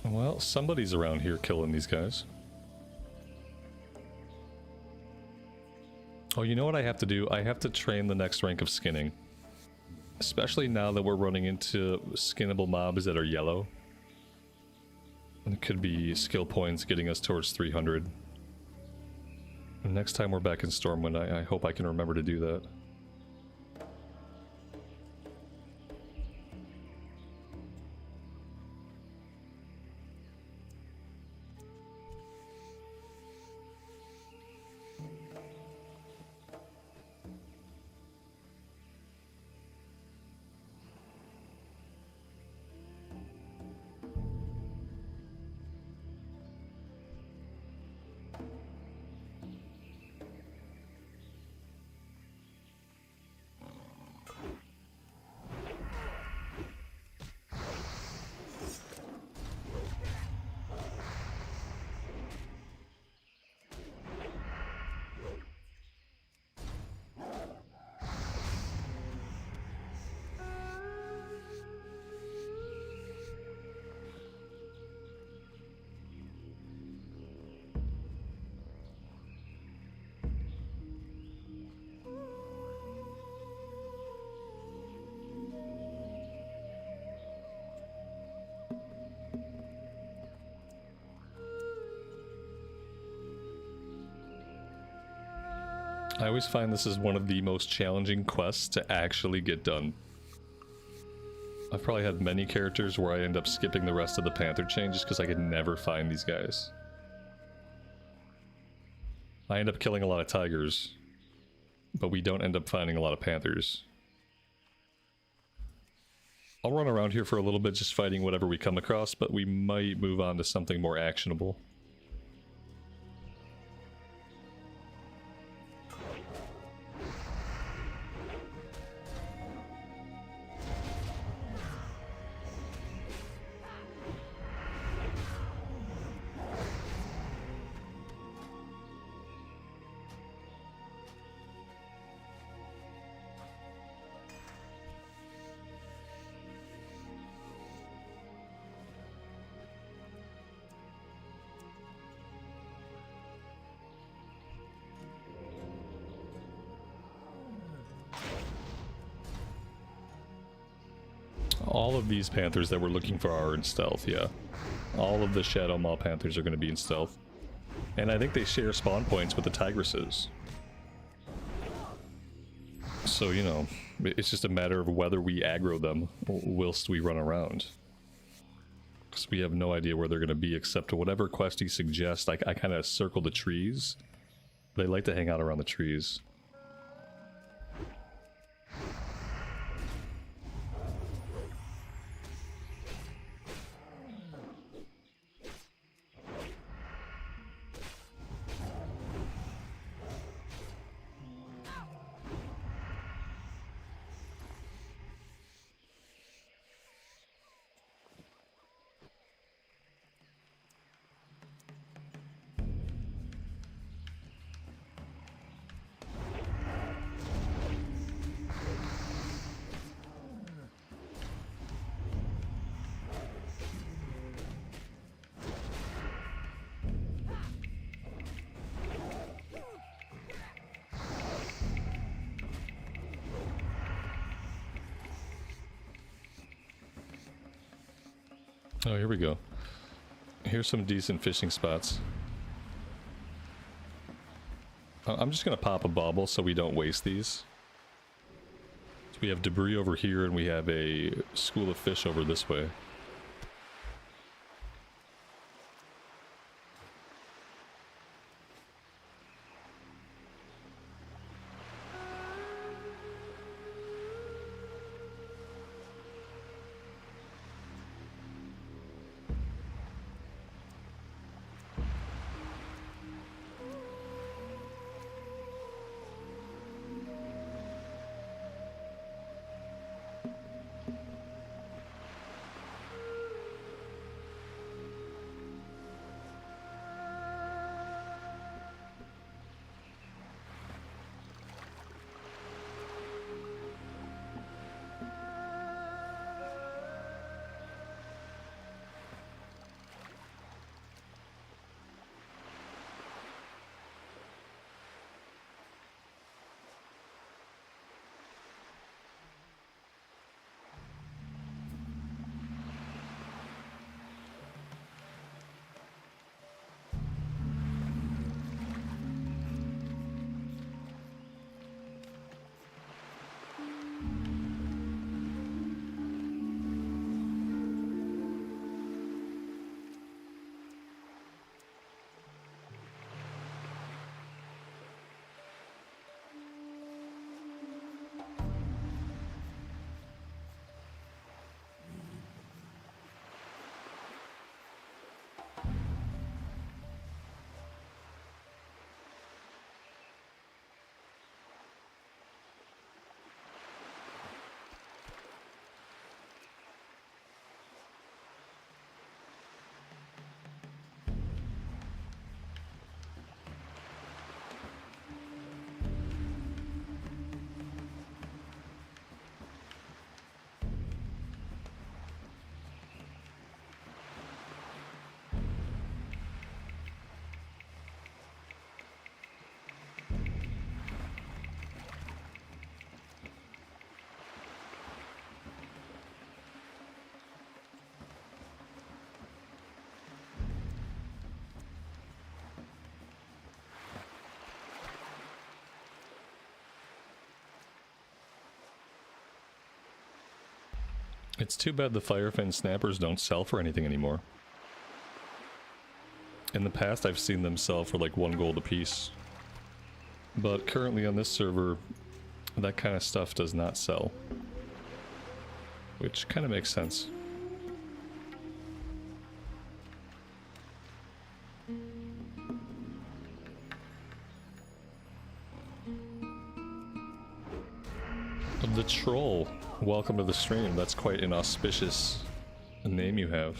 Well, somebody's around here killing these guys. Oh, you know what I have to do? I have to train the next rank of skinning. Especially now that we're running into skinnable mobs that are yellow. And it could be skill points getting us towards 300. And next time we're back in Stormwind, I hope I can remember to do that. I always find this is one of the most challenging quests to actually get done. I've probably had many characters where I end up skipping the rest of the Panther chain just because I could never find these guys. I end up killing a lot of tigers, but we don't end up finding a lot of Panthers. I'll run around here for a little bit just fighting whatever we come across, but we might move on to something more actionable. All of these Panthers that we're looking for are in stealth, yeah. All of the Shadow Maw Panthers are going to be in stealth. And I think they share spawn points with the Tigresses. So, you know, it's just a matter of whether we aggro them whilst we run around. Because we have no idea where they're going to be except to whatever Questie suggests. I kind of circle the trees. They like to hang out around the trees. Oh, here we go. Here's some decent fishing spots. I'm just gonna pop a bauble so we don't waste these. So we have debris over here and we have a school of fish over this way. It's too bad the Firefin snappers don't sell for anything anymore. In the past, I've seen them sell for like 1 gold a piece. But currently on this server, that kind of stuff does not sell. Which kind of makes sense. The Troll, welcome to the stream. That's quite an auspicious name you have.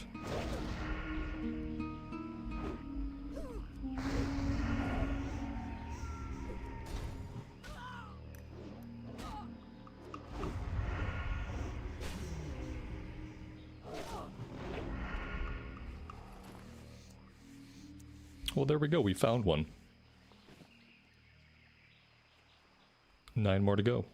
Well, there we go. We found one. 9 more to go.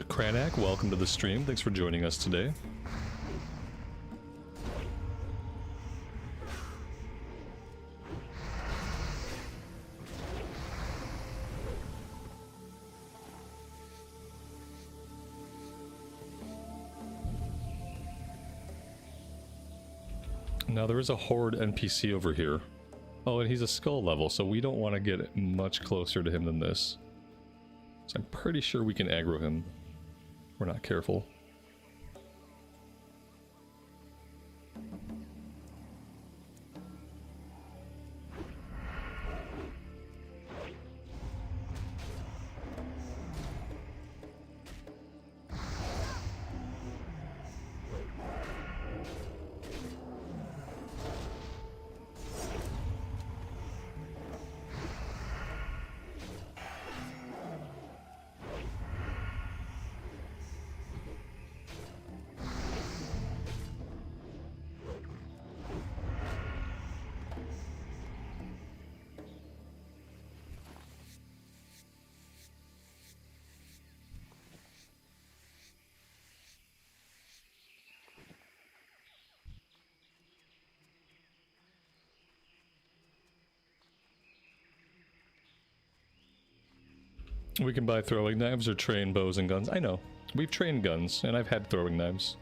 Kranak, welcome to the stream. Thanks for joining us today. Now there is a horde NPC over here. Oh, and he's a skull level, so we don't want to get much closer to him than this. So I'm pretty sure we can aggro him. We're not careful. We can buy throwing knives or train bows and guns. I know. We've trained guns, and I've had throwing knives.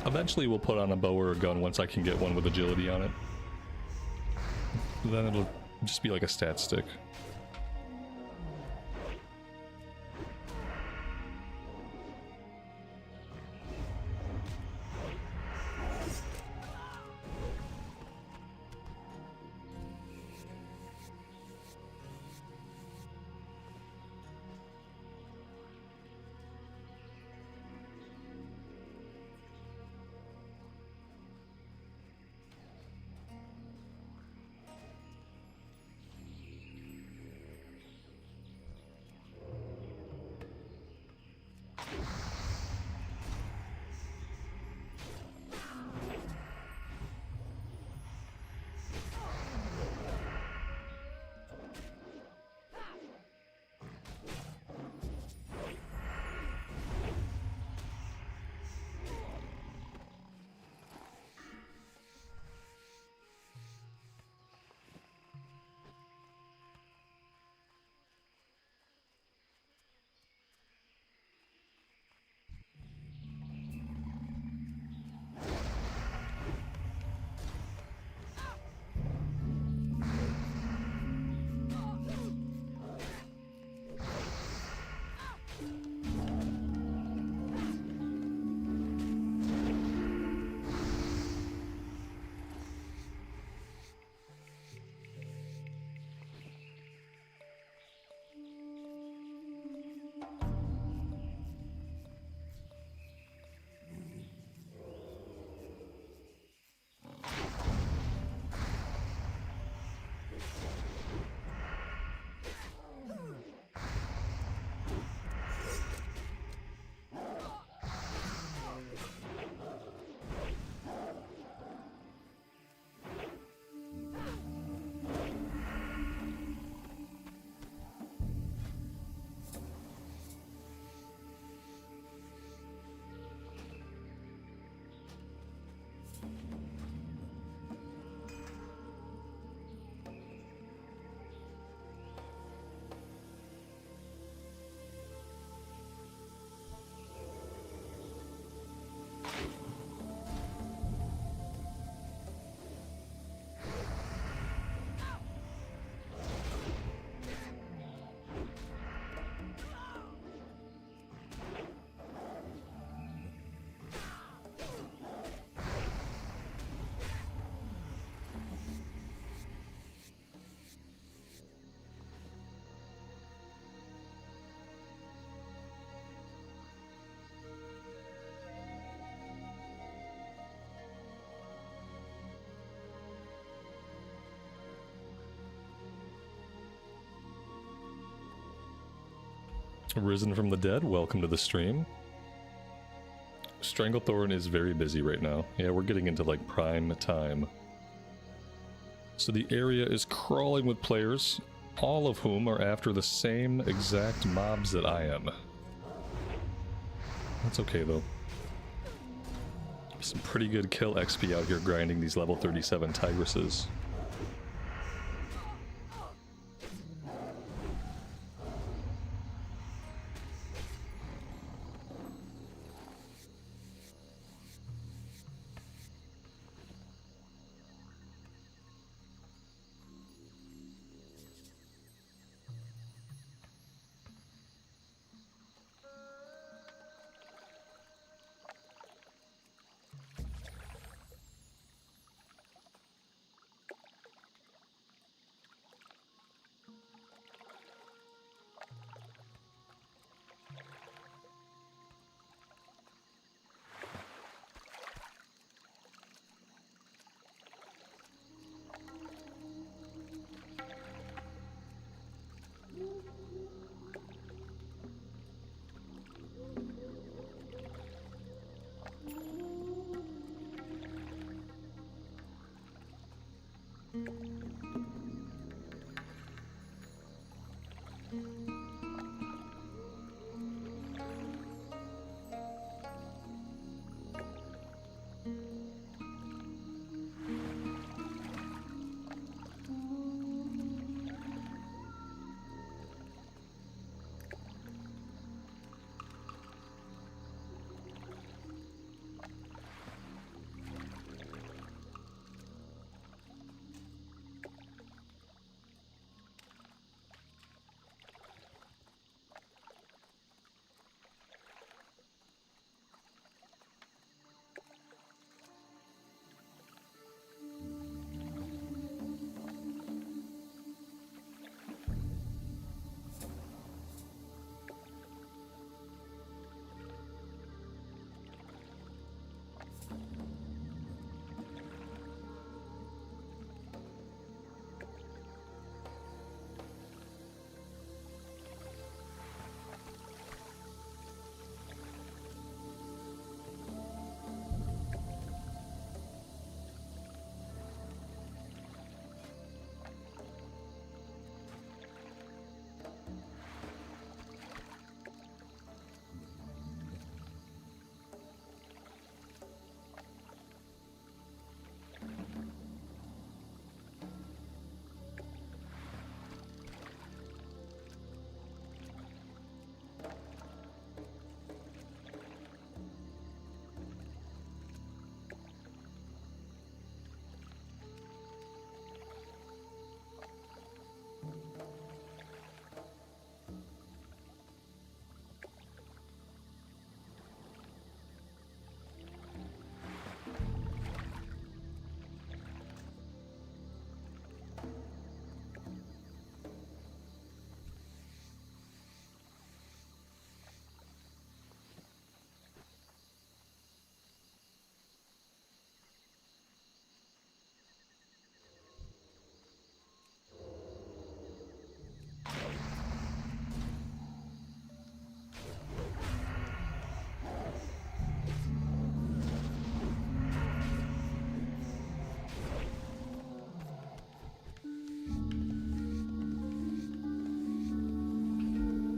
Eventually we'll put on a bow or a gun once I can get one with agility on it. Then it'll just be like a stat stick. Risen from the dead, welcome to the stream. Stranglethorn is very busy right now. Yeah, we're getting into like prime time. So the area is crawling with players, all of whom are after the same exact mobs that I am. That's okay though. Some pretty good kill XP out here grinding these level 37 tigresses.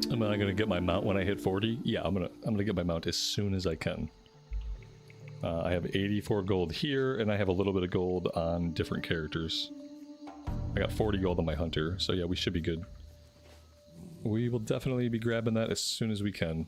Am I gonna get my mount when I hit 40? Yeah, I'm gonna get my mount as soon as I can. I have 84 gold here, and I have a little bit of gold on different characters. I got 40 gold on my hunter, so yeah, we should be good. We will definitely be grabbing that as soon as we can.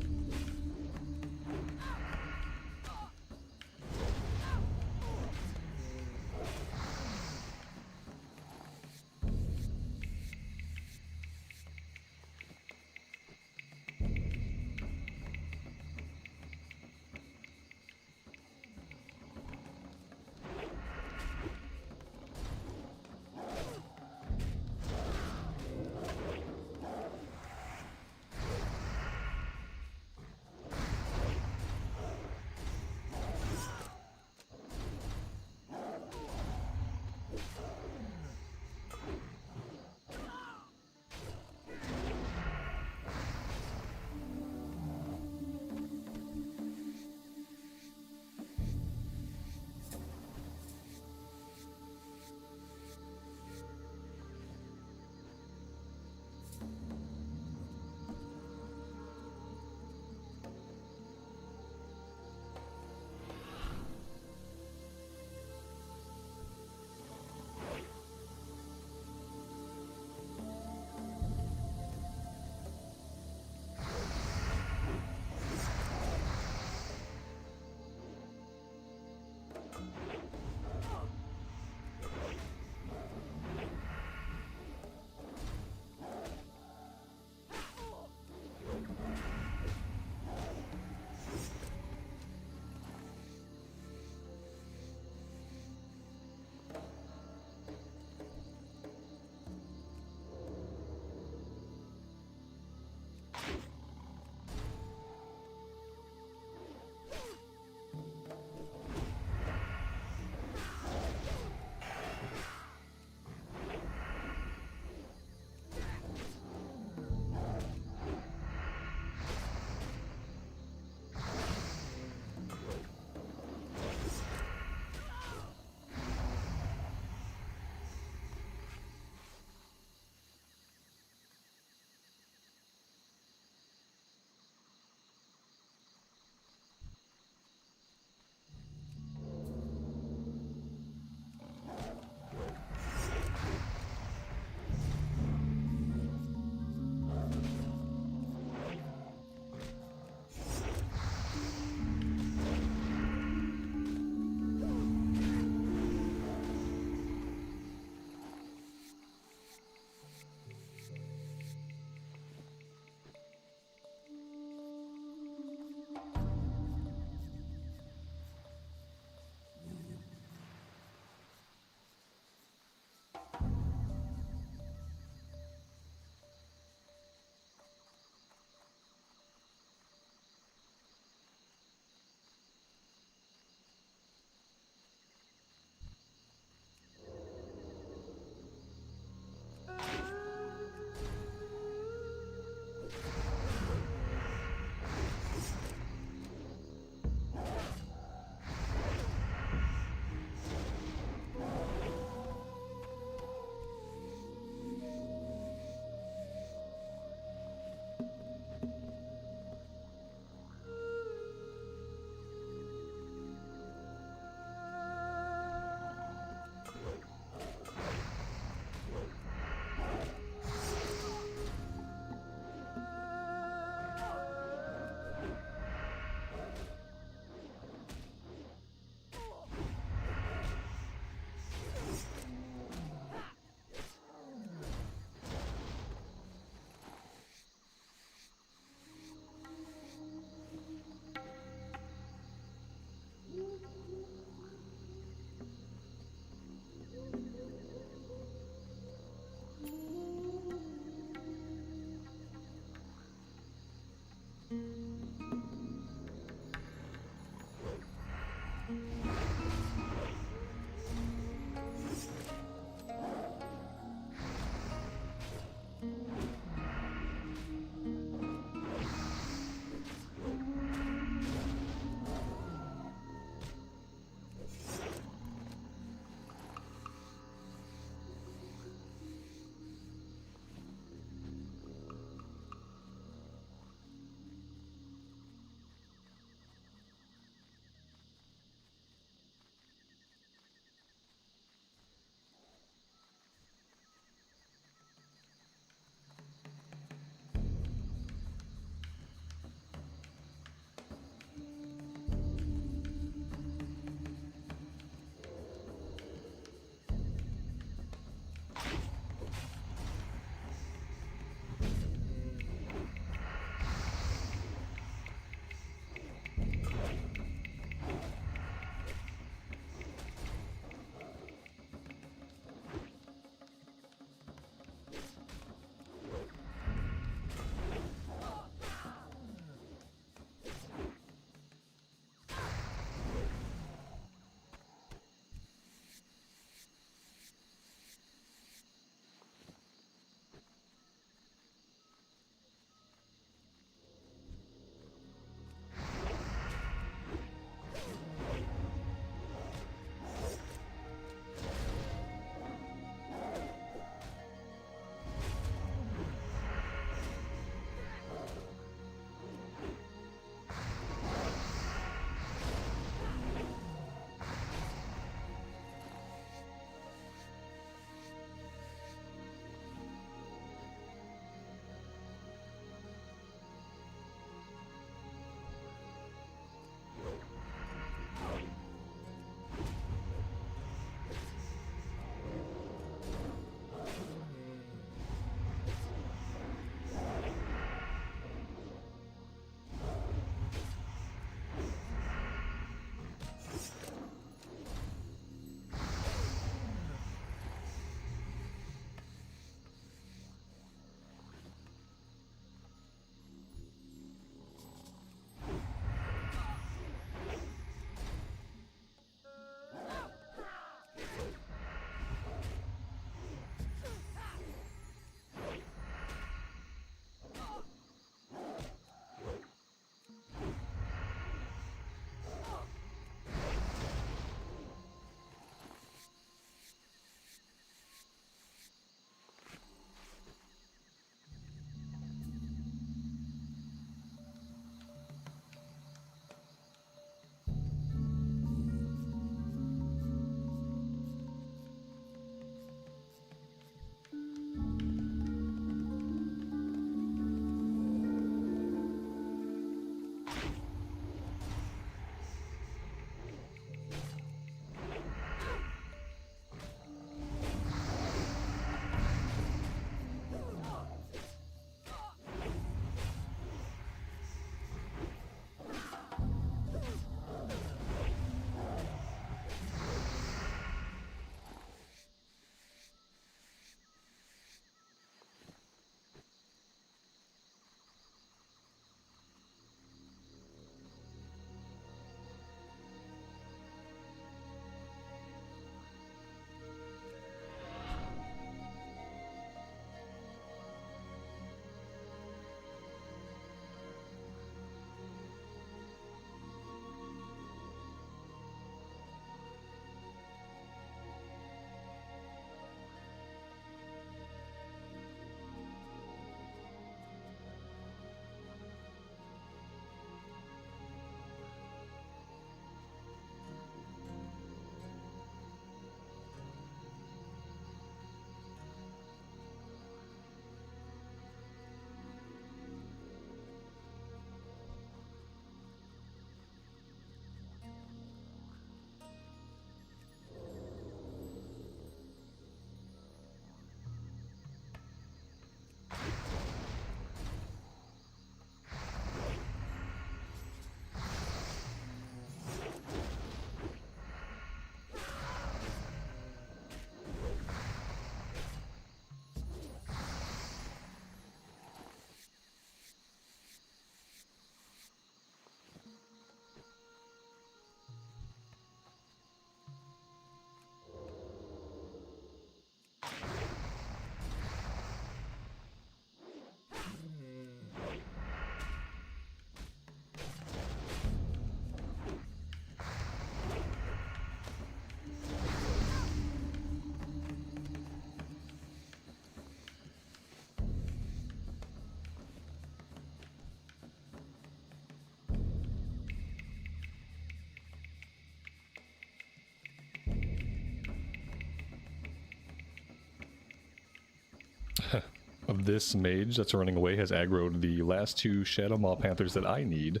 this mage that's running away has aggroed the last 2 Shadow Maw Panthers that I need.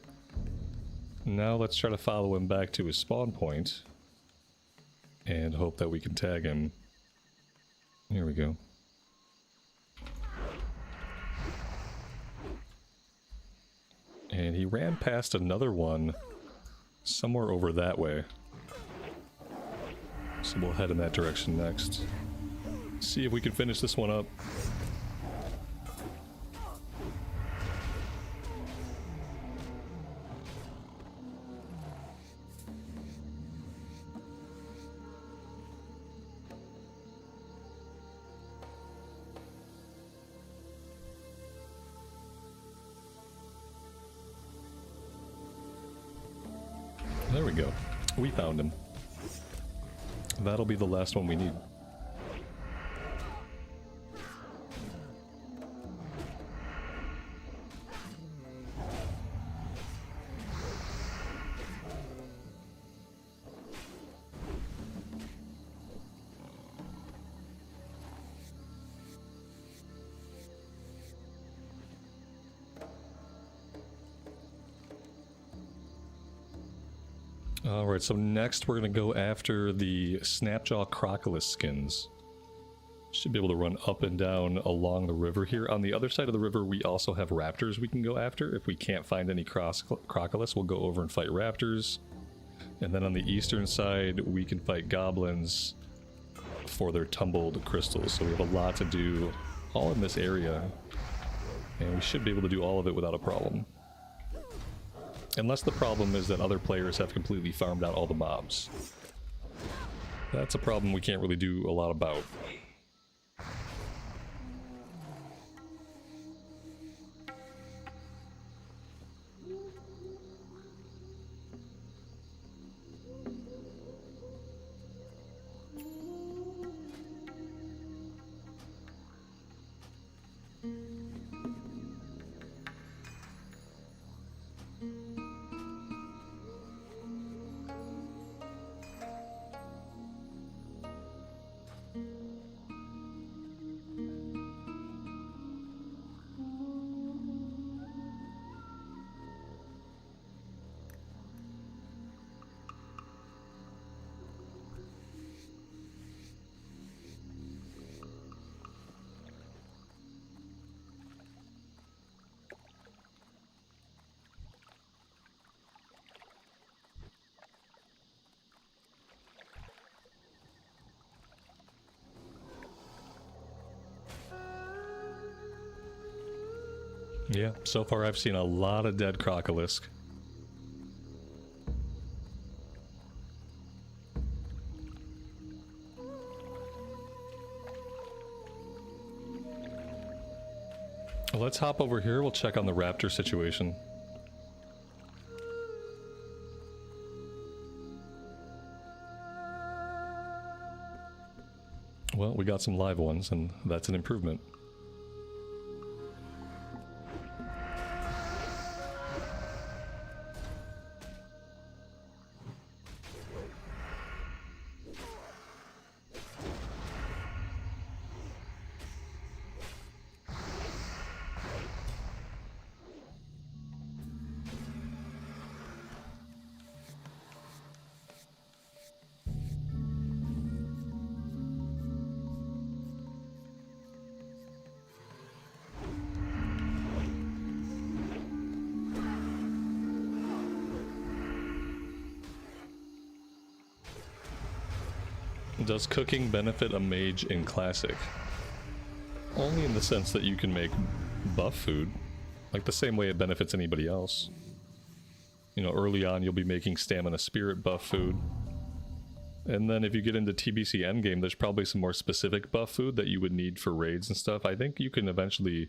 Now let's try to follow him back to his spawn point and hope that we can tag him. Here we go. And he ran past another one somewhere over that way. So we'll head in that direction next. See if we can finish this one up. There we go. We found him. That'll be the last one we need. Alright, so next we're going to go after the Snapjaw Crocodile skins. Should be able to run up and down along the river here. On the other side of the river we also have raptors we can go after. If we can't find any crocodiles, we'll go over and fight raptors. And then on the eastern side we can fight goblins for their tumbled crystals. So we have a lot to do all in this area. And we should be able to do all of it without a problem. Unless the problem is that other players have completely farmed out all the mobs. That's a problem we can't really do a lot about. Yeah, so far I've seen a lot of dead crocolisk. Let's hop over here, we'll check on the raptor situation. Well, we got some live ones, and that's an improvement. Does cooking benefit a mage in Classic? Only in the sense that you can make buff food, like the same way it benefits anybody else. You know, early on you'll be making stamina spirit buff food. And then if you get into TBC endgame, there's probably some more specific buff food that you would need for raids and stuff. I think you can eventually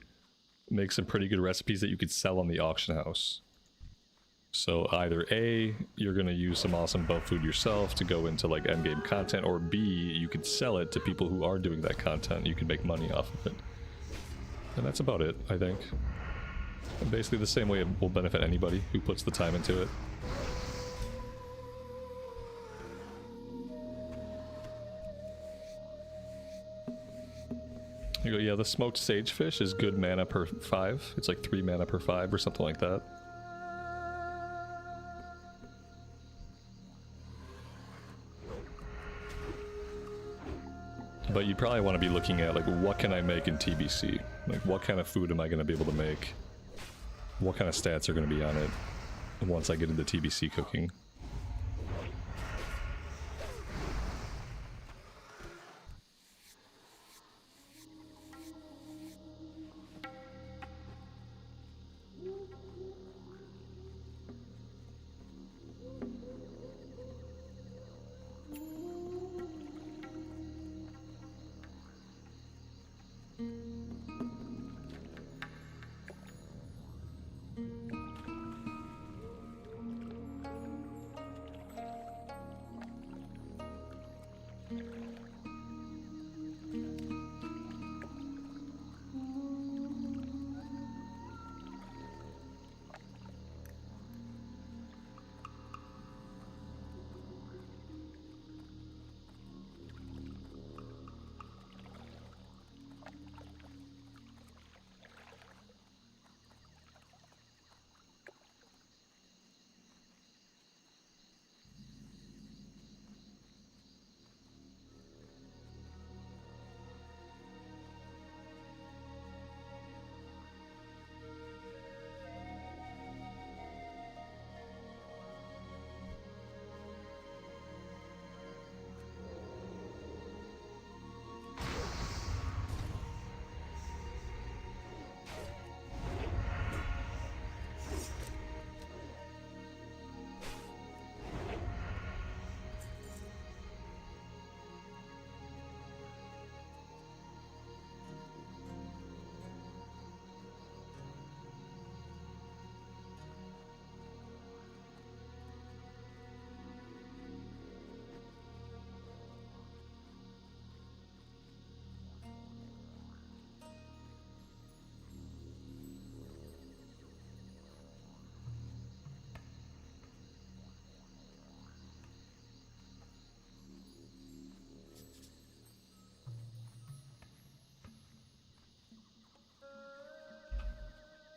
make some pretty good recipes that you could sell on the auction house. So either A, you're going to use some awesome buff food yourself to go into like endgame content, or B, you could sell it to people who are doing that content. You can make money off of it. And that's about it, I think. And basically the same way it will benefit anybody who puts the time into it. You go, yeah, the smoked sagefish is good mana per 5. It's like 3 mana per 5 or something like that. But you probably want to be looking at, like, what can I make in TBC? Like, what kind of food am I going to be able to make? What kind of stats are going to be on it once I get into TBC cooking?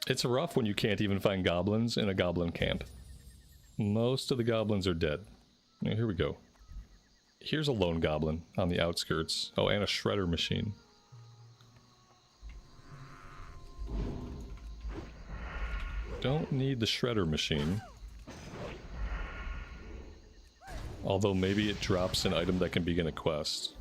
It's rough when you can't even find goblins in a goblin camp. Most of the goblins are dead. Now, here we go. Here's a lone goblin on the outskirts. Oh, and a shredder machine. Don't need the shredder machine. Although maybe it drops an item that can begin a quest.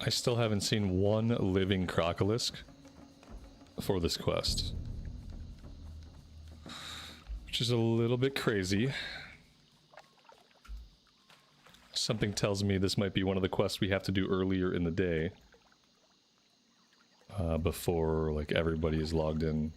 I still haven't seen one living crocolisk for this quest, which is a little bit crazy. Something tells me this might be one of the quests we have to do earlier in the day, before like everybody is logged in.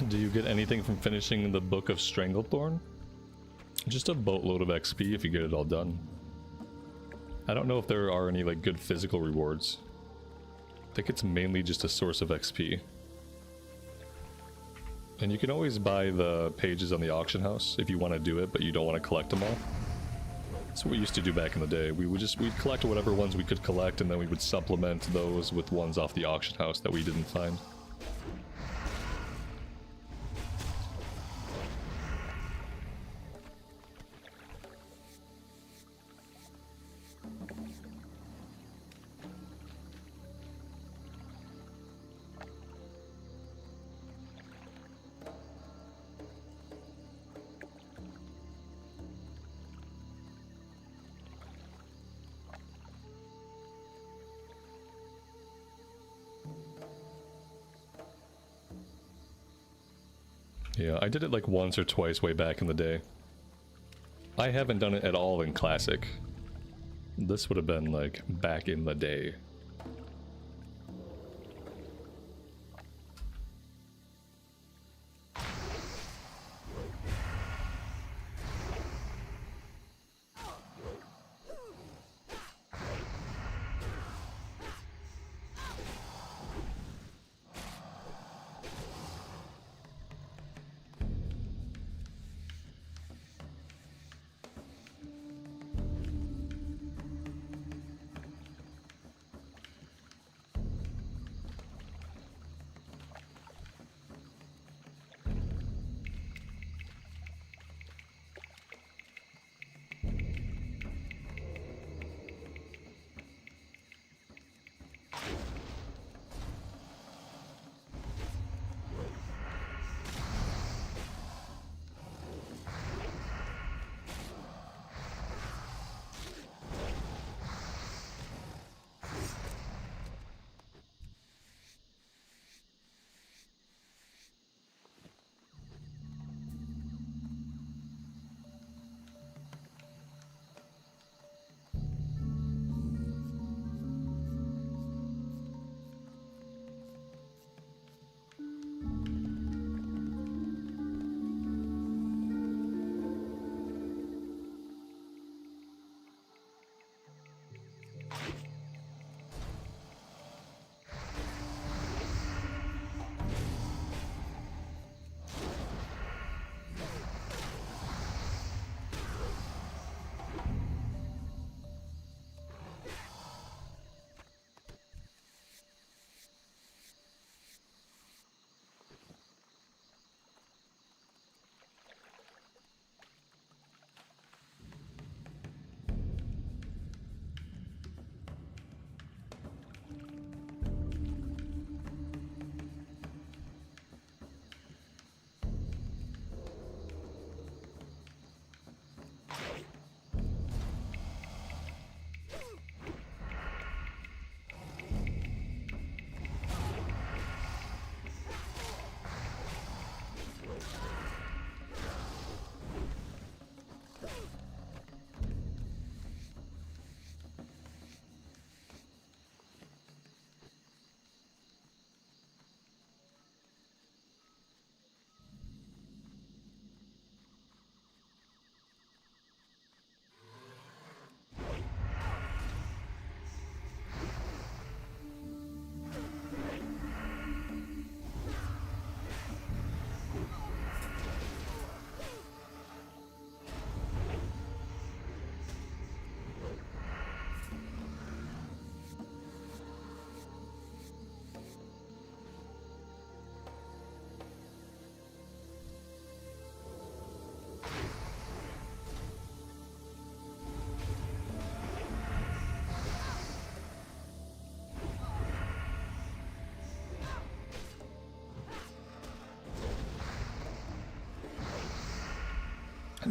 Do you get anything from finishing the Book of Stranglethorn? Just a boatload of XP if you get it all done. I don't know if there are any like good physical rewards. I think it's mainly just a source of XP. And you can always buy the pages on the auction house if you want to do it, but you don't want to collect them all. That's what we used to do back in the day. We'd collect whatever ones we could collect, and then we would supplement those with ones off the auction house that we didn't find. Yeah, I did it like once or twice way back in the day. I haven't done it at all in Classic. This would have been like back in the day.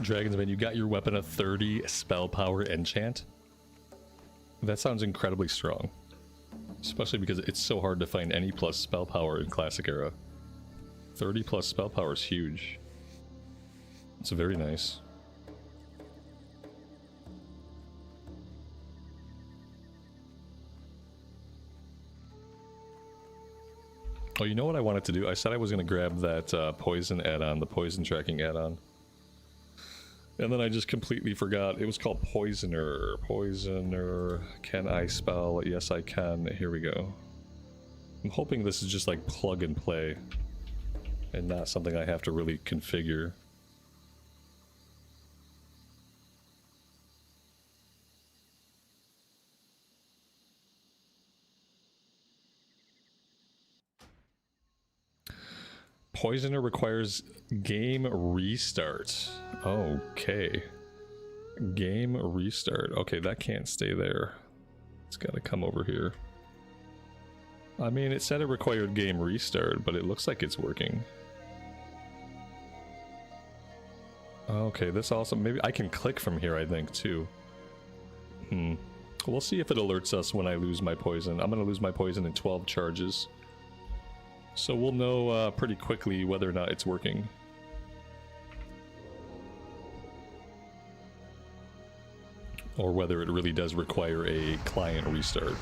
Dragon's Bane, you got your weapon a 30 spell power enchant? That sounds incredibly strong. Especially because it's so hard to find any plus spell power in Classic Era. 30 plus spell power is huge. It's very nice. Oh, you know what I wanted to do? I said I was going to grab that poison add-on, the poison tracking add-on. And then I just completely forgot. It was called Poisoner. Poisoner. Can I spell? Yes, I can. Here we go. I'm hoping this is just like plug and play. And not something I have to really configure. Poisoner requires game restart. Okay. Game restart. Okay, that can't stay there. It's gotta come over here. I mean, it said it required game restart, but it looks like it's working. Okay, this also... maybe I can click from here, I think, too. We'll see if it alerts us when I lose my poison. I'm gonna lose my poison in 12 charges. So we'll know pretty quickly whether or not it's working. Or whether it really does require a client restart.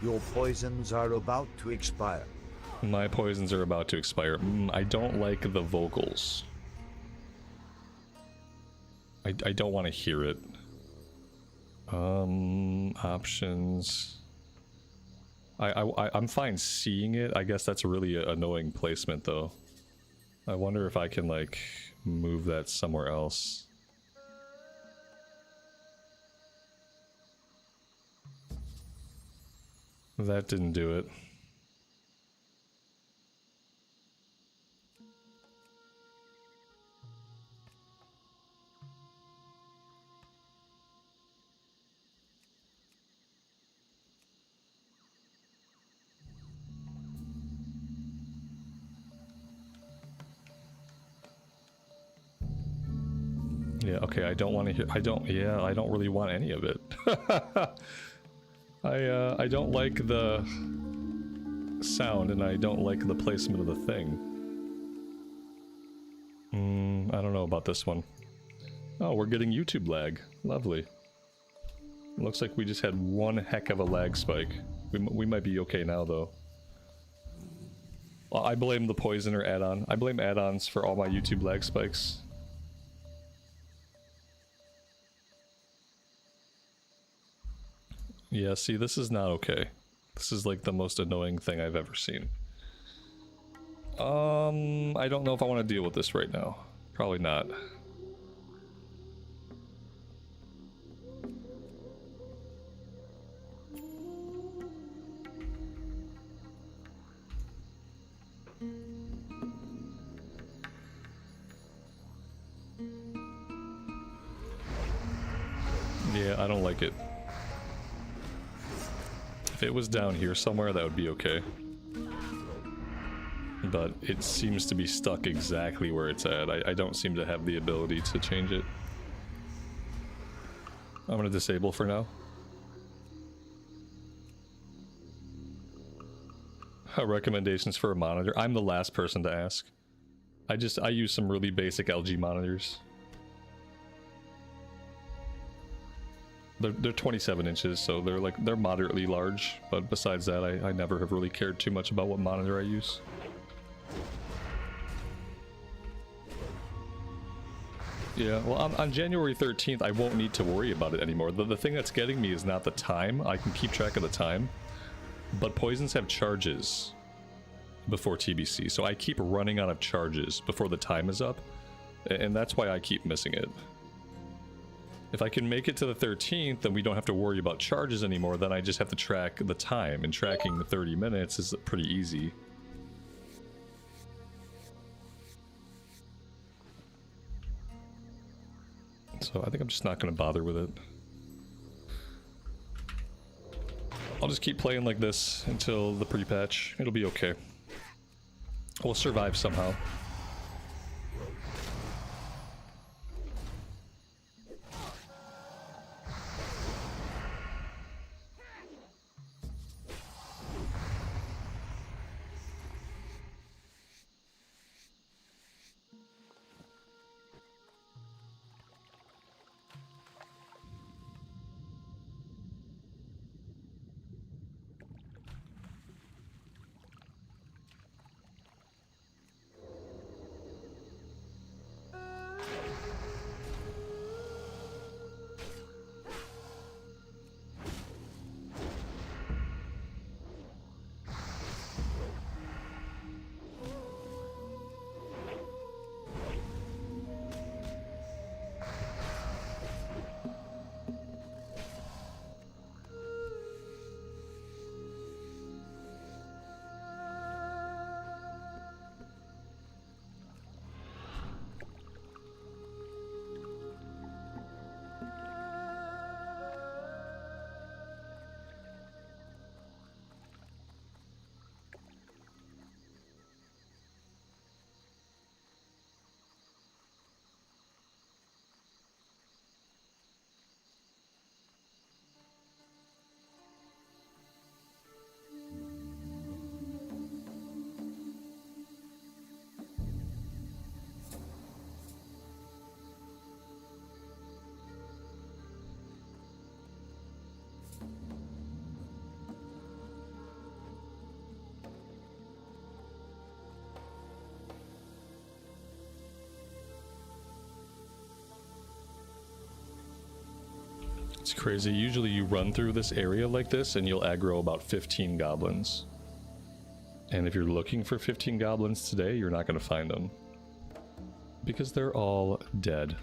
Your poisons are about to expire. My poisons are about to expire. I don't like the vocals. I don't want to hear it. Options. I'm fine seeing it. I guess that's a really annoying placement, though. I wonder if I can, like, move that somewhere else. That didn't do it. Yeah, okay, I don't want to hear... I don't really want any of it. I don't like the sound, and I don't like the placement of the thing. I don't know about this one. Oh, we're getting YouTube lag. Lovely. Looks like we just had one heck of a lag spike. We might be okay now, though. Well, I blame the Poisoner add-on. I blame add-ons for all my YouTube lag spikes. Yeah, see, this is not okay. This is like the most annoying thing I've ever seen. I don't know if I want to deal with this right now. Probably not. Yeah, I don't like it. If it was down here somewhere, that would be okay. But it seems to be stuck exactly where it's at. I don't seem to have the ability to change it. I'm gonna disable for now. Recommendations for a monitor? I'm the last person to ask. I use some really basic LG monitors. They're 27 inches, so they're moderately large, but besides that, I never have really cared too much about what monitor I use. Yeah, well, on January 13th, I won't need to worry about it anymore. The thing that's getting me is not the time. I can keep track of the time, but poisons have charges before TBC, so I keep running out of charges before the time is up, and that's why I keep missing it. If I can make it to the 13th, then we don't have to worry about charges anymore, then I just have to track the time, and tracking the 30 minutes is pretty easy. So I think I'm just not going to bother with it. I'll just keep playing like this until the pre-patch. It'll be okay. We'll survive somehow. It's crazy. Usually you run through this area like this and you'll aggro about 15 goblins. And if you're looking for 15 goblins today, you're not going to find them. Because they're all dead.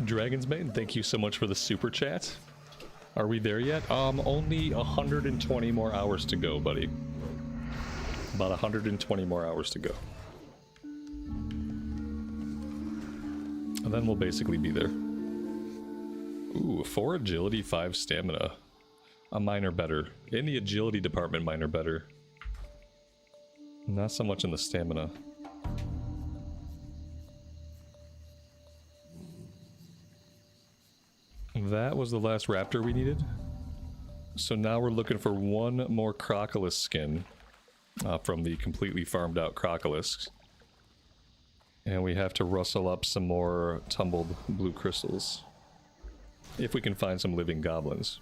Dragon's Bane, thank you so much for the super chat. Are we there yet? Only 120 more hours to go, buddy. About 120 more hours to go. And then we'll basically be there. Ooh, 4 agility, 5 stamina. A minor better. In the agility department, minor better. Not so much in the stamina. That was the last raptor we needed. So now we're looking for one more crocolisk skin from the completely farmed out crocolisks. And we have to rustle up some more tumbled blue crystals. If we can find some living goblins.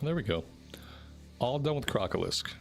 There we go. All done with crocolisk.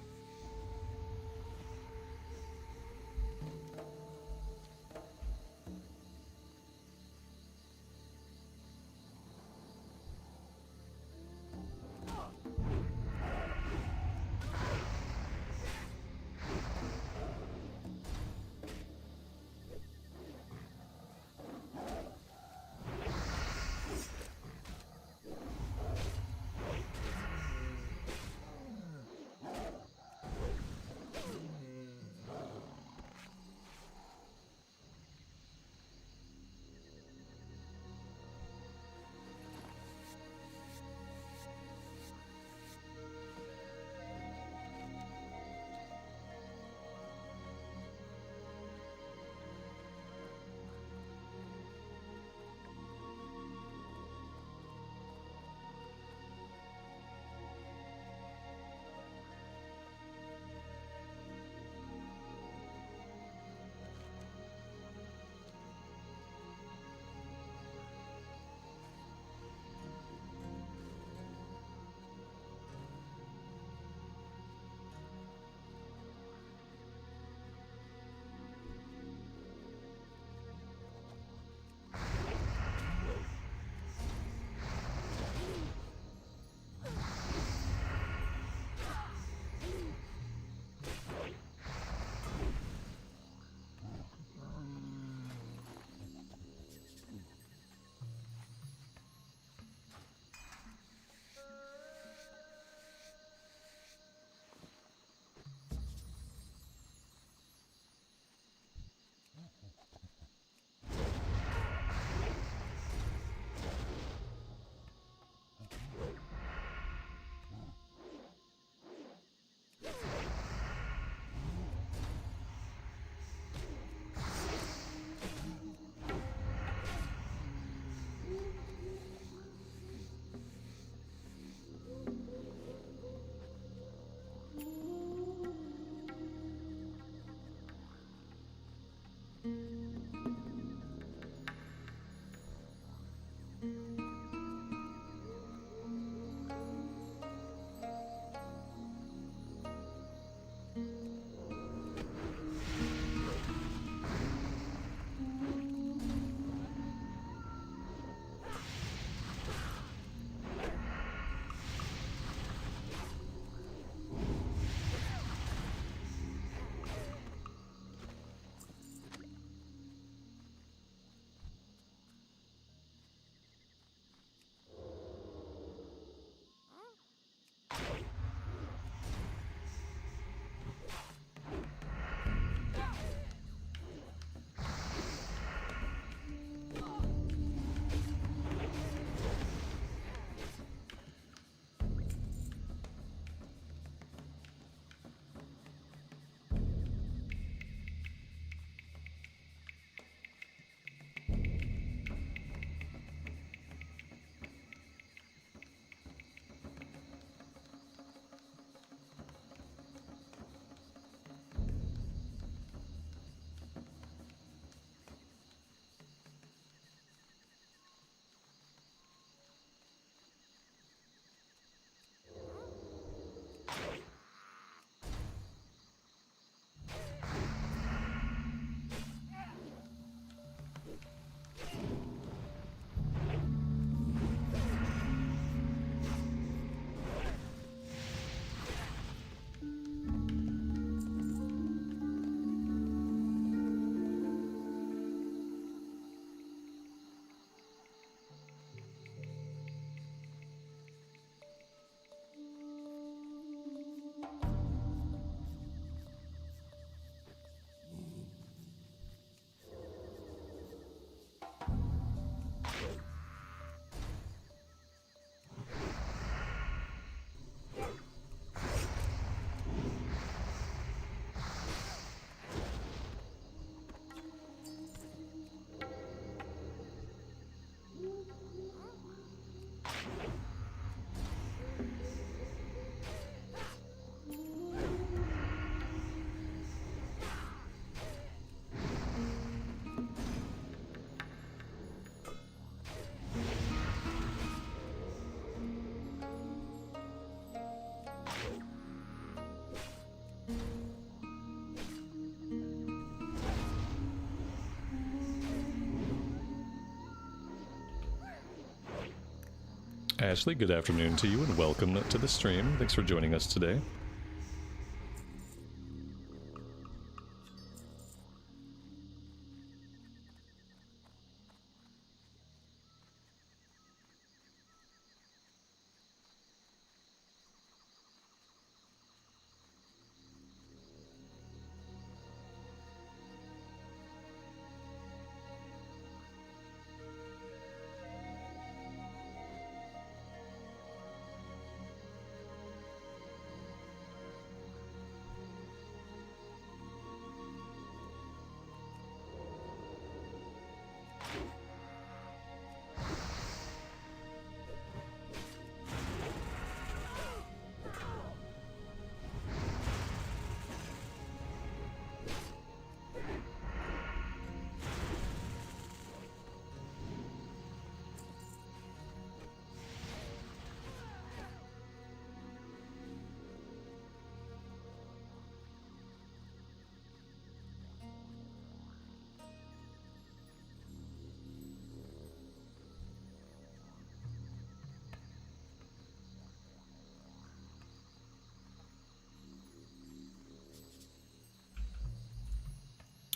Ashley, good afternoon to you and welcome to the stream. Thanks for joining us today.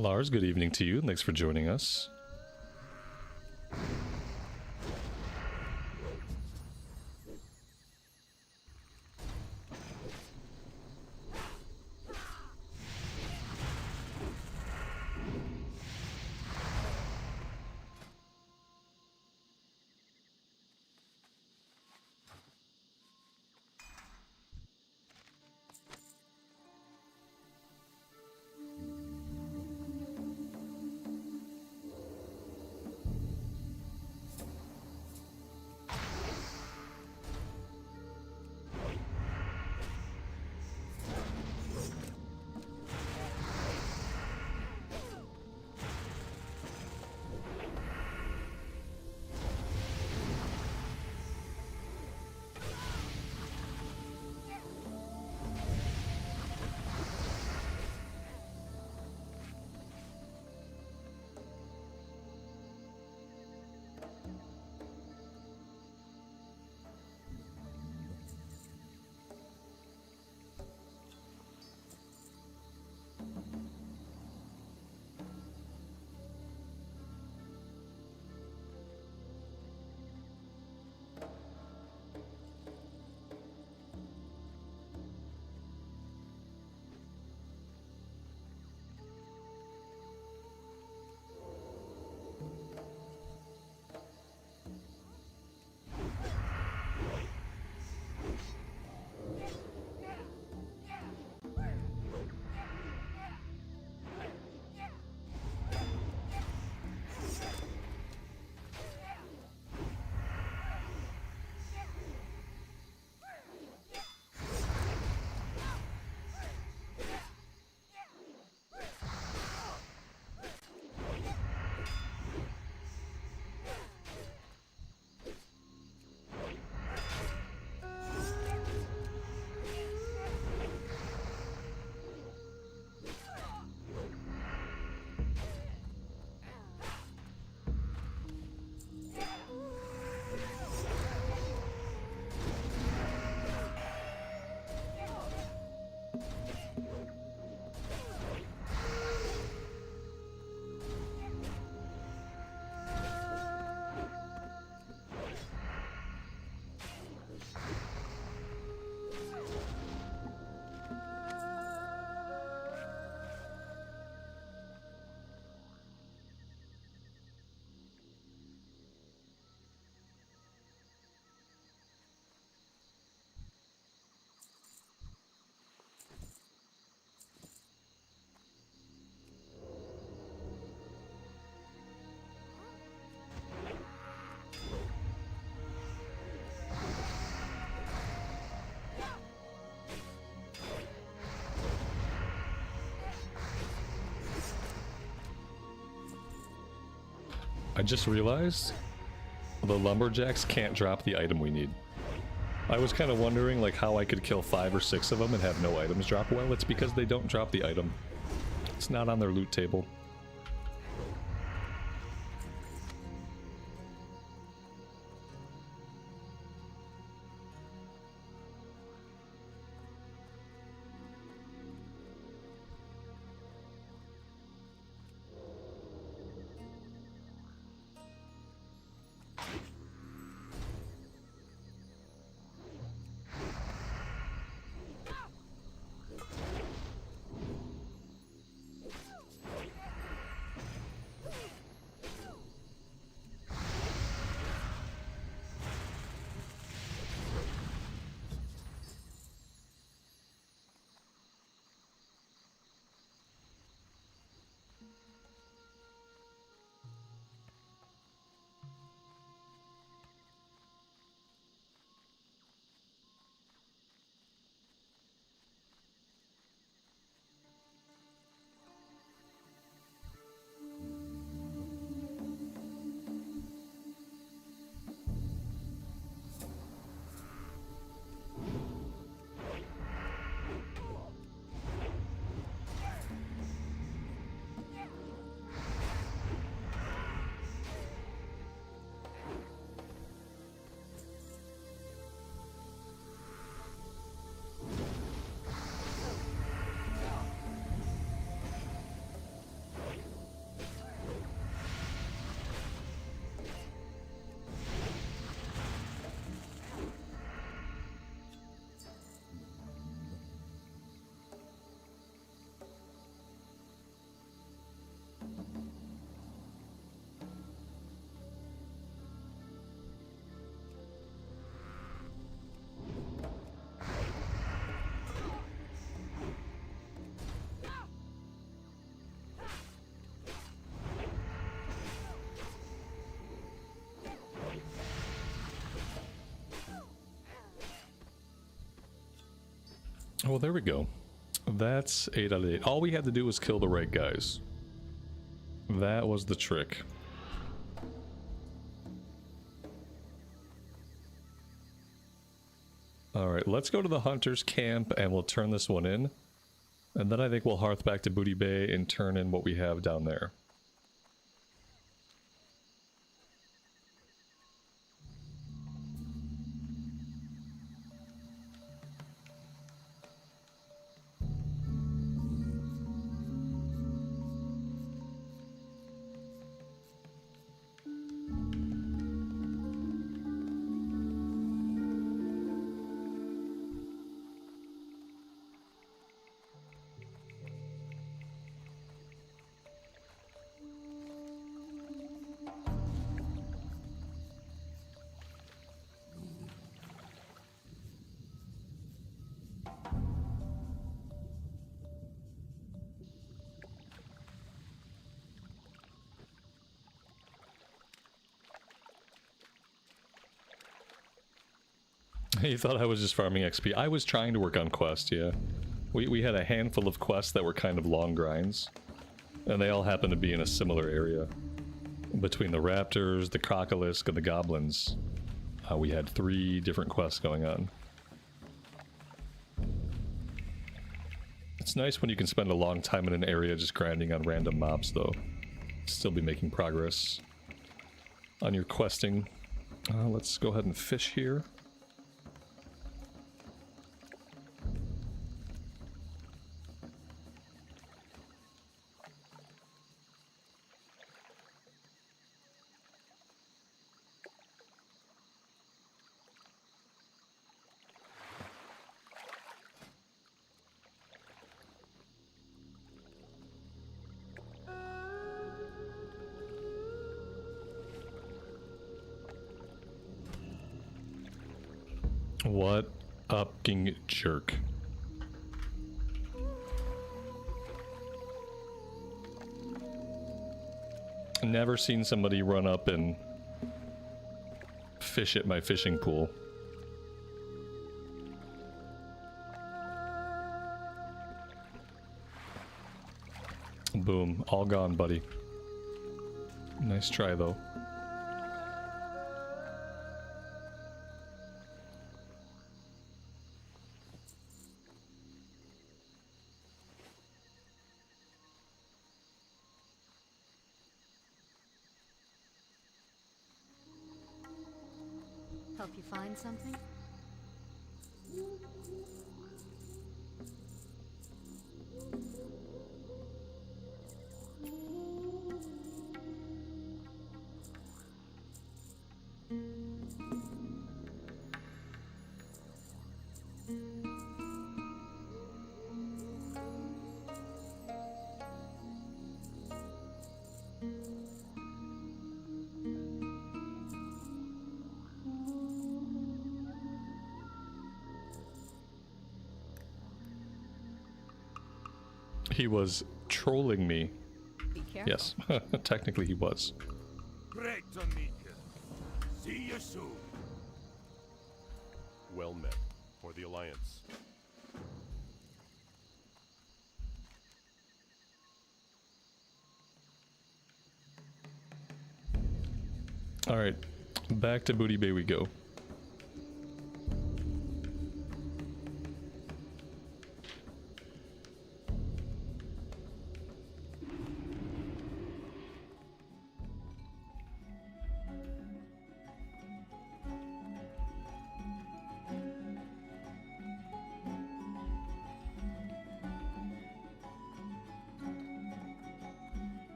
Lars, good evening to you, and thanks for joining us. I just realized the lumberjacks can't drop the item we need. I was kind of wondering like how I could kill 5 or 6 of them and have no items drop. Well, it's because they don't drop the item. It's not on their loot table. Oh, there we go. That's 8 out of 8. All we had to do was kill the right guys. That was the trick. Alright, let's go to the hunter's camp and we'll turn this one in. And then I think we'll hearth back to Booty Bay and turn in what we have down there. You thought I was just farming XP. I was trying to work on quests, yeah. We had a handful of quests that were kind of long grinds. And they all happened to be in a similar area. Between the raptors, the crocolisk, and the goblins, we had 3 different quests going on. It's nice when you can spend a long time in an area just grinding on random mobs, though. Still be making progress on your questing. Let's go ahead and fish here. What up, king jerk? Never seen somebody run up and fish at my fishing pool. Boom, all gone, buddy. Nice try, though. Help you find something? He was trolling me. Be careful. Yes, technically he was. Great to meet you. See you soon. Well met. For the Alliance. Alright, back to Booty Bay we go.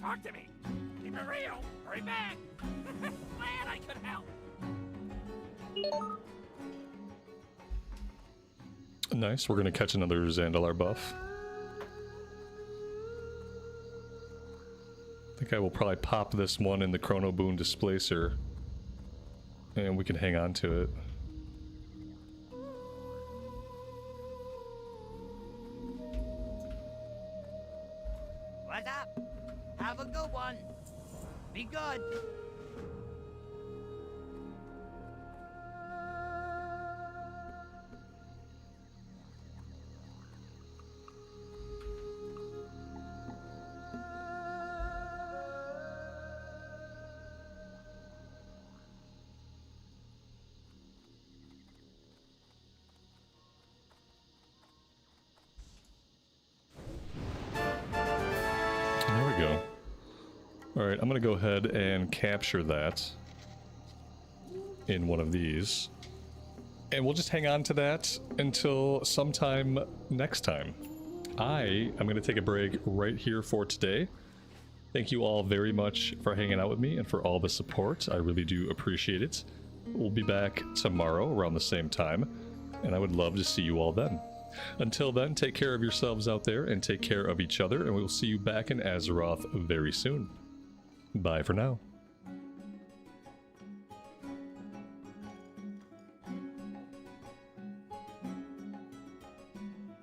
Talk to me. Keep it real. Hurry back. Glad I could help. Nice, we're gonna catch another Zandalar buff. I think I will probably pop this one in the Chrono Boon Displacer. And we can hang on to it. What's up? Have a good one. Be good. Alright, I'm gonna go ahead and capture that in one of these. And we'll just hang on to that until sometime next time. I am gonna take a break right here for today. Thank you all very much for hanging out with me and for all the support. I really do appreciate it. We'll be back tomorrow around the same time, and I would love to see you all then. Until then, take care of yourselves out there and take care of each other, and we will see you back in Azeroth very soon. Bye for now.